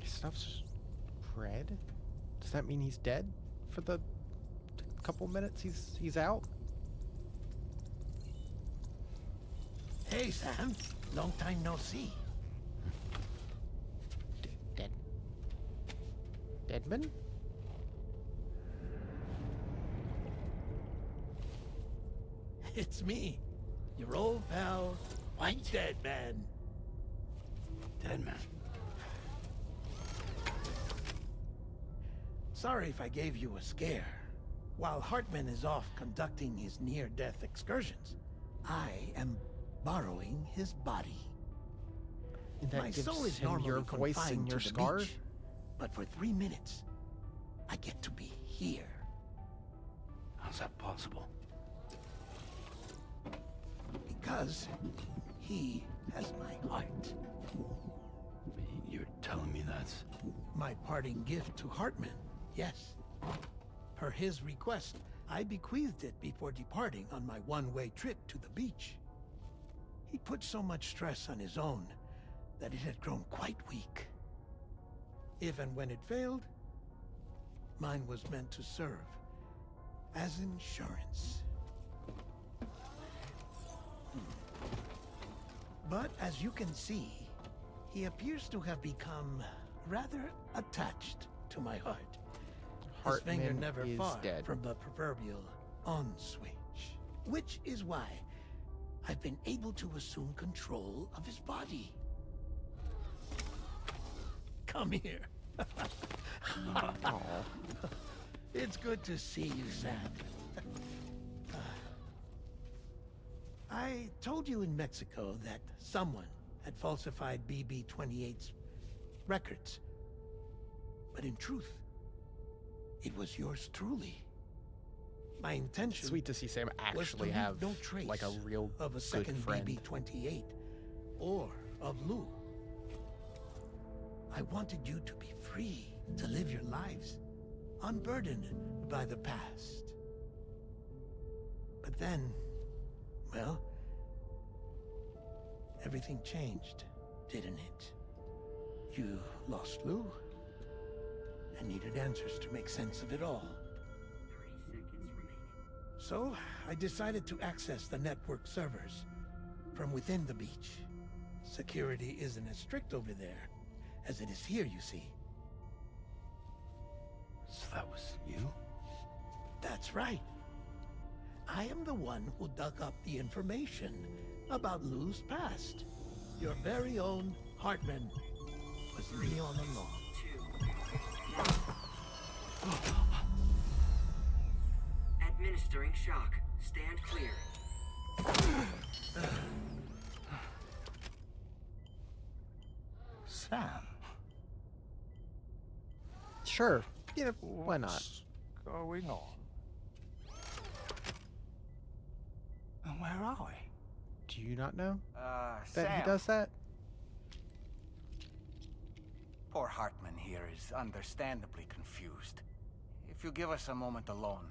Stuff's red? Does that mean he's dead for the couple minutes he's out? Hey, Sam. Long time no see. Dead. Deadman? It's me, your old pal, White Dead Man. Dead man. Sorry if I gave you a scare. While Hartman is off conducting his near-death excursions, I am borrowing his body. And that My gives soul is him normally your voice confined and your to the scar? beach, but for 3 minutes, I get to be here. How's that possible? Because he has my heart. You're telling me that's... My parting gift to Hartman, yes. Per his request, I bequeathed it before departing on my one-way trip to the beach. He put so much stress on his own that it had grown quite weak. If and when it failed, mine was meant to serve as insurance. But as you can see, he appears to have become rather attached to my heart. His finger Hartman never is far dead. from the proverbial on switch, which is why I've been able to assume control of his body. Come here. It's good to see you, Sam. I told you in Mexico that someone had falsified BB-28's records. But in truth, it was yours truly. My intention Sweet to see Sam was to actually leave have no trace like a real of a good second friend. BB-28 or of Lou. I wanted you to be free to live your lives, unburdened by the past. But then, well, everything changed, didn't it? You lost Lou and needed answers to make sense of it all. 30 seconds remaining. So, I decided to access the network servers from within the beach. Security isn't as strict over there as it is here, you see. So that was you? That's right. I am the one who dug up the information about Lou's past. Your very own Hartman was me all along. Administering shock. Stand clear. Sam. Sure. Yeah, why not? What's going on? And where are we? Do you not know that Sam. he does that? Poor Hartman here is understandably confused. If you give us a moment alone,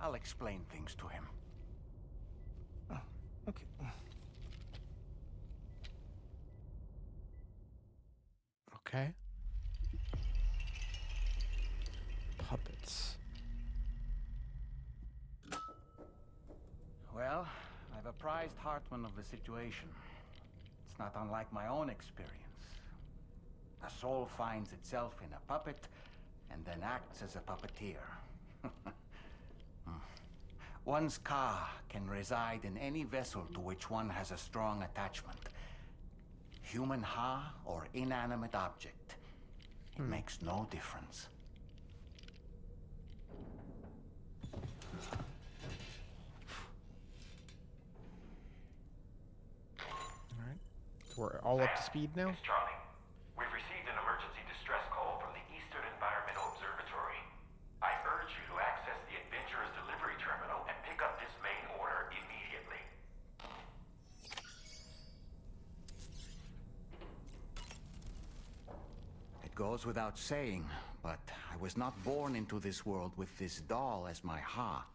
I'll explain things to him. Okay. Okay. Puppets. Well, I've apprised Hartman of the situation. It's not unlike my own experience. A soul finds itself in a puppet and then acts as a puppeteer. One's ka can reside in any vessel to which one has a strong attachment. Human ha or inanimate object. It makes no difference. Alright. So we're all up to speed now? It's Charlie. We've received an emergency distress call from the Eastern Environmental Observatory. I urge you to access the Adventurer's delivery terminal and pick up this main order immediately. It goes without saying, but I was not born into this world with this doll as my ha.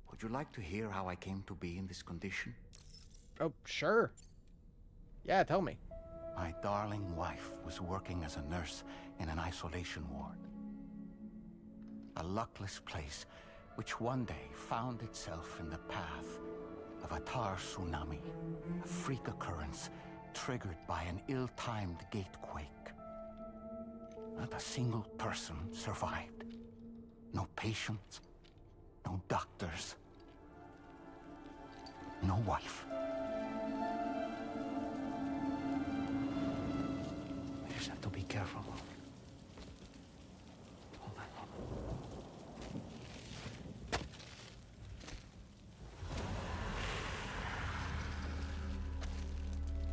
Would you like to hear how I came to be in this condition? Oh, sure. Yeah, tell me. My darling wife was working as a nurse in an isolation ward. A luckless place which one day found itself in the path of a tar tsunami, a freak occurrence triggered by an ill-timed gatequake. Not a single person survived. No patients, no doctors, no wife. We just have to be careful. Hold on.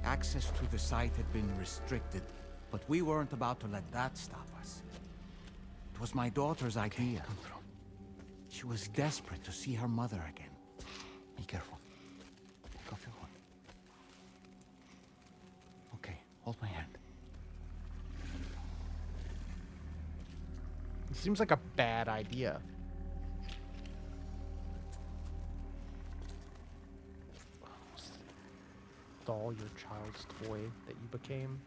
Access to the site had been restricted, but we weren't about to let that stop us. It was my daughter's idea. She was desperate to see her mother again. Be careful. Take off your hood. Okay, hold my hand. It seems like a bad idea. Doll, your child's toy that you became,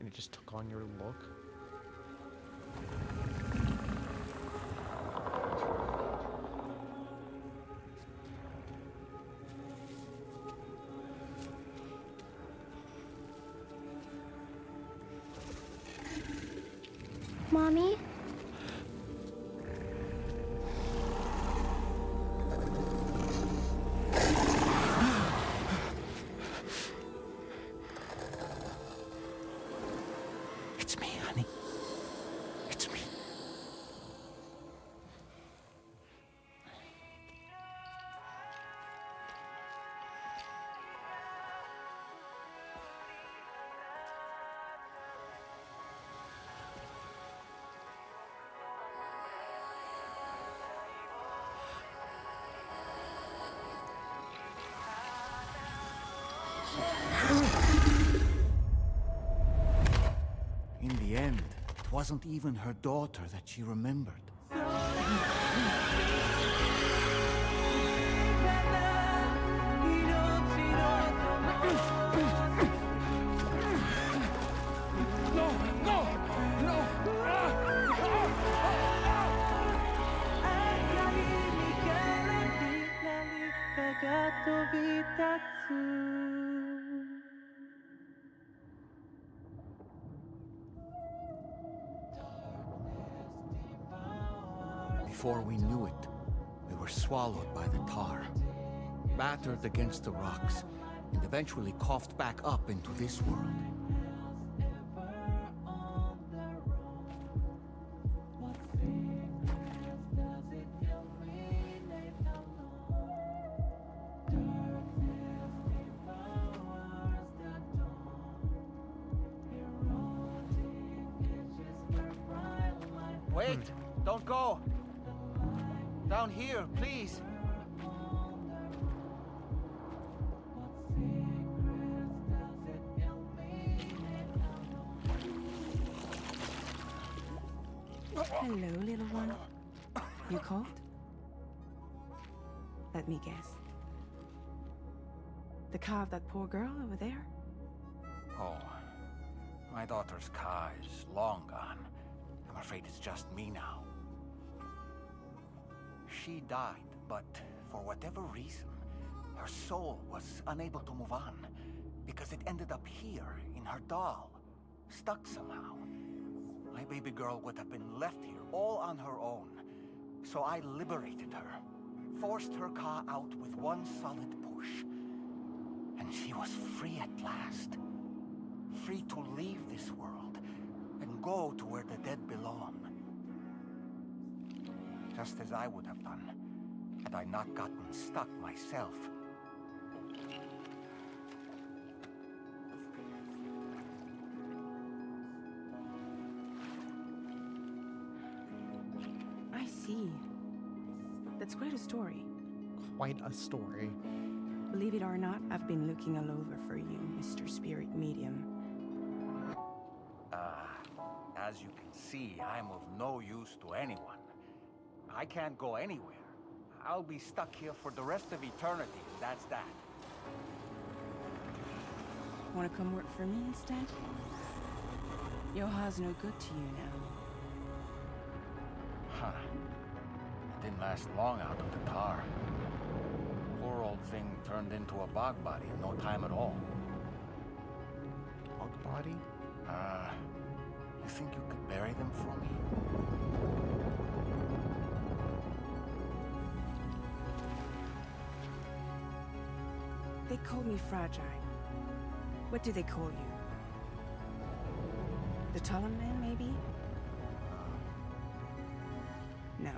and it just took on your look. Mommy? It's me, honey. It's me. In the end, it wasn't even her daughter that she remembered. Before we knew it, we were swallowed by the tar, battered against the rocks, and eventually coughed back up into this world. Wait! Don't go! Down here, please! Hello, little one. You cold? Let me guess. The car of that poor girl over there? Oh, my daughter's car is long gone. I'm afraid it's just me now. She died, but for whatever reason, her soul was unable to move on because it ended up here in her doll, stuck somehow. My baby girl would have been left here all on her own, So I liberated her, forced her car out with one solid push. And she was free at last. Free to leave this world and go to where the dead belong. Just as I would have done, had I not gotten stuck myself. I see. That's quite a story. Quite a story. Believe it or not, I've been looking all over for you, Mr. Spirit Medium. As you can see, I'm of no use to anyone. I can't go anywhere. I'll be stuck here for the rest of eternity, and that's that. Wanna come work for me instead? Yoha's no good to you now. Huh. It didn't last long out of the tar. Poor old thing turned into a bog body in no time at all. Bog body? You think you could bury them for me? They call me fragile. What do they call you? The Talon Man, maybe? No.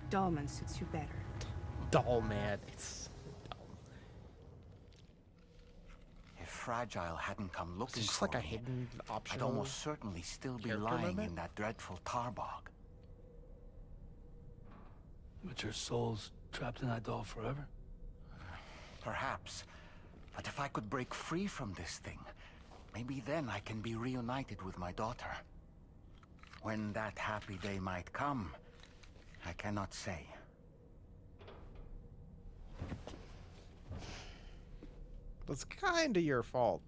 Dollman suits you better. Doll man. It's dumb. If Fragile hadn't come looking It's just for like a me, hidden I'd optional almost certainly still be character lying moment? in that dreadful tar bog. But your soul's trapped in that doll forever? Perhaps. But if I could break free from this thing, maybe then I can be reunited with my daughter. When that happy day might come, I cannot say. That's kind of your fault.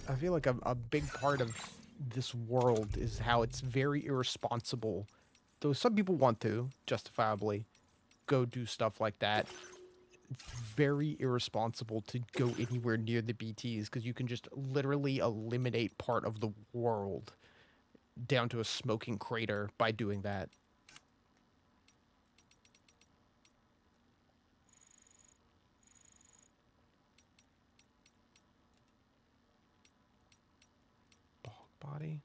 I feel like a big part of this world is how it's very irresponsible. Though some people want to, justifiably, go do stuff like that. It's very irresponsible to go anywhere near the BTs because you can just literally eliminate part of the world down to a smoking crater by doing that. Body.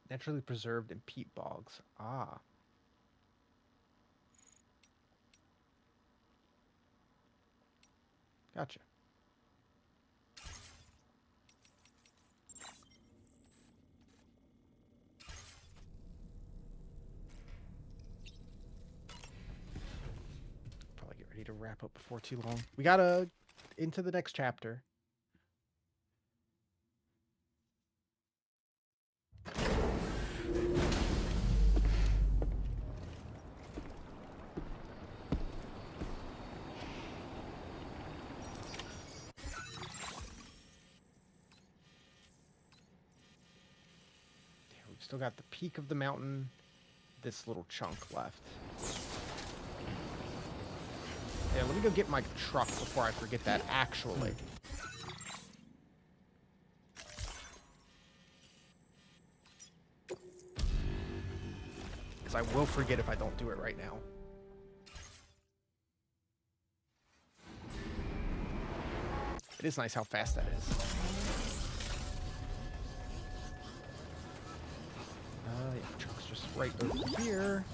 Naturally preserved in peat bogs. Ah. Gotcha. Probably get ready to wrap up before too long. We gotta into the next chapter. We've still got the peak of the mountain, this little chunk left. Yeah, let me go get my truck before I forget that, actually. Because I will forget if I don't do it right now. It is nice how fast that is. Yeah, truck's just right over here.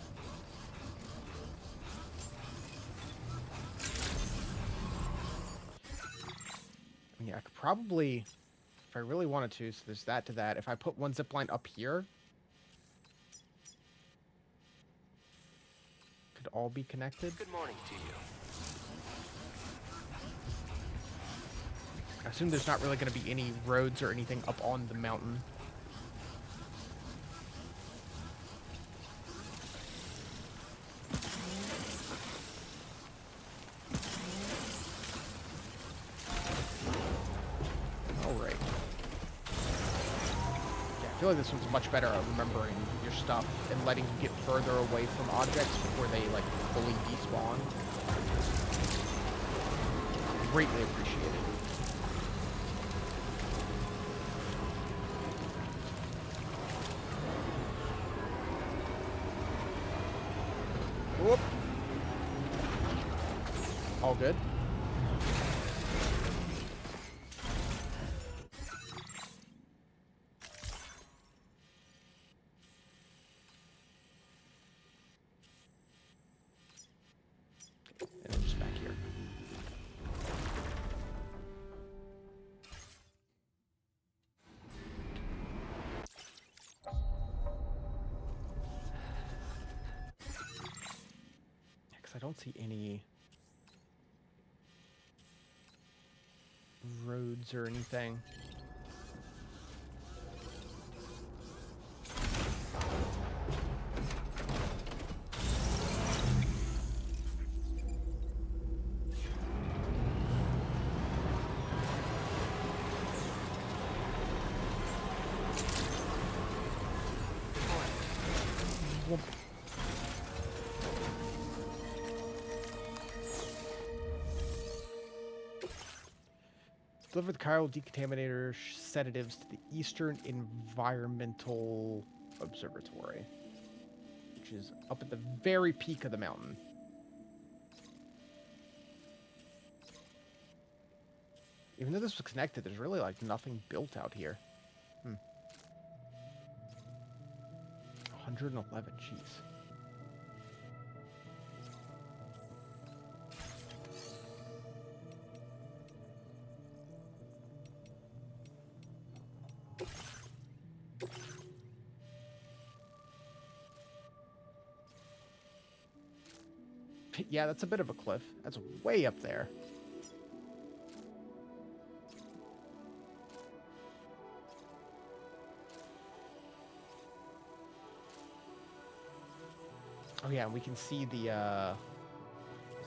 Yeah, I could probably, if I really wanted to, so there's that to that. If I put one zip line up here, could all be connected. Good morning to you. I assume there's not really going to be any roads or anything up on the mountain. feel like this one's much better at remembering your stuff and letting you get further away from objects before they, like, fully despawn. Greatly appreciated. Whoop. All good. And then just back here. Because I don't see any roads or anything. Deliver the chiral decontaminator sedatives to the Eastern Environmental Observatory, which is up at the very peak of the mountain. Even though this was connected, there's really, like, nothing built out here. 111, jeez. Yeah, that's a bit of a cliff. That's way up there. Oh yeah, and we can see the, so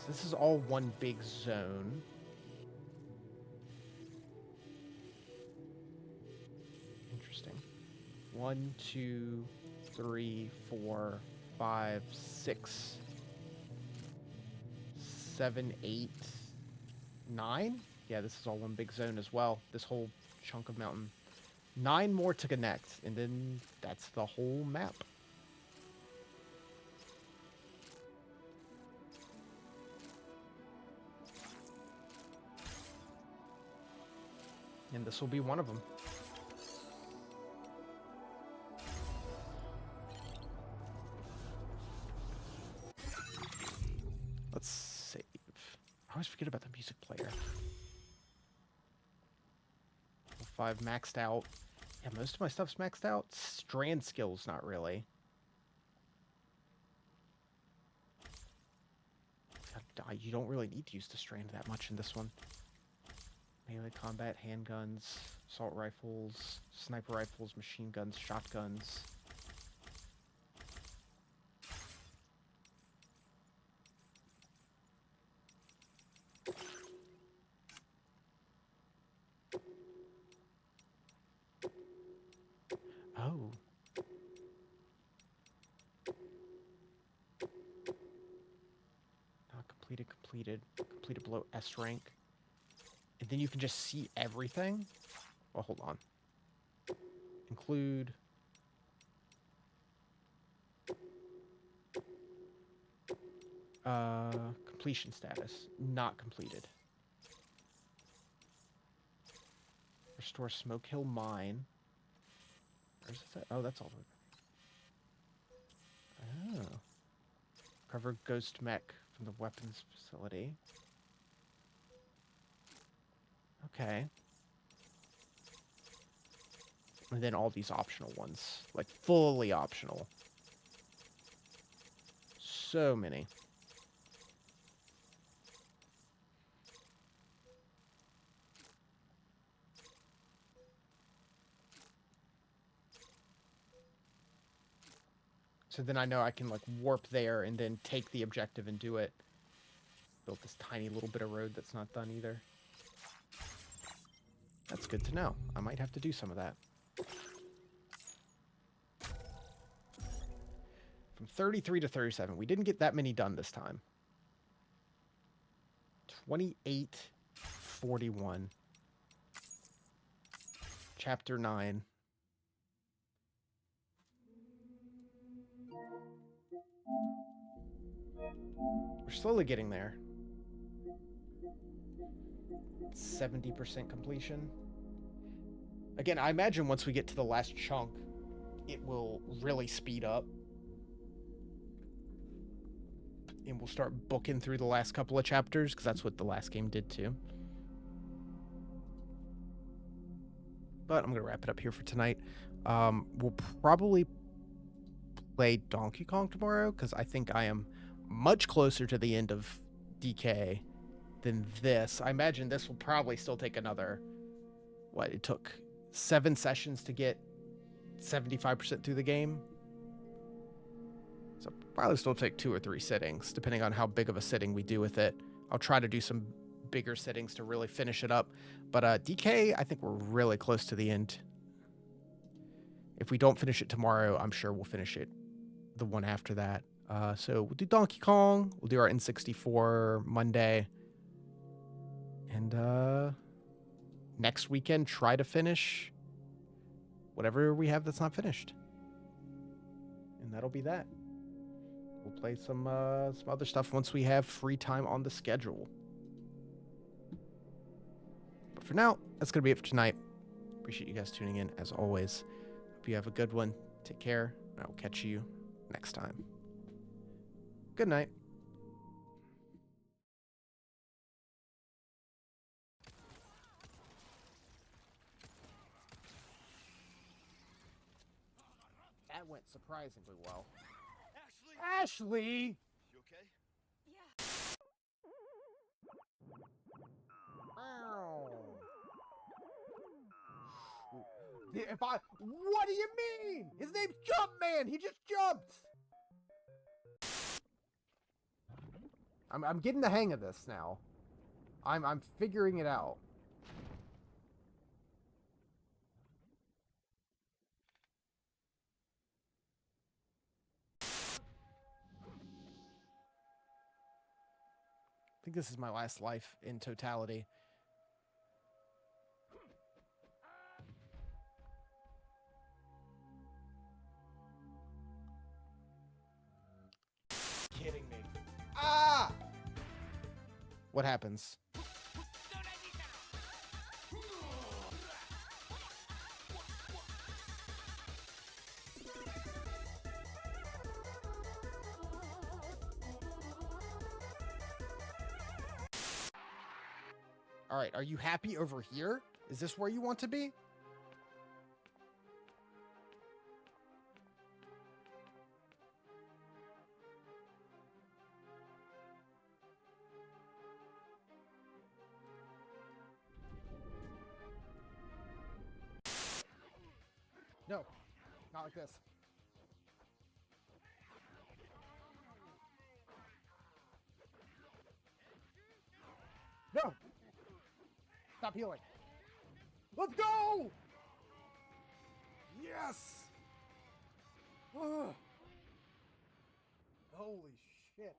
this is all one big zone. Interesting. 1, 2, 3, 4, 5, 6, 7, 8, 9? Yeah, this is all one big zone as well. This whole chunk of mountain. 9 more to connect, and then that's the whole map. And this will be one of them. Let's save. I always forget about the music player. 5 maxed out. Yeah, most of my stuff's maxed out. Strand skills, not really. God, you don't really need to use the strand that much in this one. Melee combat, handguns, assault rifles, sniper rifles, machine guns, shotguns. Oh. Not completed, completed. Completed below S rank. And then you can just see everything? Well, hold on. Include... completion status. Not completed. Restore Smoke Hill Mine. Where's this at? Oh, that's all the way. Oh. Recover Ghost Mech from the weapons facility. Okay. And then all these optional ones. Like, fully optional. So many. So then I know I can, like, warp there and then take the objective and do it. Built this tiny little bit of road that's not done either. That's good to know. I might have to do some of that. From 33 to 37. We didn't get that many done this time. 28:41. Chapter 9. We're slowly getting there. 70% completion. Again, I imagine once we get to the last chunk, it will really speed up. And we'll start booking through the last couple of chapters, because that's what the last game did too. But I'm going to wrap it up here for tonight. We'll probably play Donkey Kong tomorrow, because I think I am much closer to the end of DK than this. I imagine this will probably still take another... What? It took 7 sessions to get 75% through the game. So probably still take 2 or 3 sittings, depending on how big of a sitting we do with it. I'll try to do some bigger sittings to really finish it up. But DK, I think we're really close to the end. If we don't finish it tomorrow, I'm sure we'll finish it the one after that. So we'll do Donkey Kong. We'll do our N64 Monday. And next weekend, try to finish whatever we have that's not finished. And that'll be that. We'll play some other stuff once we have free time on the schedule. But for now, that's going to be it for tonight. Appreciate you guys tuning in, as always. Hope you have a good one. Take care, and I will catch you next time. Good night. That went surprisingly well. Ashley! You okay? If I... What do you mean? His name's Jumpman! He just jumped! I'm getting the hang of this now. I'm figuring it out. I think this is my last life in totality. Kidding me. Ah! What happens? All right, are you happy over here? Is this where you want to be? No, not like this. No! Stop healing. Let's go! Yes! Ugh. Holy shit.